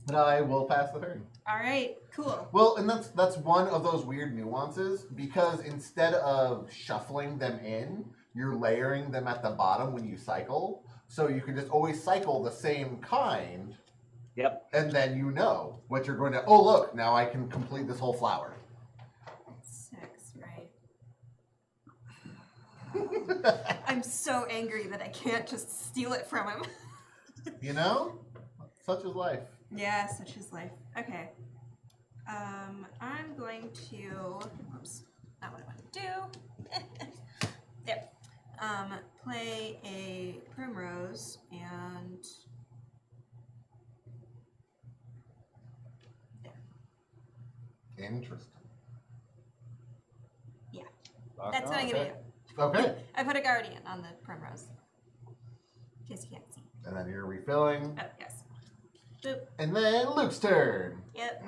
And I will pass the turn. All right. Cool. Well, and that's one of those weird nuances because instead of shuffling them in, you're layering them at the bottom when you cycle. So you can just always cycle the same kind, Yep. and then you know what you're going to. Oh, look! Now I can complete this whole flower. 6, right? I'm so angry that I can't just steal it from him. You know, such is life. Yeah, such is life. Okay. I'm going to. Oops, not what I want to do. There. Play a primrose and. There. Interesting. Yeah. Rock That's on. what I'm gonna do. Okay, I put a guardian on the primrose. In case you can't see. and then you're refilling, Oh, yes. Boop. and then Luke's turn. Yep.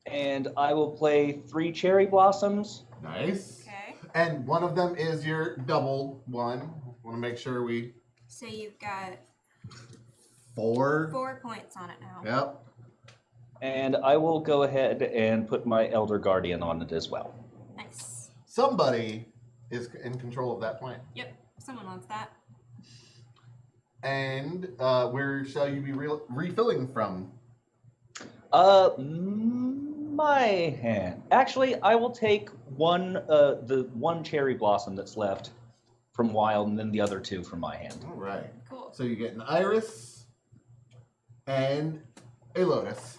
And I will play 3 cherry blossoms. Nice. Okay. And one of them is your double one. Want to make sure we So you've got 4. 4 points on it now. Yep. And I will go ahead and put my Elder Guardian on it as well. Nice. Somebody is in control of that plant. Yep. Someone wants that. And where shall you be refilling from? My hand. Actually, I will take the one cherry blossom that's left from wild, and then the other 2 from my hand. All right. Cool. So you get an iris and a lotus.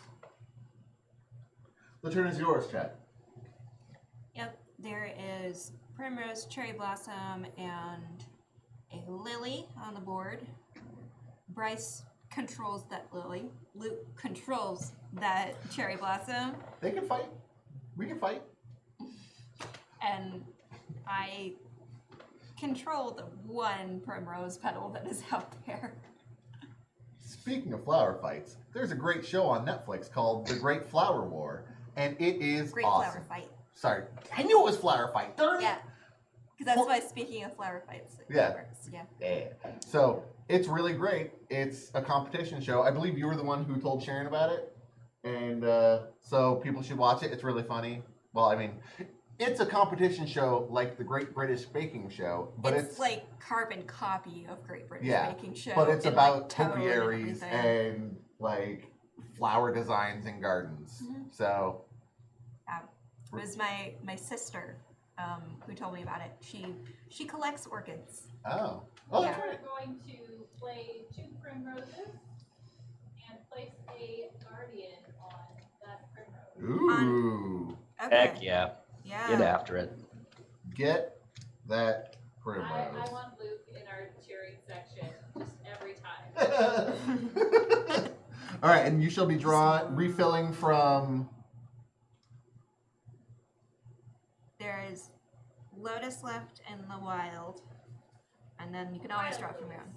The turn is yours, Chad. Yep. There is primrose, cherry blossom, and a lily on the board. Bryce controls that lily. Luke controls that cherry blossom. They can fight. We can fight. And I control the one primrose petal that is out there. Speaking of flower fights, there's a great show on Netflix called The Great Flower War, and it is Great awesome. flower fight. Sorry, I knew it was flower fight. Darn it. Yeah. Because that's why, speaking of flower fights, it Yeah. works. Yeah. Yeah. So it's really great. It's a competition show. I believe you were the one who told Sharon about it, and so people should watch it. It's really funny. Well, I mean, it's a competition show like the Great British Baking Show, but it's like carbon copy of Great British Yeah, Baking Show. but it's and, about like, toad topiaries everything. and like flower designs and gardens. Mhm. So It was my sister who told me about it. She collects orchids. oh, Yeah. that's We're right. going to play 2 primroses and place a guardian on that primrose. Ooh, Okay. Heck yeah. Yeah. Get after it. get that I primrose. want Luke in our cheering section just every time. All right, and you shall be refilling from. There is lotus left in the wild, and then you can always draw from your own.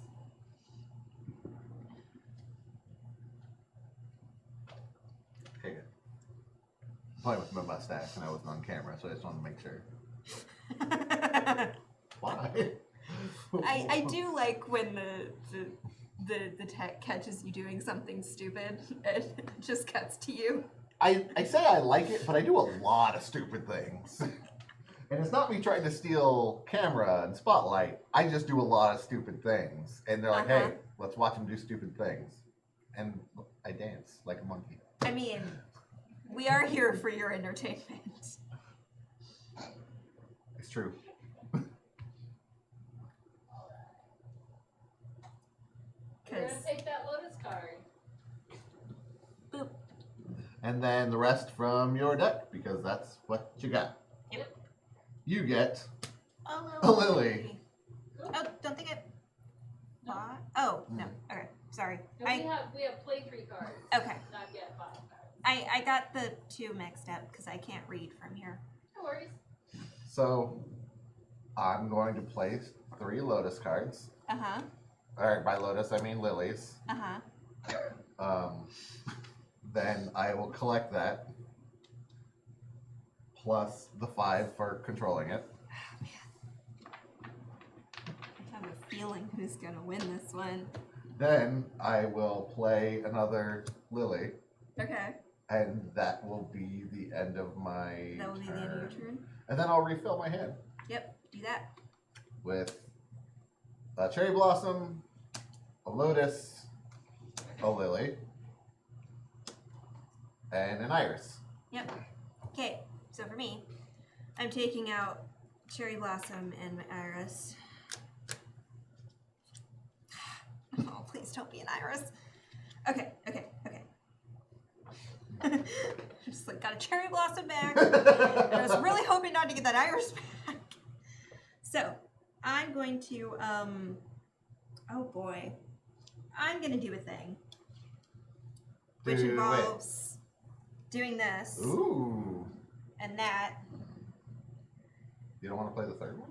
Okay, good. Playing with my mustache, and I wasn't on camera, so I just wanted to make sure. Why? I do like when the tech catches you doing something stupid and it just cuts to you. I say I like it, but I do a lot of stupid things. And it's not me trying to steal camera and spotlight. I just do a lot of stupid things. And they're like, Uh-huh. hey, let's watch them do stupid things. And I dance like a monkey. I mean, we are here for your entertainment. It's true. We're Because gonna take that lotus card. boop. And then the rest from your deck, because that's what you got. Yep. You get A lily. Oh, don't think it. No. Oh no. Okay, sorry. No, we have play 3 cards. Okay. Not yet 5 cards. I got the 2 mixed up because I can't read from here. No worries. So I'm going to place 3 lotus cards. Uh huh. All right, by lotus I mean lilies. Uh huh. then I will collect that plus the 5 for controlling it. I have a feeling who's gonna win this one. Then I will play another Lily, Okay. and that will be the end of my That will be the end of your turn. And then I'll refill my hand Yep, do that. with a cherry blossom, a lotus, a lily, and an iris. Yep. Okay, so for me, I'm taking out cherry blossom and my iris. Oh, please don't be an iris. Okay. Just like got a cherry blossom back, and I was really hoping not to get that iris back. So I'm going to oh boy, I'm gonna do a thing, which Do it. involves doing this Ooh. and that. You don't want to play the third one?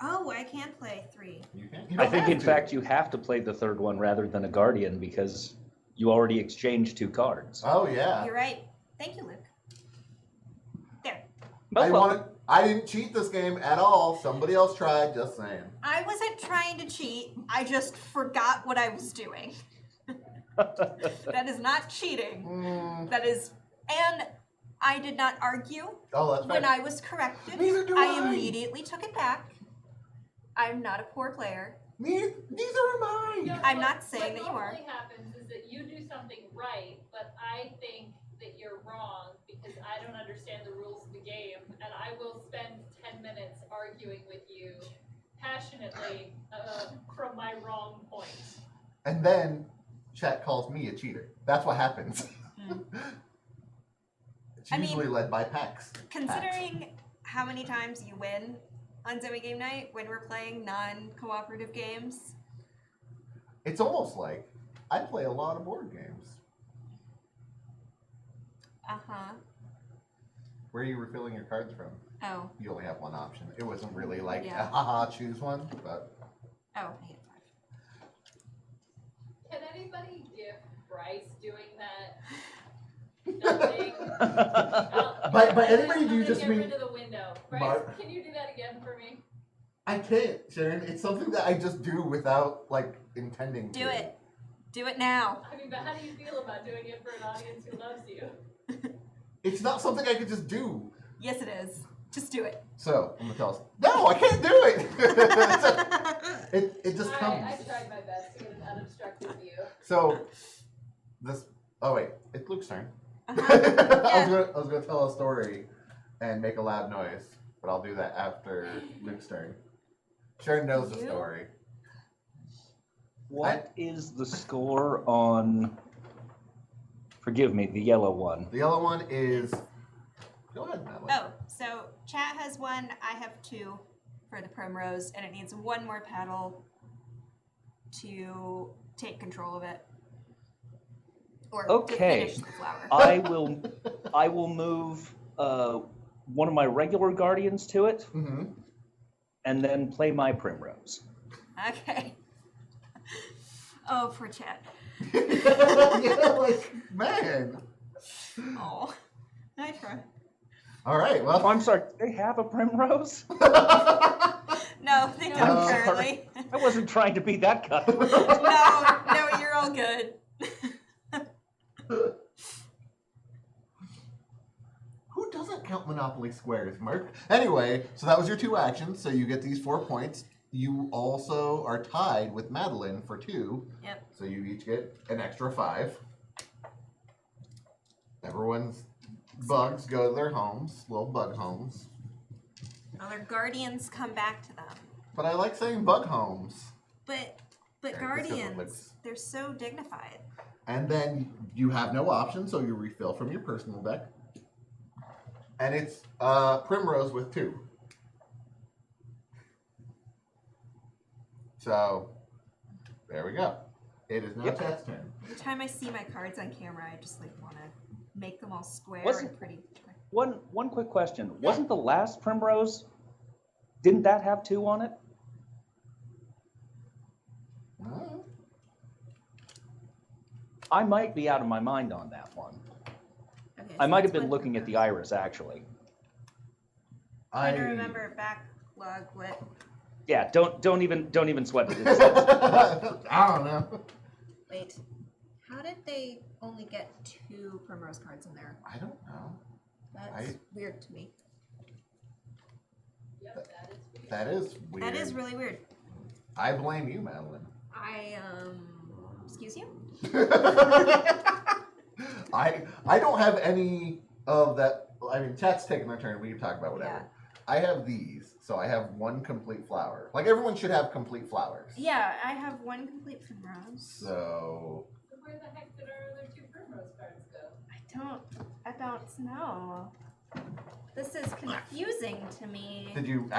Oh, I can play 3. You can. You I don't think, have in to. fact, you have to play the third one rather than a guardian because you already exchanged 2 cards. Oh yeah. You're right. Thank you, Luke. There. I didn't cheat this game at all. Somebody else tried. Just saying. I wasn't trying to cheat. I just forgot what I was doing. That is not cheating. Mm. That is, and I did not argue Oh, that's when right. I was corrected. Neither do I I. immediately took it back. I'm not a poor player. Neither am I. No, I'm what- not saying that you are. What normally happens is that you do something right, but I think that you're wrong because I don't understand the rules of the game, and I will spend 10 minutes arguing with you passionately from my wrong point. And then chat calls me a cheater. That's what happens. It's I mean- usually led by PAX. Considering how many times you win on Zoe Game Night when we're playing non-cooperative games, It's almost like I play a lot of board games. Where are you refilling your cards from? Oh, You only have one option. It wasn't really like, Yeah. haha, choose one, but I hate 5. Can anybody give Bryce doing that thing? By anybody, do you just get mean- rid of the window. Bryce, Mark? can you do that again for me? I can't, Sharon. It's something that I just do without like intending to. Do it. Do it now. I mean, but how do you feel about doing it for an audience who loves you? It's not something I could just do. Yes, it is. Just do it. So I'm gonna tell us. No, I can't do it. it just comes. I tried my best to get an unobstructed view. So this. Oh wait, it's Luke's turn. Uh-huh. I was gonna tell a story and make a loud noise, but I'll do that after Luke's turn. Sharon knows the You? story. What is the score on, forgive me, the yellow one? The yellow one is. Go ahead, Madeline. Oh, so chat has 1, I have 2 for the primrose, and it needs 1 more petal to take control of it. Or Okay. to finish the flower. I will move one of my regular guardians to it Mm-hmm. and then play my primrose. Okay. Oh, poor chat. Yeah, like man. Oh, I try. All right. Oh, Well. I'm sorry, do they have a primrose? No, they No, don't I'm sorry. currently. I wasn't trying to be that guy. No, you're all good. Who doesn't count Monopoly squares, Mark? Anyway, so that was your 2 actions. So you get these 4 points. You also are tied with Madeline for 2. Yep. So you each get an extra 5. Everyone's bugs go to their homes, little bug homes. Well, their guardians come back to them. But I like saying bug homes. But Right, let's go for guardians, Liz. they're so dignified. And then you have no option, so you refill from your personal deck. And it's Primrose with 2. So, there we go. It is now Yep. Chat's turn. Every time I see my cards on camera, I just like want to make them all square Wasn't- and pretty. One quick question. Wasn't the last primrose, didn't that have 2 on it? I might be out of my mind on that one. Okay, I so might that's have been one looking at the primrose. iris, actually. Trying to remember backlog what. Yeah, don't even sweat it. I don't know. Wait, how did they only get 2 primrose cards in there? I don't know. That's weird to me. Yep, that is weird. That is weird. That is really weird. I blame you, Madeline. Excuse you? I don't have any of that. I mean, chat's taking their turn. We can talk about whatever. Yeah. I have these, so I have 1 complete flower. Like everyone should have complete flowers. Yeah, I have 1 complete primrose. So So where the heck did our other 2 primrose cards go? I don't know. This is confusing to me. did you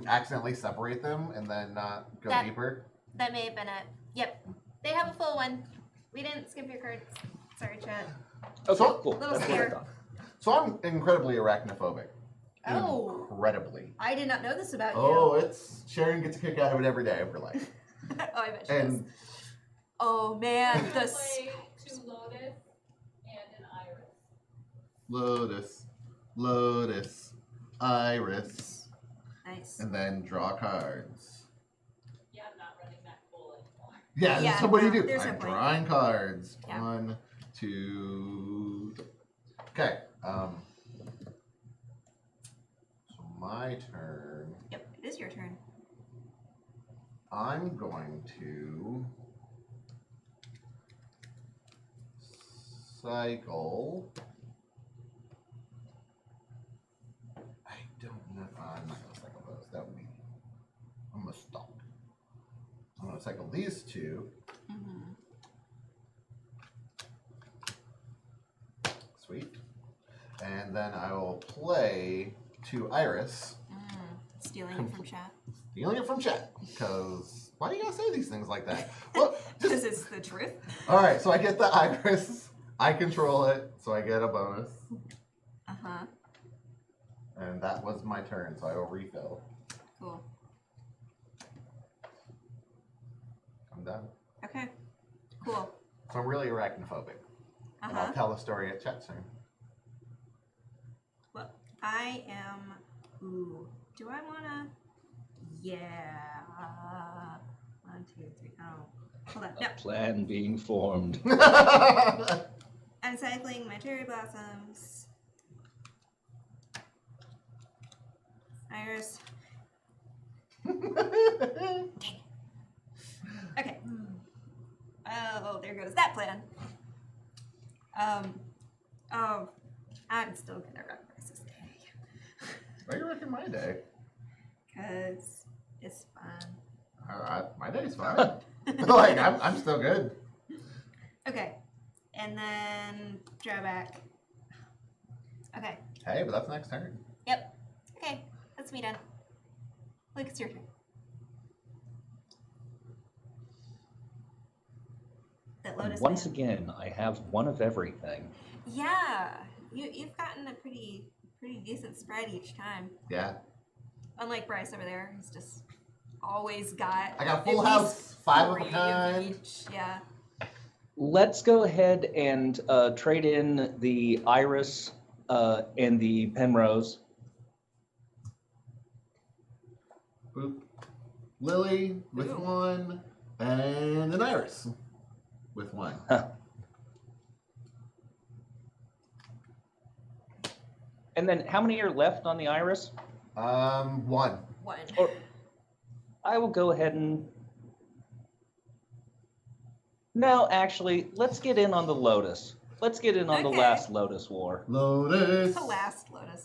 accidentally separate them and then not go That- deeper? That may have been it. Yep. They have a full one. We didn't skip your cards. Sorry, chat. Okay, So- cool. Little That's what I scared. thought. So I'm incredibly arachnophobic. Oh. Incredibly. I did not know this about Oh, it's Sharon gets a kick out of it every day of her life. you. Oh, I bet she does. And Oh man, I'm gonna the play 2 lotus and an iris. Lotus, Iris, nice. and then draw cards. Yeah, I'm not running that full anymore. Yeah, Yeah, so what do no, you do? there's no I'm point. drawing cards. Yeah. 1, 2, 3. Okay. So my turn. Yep, it is your turn. I'm going to cycle. I don't know. I'm not going to cycle those. That would be. I'm going to stop. I'm going to cycle these 2. Mm-hmm. Sweet. And then I will play 2 Iris, Stealing it from chat. stealing it from chat. Because why do you gotta say these things like that? Well, Because it's the truth. all right. So I get the Iris. I control it, so I get a bonus. Uh-huh. And that was my turn, so I will refill. Cool. I'm done. Okay. Cool. So I'm really arachnophobic. And Uh-huh. I'll tell the story at chat soon. Well, I am. Ooh. Do I wanna? Yeah. 1, 2, 3. Oh. Hold on. No. Plan being formed. I'm cycling my cherry blossoms. Iris. Okay. Oh, there goes that plan. Oh, I'm still gonna run this day. Why are you wrecking my day? Cause it's fun. My day's fine. Like I'm still good. Okay. And then draw back. Okay. Hey, but that's next turn. Yep. Okay. That's me done. Luke, it's your turn. That lotus Once man. again, I have one of everything. Yeah. You've gotten a pretty decent spread each time. Yeah. Unlike Bryce over there, who's just always got I got at full least house, 5 of 3 a kind. each. Yeah. Let's go ahead and trade in the iris and the Penrose. Boop. Lily with Ooh. 1, and an Iris with 1. And then how many are left on the iris? 1. 1. Or I will go ahead and. No, actually, let's get in on the Lotus. Let's get in on the Okay. last Lotus War. Lotus. The last lotus.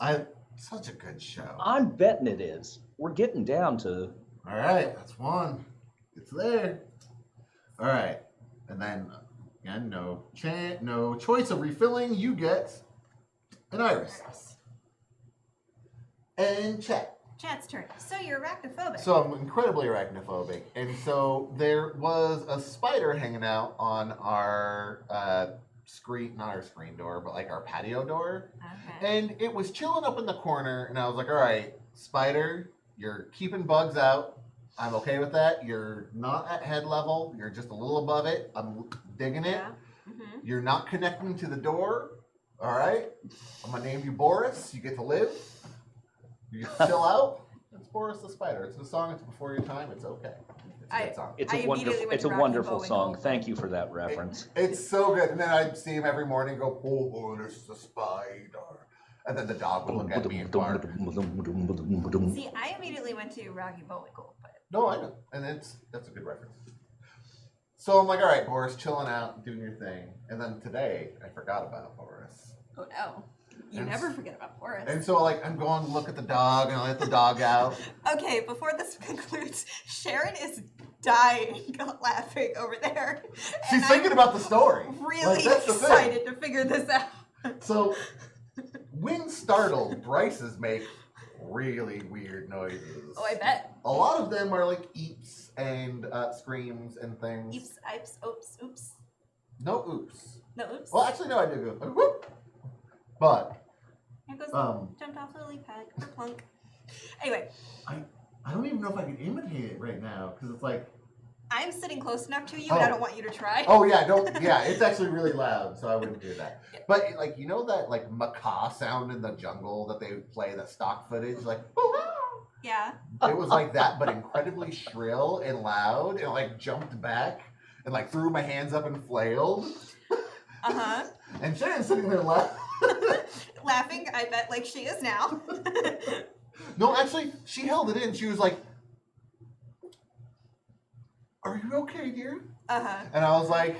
Such a good show. I'm betting it is. We're getting down to. All right, that's 1. It's there. All right, and then again, no choice of refilling. You get an Iris and chat. Chat's turn. So you're arachnophobic. So I'm incredibly arachnophobic, and so there was a spider hanging out on our screen, not our screen door, but like our patio door, Okay. and it was chilling up in the corner. And I was like, "All right, spider, you're keeping bugs out. I'm okay with that. You're not at head level. You're just a little above it. I'm digging it. Yeah. Mm-hmm. You're not connecting to the door. All right. I'm gonna name you Boris. You get to live. You get to chill out. It's Boris the Spider. It's a song. It's before your time. It's okay. It's a good song. It's I a immediately wonderful, went it's a to Rocky wonderful Bowie song. Gold. Thank you for that reference. It's so good. And then I'd see him every morning go, oh, Boris the Spider. And then the dog would look at me and bark. See, I immediately went to Rocky Bowie Gold, but No, I know. And that's a good reference. So I'm like, all right, Boris, chilling out, doing your thing. And then today, I forgot about Boris. oh no. You And never forget about Boris. And so, like, I'm going to look at the dog, and I let the dog out. Okay, before this concludes, Sharon is dying laughing over there. She's And thinking I'm about the story. really Like, that's the thing. excited to figure this out. So, when startled, Bryces make really weird noises. Oh, I bet. A lot of them are like eeps and screams and things. Oops, oops, oops, oops. No oops. No, oops. Well, actually, no, I do go like, whoop. But Here goes jumped off lily pad, plunk. Anyway, I don't even know if I can imitate it right now because it's like, I'm sitting close enough to you, and I Oh. don't want you to try. oh yeah, it's actually really loud, so I wouldn't do that. But like, you know that like macaw sound in the jungle that they play, the stock footage, like, Yeah. it was like that, but incredibly shrill and loud, and like jumped back and like threw my hands up and flailed. Uh-huh. And Sharon's sitting there laughing. Laughing, I bet, like she is now. No, actually, she held it in. She was like, "Are you okay, dear?" Uh-huh. And I was like,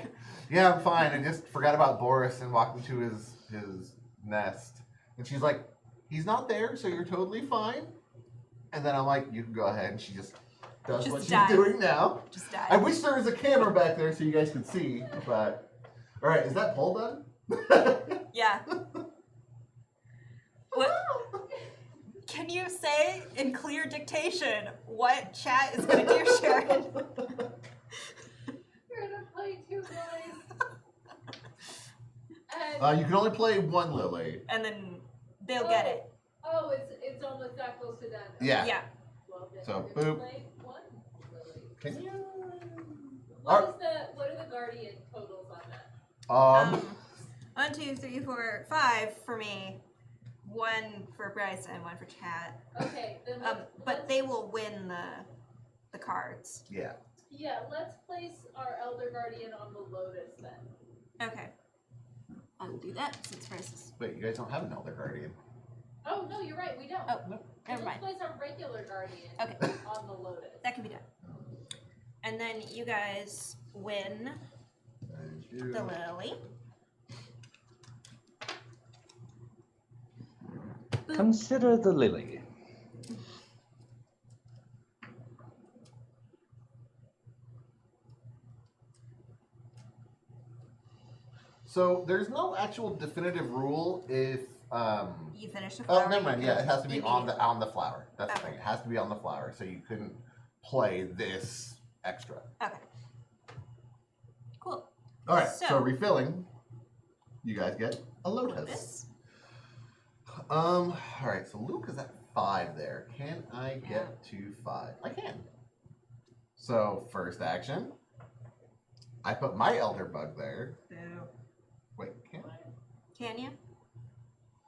"Yeah, I'm fine. I just forgot about Boris and walked into his nest." And she's like, "He's not there, so you're totally fine." And then I'm like, "You can go ahead." And she just does Just what she's died. doing now. Just died. I wish there was a camera back there so you guys could see, but all right, is that poll done? Yeah. What? Can you say in clear dictation what chat is going to do, Sharon? We're gonna play 2 lilies. And You can only play one Lily. And then they'll get it. Oh, it's almost that close to done. Yeah. Yeah. Well, then So, we're gonna boop. play 1 lily. Can you? What are the guardian totals on that? 1, 2, 3, 4, 5 for me. 1 for Bryce and 1 for chat. Okay, then But they will win the cards. Yeah. yeah, let's place our elder guardian on the lotus then. Okay. I will do that since Bryce is. Wait, you guys don't have an Elder Guardian. Oh no, you're right, we don't. Oh, never Let's mind. place our regular guardian Okay. on the lotus. That can be done. And then you guys win Thank you. the lily. Consider the lily. So there's no actual definitive rule if You finish the oh flower. never mind, you yeah, can it has to be on immediately- the flower. That's the Okay. thing. It has to be on the flower. So you couldn't play this extra. Okay. Cool. Alright, so, So- refilling, you guys get a lotus. Lotus. Alright, so Luke is at 5 there. Can I get to 5? I can. So first action. I put my elder bug there. Boo. Wait, can I? Can you?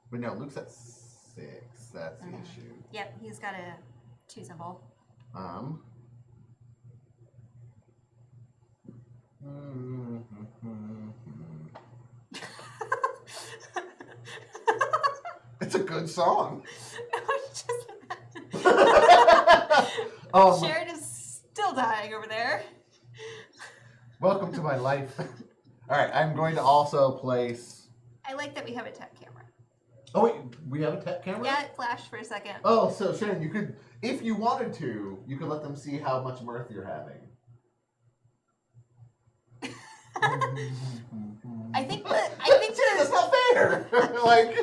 But no, Luke's at 6. That's the issue. Yep, he's got a 2 symbol. It's a good song. No, it's just Oh, Sharon is still dying over there. welcome to my life. All right, I'm going to also place. I like that we have a tech camera. Oh wait, we have a tech camera. Yeah, it flashed for a second. Oh, so Sharon, you could, if you wanted to, you could let them see how much mirth you're having. I think that Sharon, that's not fair. Like.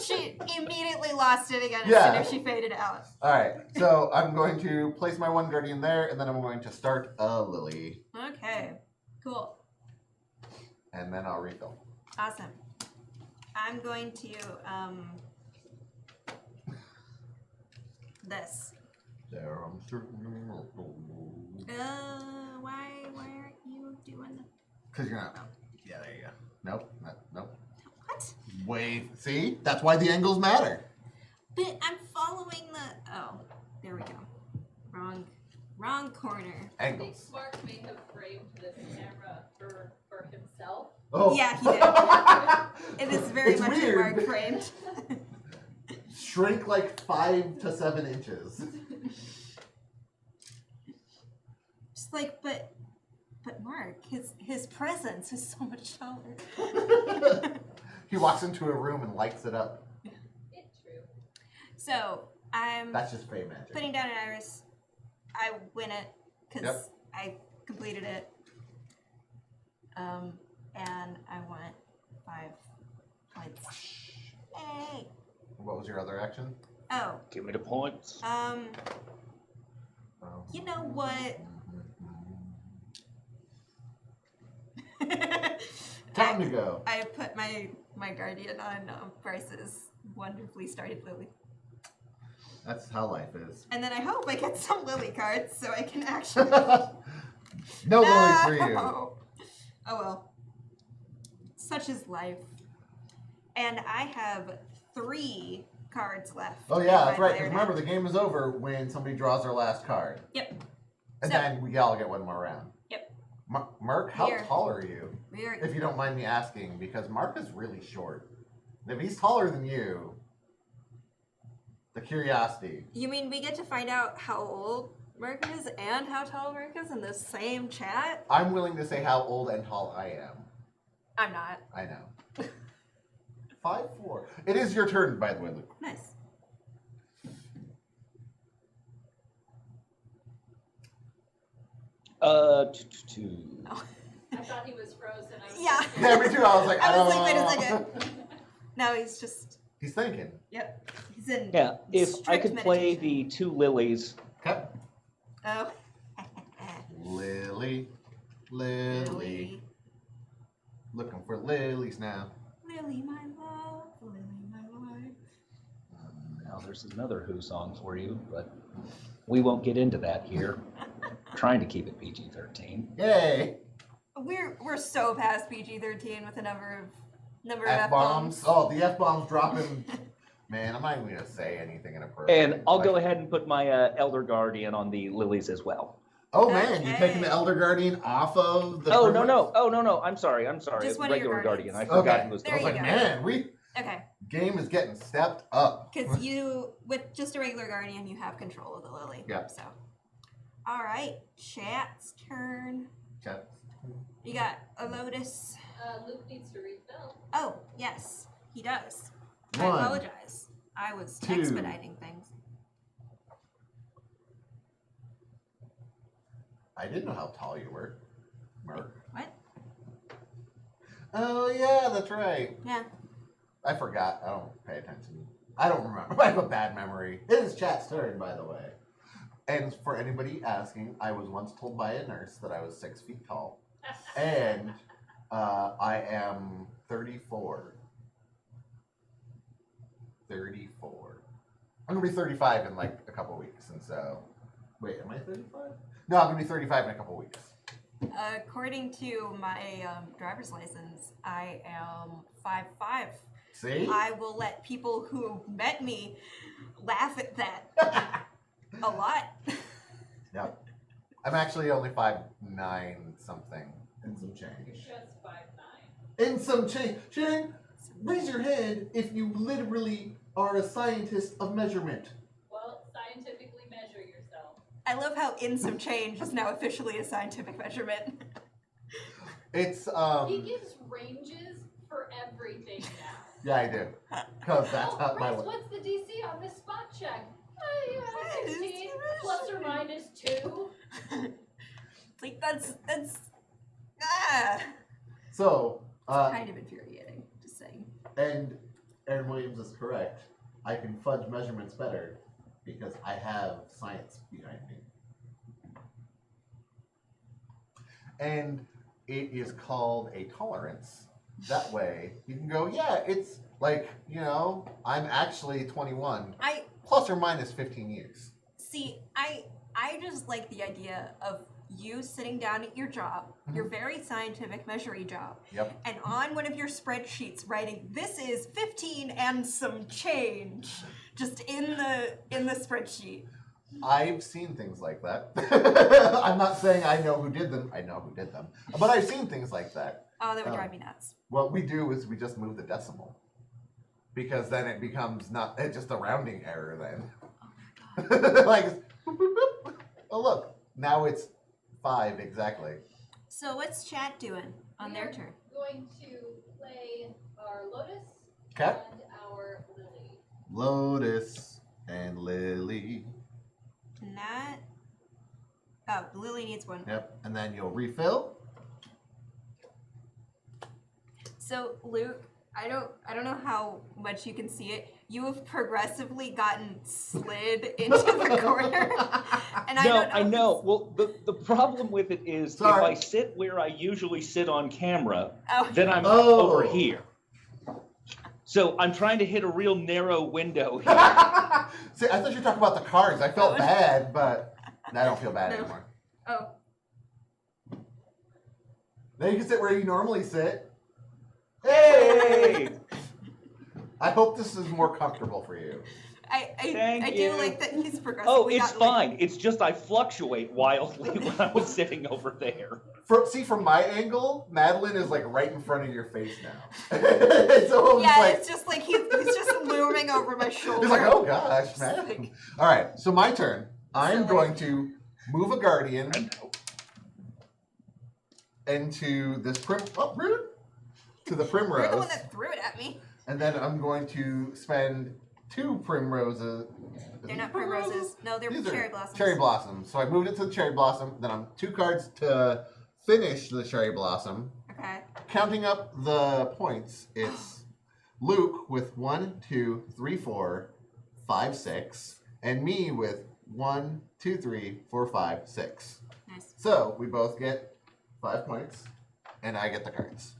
she immediately lost it again as Yeah. soon as she faded out. All right, so I'm going to place my one guardian there, and then I'm going to start a lily, Okay, cool, and then I'll refill. awesome. I'm going to this. There, I'm Why aren't you doing Because you're not. Yeah, there you go. Nope. Nope. what? Wait. See? That's why the angles matter. But I'm following the. Oh, there we go. Wrong corner. I think Angles. Mark may have framed this camera for himself. Oh. Yeah, he did. It is very It's much weird. a mark framed. Shrink like 5 to 7 inches. Just like, but Mark, his presence is so much taller. He walks into a room and lights it up. It's true. So I'm That's just fey magic. putting down an iris. I win it because Yep. I completed it. And I want 5 points. Yay! What was your other action? Oh, Give me the points. Oh. you know what? Time to go. I put my guardian on Bryce's wonderfully started lily. That's how life is. And then I hope I get some lily cards so I can actually. No lilies for you. No. Oh well. Such is life. And I have 3 cards left. Oh in yeah, my that's right. player Because deck. remember, the game is over when somebody draws their last card, Yep. and So- then we all get one more round. Yep. Mark, how Here. tall are you? We are. If you don't mind me asking, because Mark is really short. If he's taller than you, the curiosity. You mean we get to find out how old Mark is and how tall Mark is in the same chat? I'm willing to say how old and tall I am. I'm not. I know. 5'4". It is your turn, by the way, Luke. Nice. Two. I thought he was frozen. I was Yeah. thinking- Yeah, me too. I was like, I was like, wait a "Oh." second. No, he's just. He's thinking. Yep. He's in. Yeah, if I strict could play meditation. the 2 lilies. Okay. Oh. Lily. Lily. Looking for lilies now. Lily, my love. Lily, my life. Now there's another Who song for you, but we won't get into that here. Trying to keep it PG-13. Yay. We're so past PG-13 with the number of F-bombs. F-bombs. Oh, the F-bombs dropping. Man, I'm not even going to say anything inappropriate. And I'll go Like- ahead and put my Elder Guardian on the lilies as well. Oh man, you're taking the Okay. Elder Guardian off of the. Oh, privilege? no. I'm sorry. Just one of your Regular Guardian. I guardians. forgot Okay. he was I the was There like, you go. man, we Okay. game is getting stepped up. Because you, with just a regular guardian, you have control of the lily. Yep. So. All right. Chat's turn. Chat. You got a lotus. Luke needs to refill. Oh, yes, he does. I One. apologize. I was Two. expediting things. I didn't know how tall you were, Mark. What? Oh yeah, that's right. Yeah. I forgot. I don't pay attention. I don't remember. I have a bad memory. It is chat's turn, by the way. And for anybody asking, I was once told by a nurse that I was 6 feet tall, and I am 34. 34. I'm gonna be 35 in like a couple weeks, and so. Wait, am I 35? No, I'm gonna be 35 in a couple weeks. According to my driver's license, I am 5'5". See? I will let people who met me laugh at that a lot. Yep. I'm actually only 5'9" something and some You're change. just 5'9". And some change. Sharon, raise your hand if you literally are a scientist of measurement. Well, scientifically measure yourself. I love how in some change is now officially a scientific measurement. It's He gives ranges for everything now. yeah, I do. Because that's Oh, how my Bryce, what's the DC on this spot check? You have 16 plus or minus 2. It's like that's ah. So Kind of infuriating. Just saying. and Aaron Williams is correct. I can fudge measurements better because I have science behind me. And it is called a tolerance. That way you can go, yeah, it's like, I'm actually 21, I plus or minus 15 years. See, I just like the idea of you sitting down at your job, your very scientific measuring job, Yep. and on one of your spreadsheets writing, "This is 15 and some change," just in the spreadsheet. I've seen things like that. I'm not saying I know who did them. I know who did them. But I've seen things like that. Oh, that would drive me nuts. What we do is we just move the decimal. Because then it becomes not it's just a rounding error then. Like, boop, boop, boop. Oh, look. Now it's 5 exactly. So what's chat doing on their turn? Going to play our Lotus Okay. and our Lily. Lotus and Lily. And that. Oh, Lily needs one. Yep. And then you'll refill. So Luke, I don't know how much you can see it. You have progressively gotten slid into the corner, and I know. Well, the problem with it is Sorry. if I sit where I usually sit on camera, Oh, then I'm Oh. over here. So I'm trying to hit a real narrow window here. See, I thought you were talking about the cards. I felt No. bad, but I don't feel bad No. anymore. oh, Now you can sit where you normally sit. Hey! I hope this is more comfortable for you. I Thank do you. like that he's progressively. Oh, it's gotten, like, fine. It's just I fluctuate wildly when I was sitting over there. From my angle, Madeline is like right in front of your face now. So Yeah, like, it's just like he's just looming over my shoulder. he's like, oh gosh, man. Like- All right, so my turn. I'm like- going to move a guardian into this rude to the You're the one primrose, that threw it at me. and then I'm going to spend 2 primroses. They're not primroses. No, they're These are cherry blossoms. Cherry blossom. So I moved it to the cherry blossom. Then I'm 2 cards to finish the cherry blossom. Okay. Counting up the points, it's Luke with 1, 2, 3, 4, 5, 6, and me with 1, 2, 3, 4, 5, 6. Nice. So we both get 5 points, and I get the cards.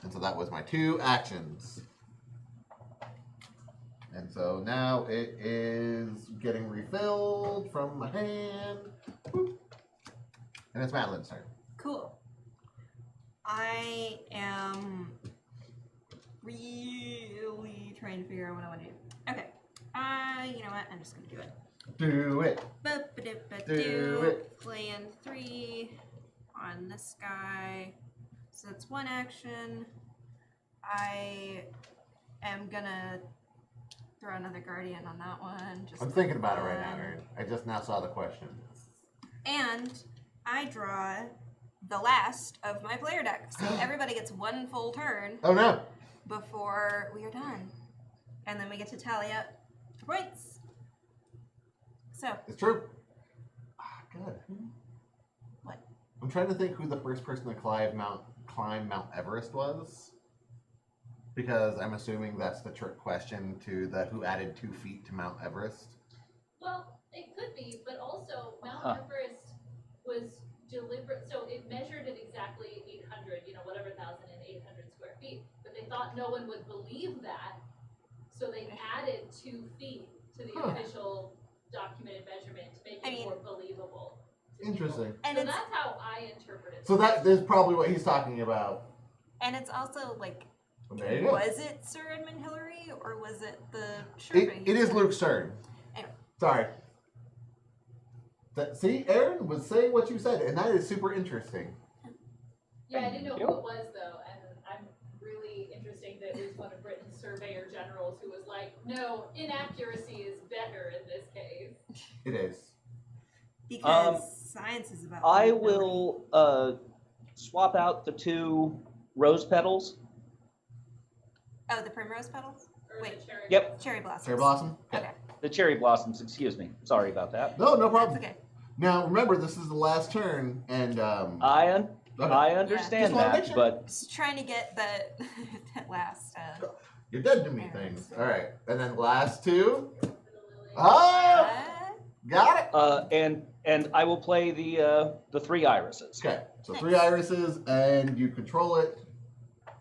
And so that was my 2 actions. And so now it is getting refilled from my hand. Boop. And it's Madeline's turn. Cool. I am really trying to figure out what I want to do. Okay. You know what? I'm just gonna do it. Do it. Do it. Playing 3 on this guy. So that's 1 action. I am gonna throw another guardian on that one. Just I'm thinking about it right now, one. Aaron. I just now saw the question. And I draw the last of my player deck. So everybody gets 1 full turn Oh no! before we are done. And then we get to tally up the points. So, It's true. Ah, good. what? I'm trying to think who the first person to climb Mount Everest was. Because I'm assuming that's the trick question to the who added 2 feet to Mount Everest. Well, it could be, but also Mount Huh. Everest was deliberate, so it measured at exactly 800, whatever 1,800 square feet. But they thought no one would believe that, so they added 2 feet to the Huh. official documented measurement to make it I mean- more believable. to Interesting. people. And So it's- that's how I interpret it. So that is probably what he's talking about. And it's also like, There you go. was it Sir Edmund Hillary or was it the Sherpa? It is Luke's turn. Anyway. Sorry. See, Aaron was saying what you said, and that is super interesting. Yeah, I didn't know Thank who you. it was though, and I'm really interested that it was one of Britain's surveyor generals who was like, no, inaccuracy is better in this case. It is. Because science is about. I probability. will swap out the 2 rose petals. Oh, the primrose petals? Or Wait. the cherry Yep. blossom. Cherry blossoms. Cherry blossom? Okay. The cherry blossoms, excuse me. Sorry about that. No, no That's problem. okay. Now, remember, this is the last turn, and I okay. understand Just wanna make that, sure. but Just trying to get the that last. You're dead to me things. All right, and then last 2. For the lily. Oh, uh, got it. and I will play the 3 irises. Okay, so Nice. 3 irises, and you control it.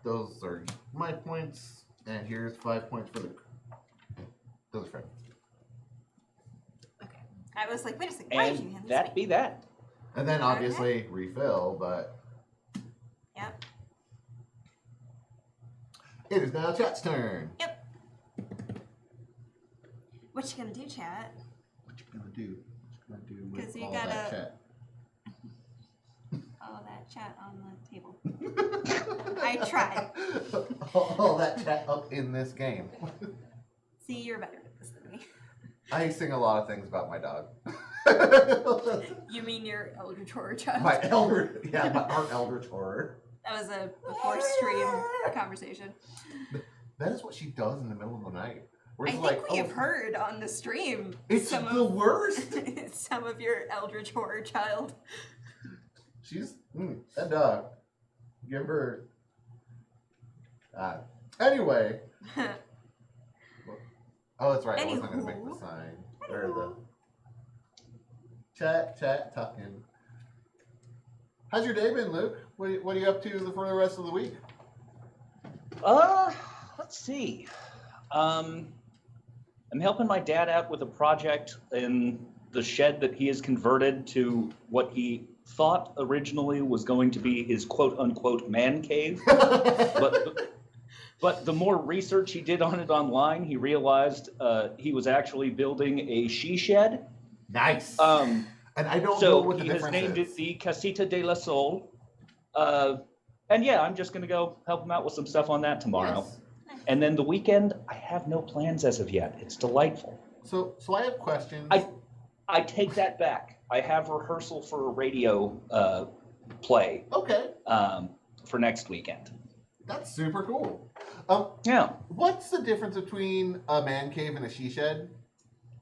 Those are my points, and here's 5 points for the. Those are friends. I was like, wait a second, why did you And hand this that to me? be that. And then obviously refill, but Yep. it is now chat's turn. Yep. What you gonna do, chat? What you gonna do? What you gonna do 'Cause with you all that gotta- chat? All that chat on the table. I tried. all that chat up in this game. See, you're better at this than me. I sing a lot of things about my dog. You mean your Eldritch Horror child? my our Eldritch Horror. That was a before stream conversation. That is what she does in the middle of the night. Where I it's think like, we have heard on the stream it's some the of worst. some of your Eldritch Horror child. She's that dog. Give her. Anyway. Oh, that's right. I wasn't gonna make the Anywho. sign or the chat talking. How's your day been, Luke? What are you up to for the rest of the week? Let's see. I'm helping my dad out with a project in the shed that he has converted to what he thought originally was going to be his quote-unquote man cave. But the more research he did on it online, he realized he was actually building a she shed. Nice. Um, And I don't know so what the he has difference named is. it the Casita de la Sol. And yeah, I'm just going to go help him out with some stuff on that tomorrow. Yes. And then the weekend, I have no plans as of yet. It's delightful. So I have questions. I take that back. I have rehearsal for a radio play Okay, for next weekend. that's super cool. Yeah. What's the difference between a man cave and a she shed?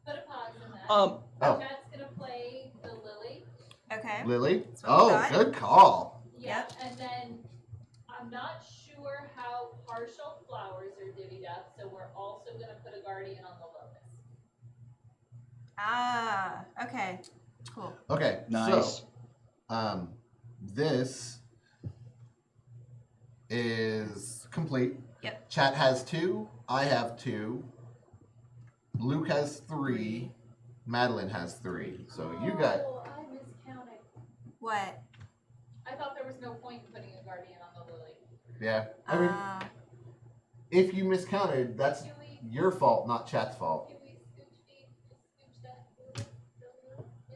Put a pause in that. Oh, Chat's gonna play the Lily. Okay. Lily? That's what we Oh, got. good call. Yep. And then I'm not sure how partial flowers are divvied up, so we're also gonna put a guardian on the locust. Ah, okay. Cool. Okay, Nice. so this is complete. Yep. Chat has 2. I have 2. Luke has 3. Madeline has 3. So you got. Oh, I miscounted. What? I thought there was no point in putting a guardian on the Lily. Yeah. I mean, if you miscounted, that's Can we, your fault, not chat's fault. can we scooch that? Yeah.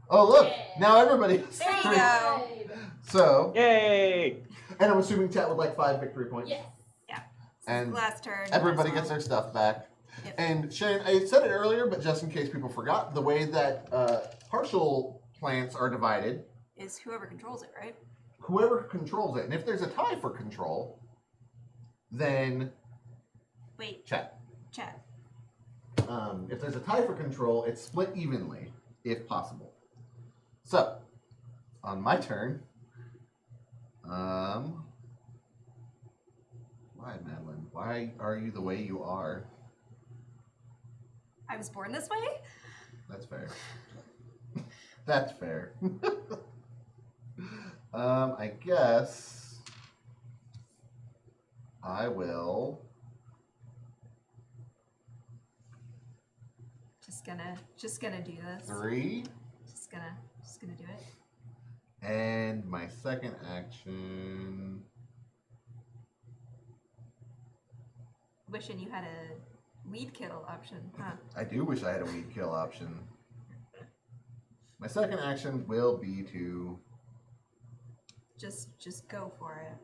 Oh, look. Yeah. Now everybody has There you 3. go. Good. So, Yay! and I'm assuming chat would like 5 victory points. Yes. And last turn. everybody as gets well. their stuff back. Yep. And Shane, I said it earlier, but just in case people forgot, the way that partial plants are divided, Is whoever controls it, right? whoever controls it, and if there's a tie for control, then Wait, chat. chat. If there's a tie for control, it's split evenly, if possible. So, on my turn, why, Madeline? Why are you the way you are? I was born this way? That's fair. That's fair. I guess I will. Just gonna do this. 3, Just gonna do it. and my second action. Wishing you had a weed kill option, huh? I do wish I had a weed kill option. My second action will be to. Just go for it.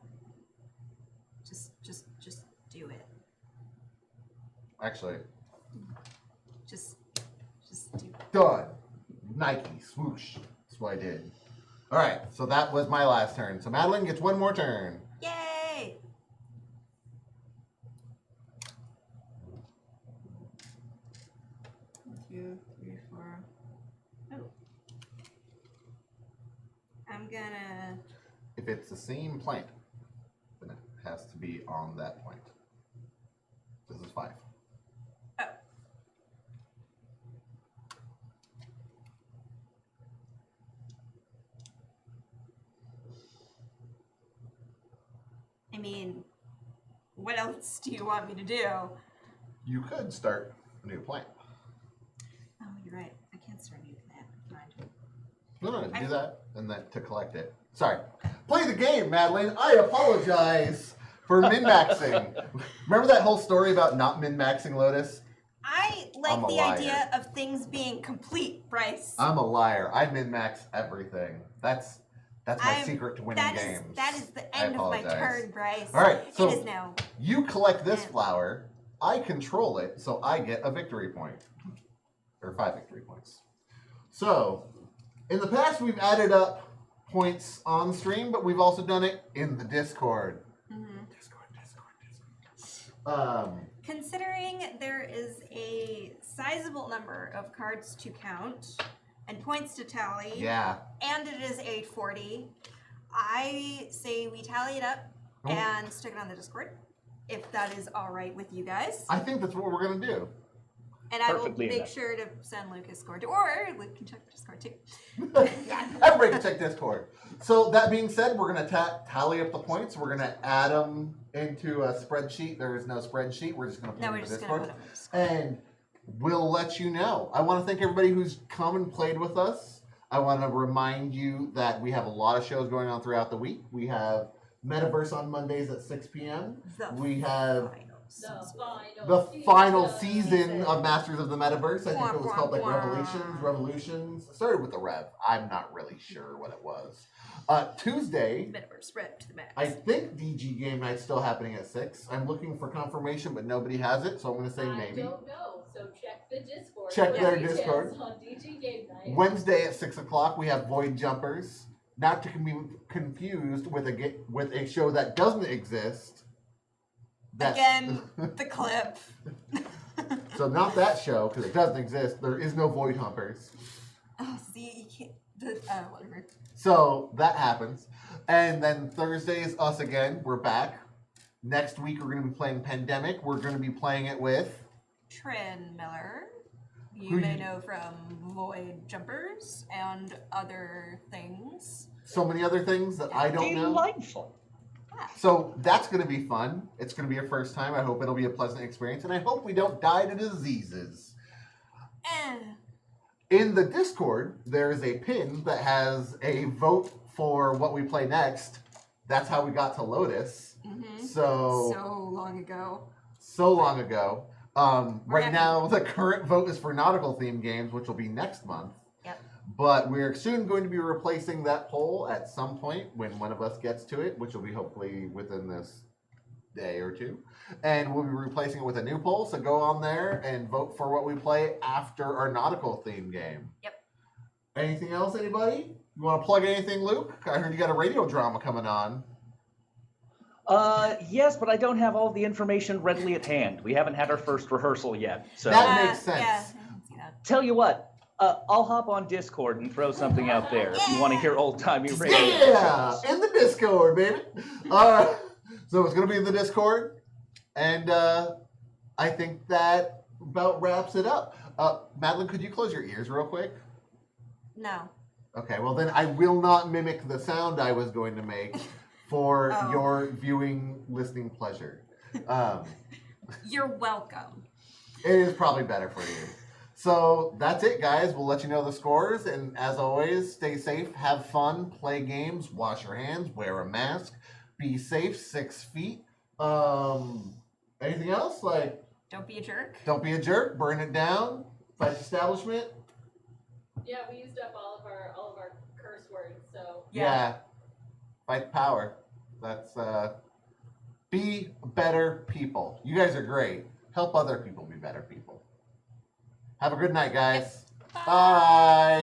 Just do it. Actually, Just do it. done. Nike swoosh. That's what I did. All right, so that was my last turn. So Madeline gets one more turn. Yay! 2, 3, 4. Oh. I'm gonna. If it's the same plant, then it has to be on that point. This is 5. Oh. I mean, what else do you want me to do? You could start a new plant. Oh, you're right. I can't start a new No, do that and then to collect it. Sorry. Play the game, Madeline. I apologize for min-maxing. Remember that whole story about not min-maxing Lotus? I I'm like a the liar. idea of things being complete, Bryce. I'm a liar. I min-max everything. That's my secret to winning That games. is the I end of my apologize. turn, Bryce. All right, so it is now. you collect this Yeah. flower. I control it, so I get a victory point. Or 5 victory points. So, in the past, we've added up points on stream, but we've also done it in the Discord. Mhm. Discord. Considering there is a sizable number of cards to count and points to tally, Yeah. and it is 8:40, I say we tally it up Oh. and stick it on the Discord, if that is all right with you guys. I think that's what we're going to do. And I will Perfectly make enough. sure to send Lucas Discord, or Luke can check the Discord too. Everybody can check Discord. So that being said, we're going to tally up the points. We're going to add them into a spreadsheet. There is no spreadsheet. We're just going to put No, them we're into just gonna Discord. put them on the Discord. And we'll let you know. I want to thank everybody who's come and played with us. I want to remind you that we have a lot of shows going on throughout the week. We have Metaverse on Mondays at 6 p.m. We have the final season of Masters of the Metaverse. I think it was called like Revolutions. It started with the Rev. I'm not really sure what it was. Tuesday, Metaverse Red to the max. I think DG Game Night's still happening at 6. I'm looking for confirmation, but nobody has it, so I'm going to say maybe. I don't know, so check the Discord. Check for their details Discord. On DG Game Night. Wednesday at 6 o'clock, we have Void Jumpers. Not to be confused with a show that doesn't exist. Again, the clip. So not that show, because it doesn't exist. There is no Void Humpers. Oh, see, you can't. Whatever. So that happens. And then Thursday is us again. We're back. Next week, we're going to be playing Pandemic. We're going to be playing it with... Trin Miller. You Who may you- know from Void Jumpers and other things. so many other things that I don't know. Delightful. So that's going to be fun. It's going to be your first time. I hope it'll be a pleasant experience. And I hope we don't die to diseases. Eh. In the Discord, there is a pin that has a vote for what we play next. That's how we got to Lotus. Mm-hmm. So long ago. long ago. Right not- now, the current vote is for nautical themed games, which will be next month. Yep. But we're soon going to be replacing that poll at some point when one of us gets to it, which will be hopefully within this day or two. And we'll be replacing it with a new poll. So go on there and vote for what we play after our nautical theme game. Yep. Anything else, anybody? You want to plug anything, Luke? I heard you got a radio drama coming on. Yes, but I don't have all the information readily at hand. We haven't had our first rehearsal yet. So That makes sense. Yeah, I can see that. tell you what, I'll hop on Discord and throw something out there if you want to hear old-timey radio. Yeah, shows. in the Discord, baby. So it's going to be in the Discord. And I think that about wraps it up. Madeline, could you close your ears real quick? No. Okay, well then I will not mimic the sound I was going to make for Oh. your viewing, listening pleasure. You're welcome. It is probably better for you. So that's it, guys. We'll let you know the scores. And as always, stay safe, have fun, play games, wash your hands, wear a mask, be safe, 6 feet. Anything else? Like, Don't be a jerk. don't be a jerk, burn it down, fight the establishment. Yeah, we used up all of our curse words, so Yeah. Fight power. That's be better people. You guys are great. Help other people be better people. Have a good night, guys. Bye.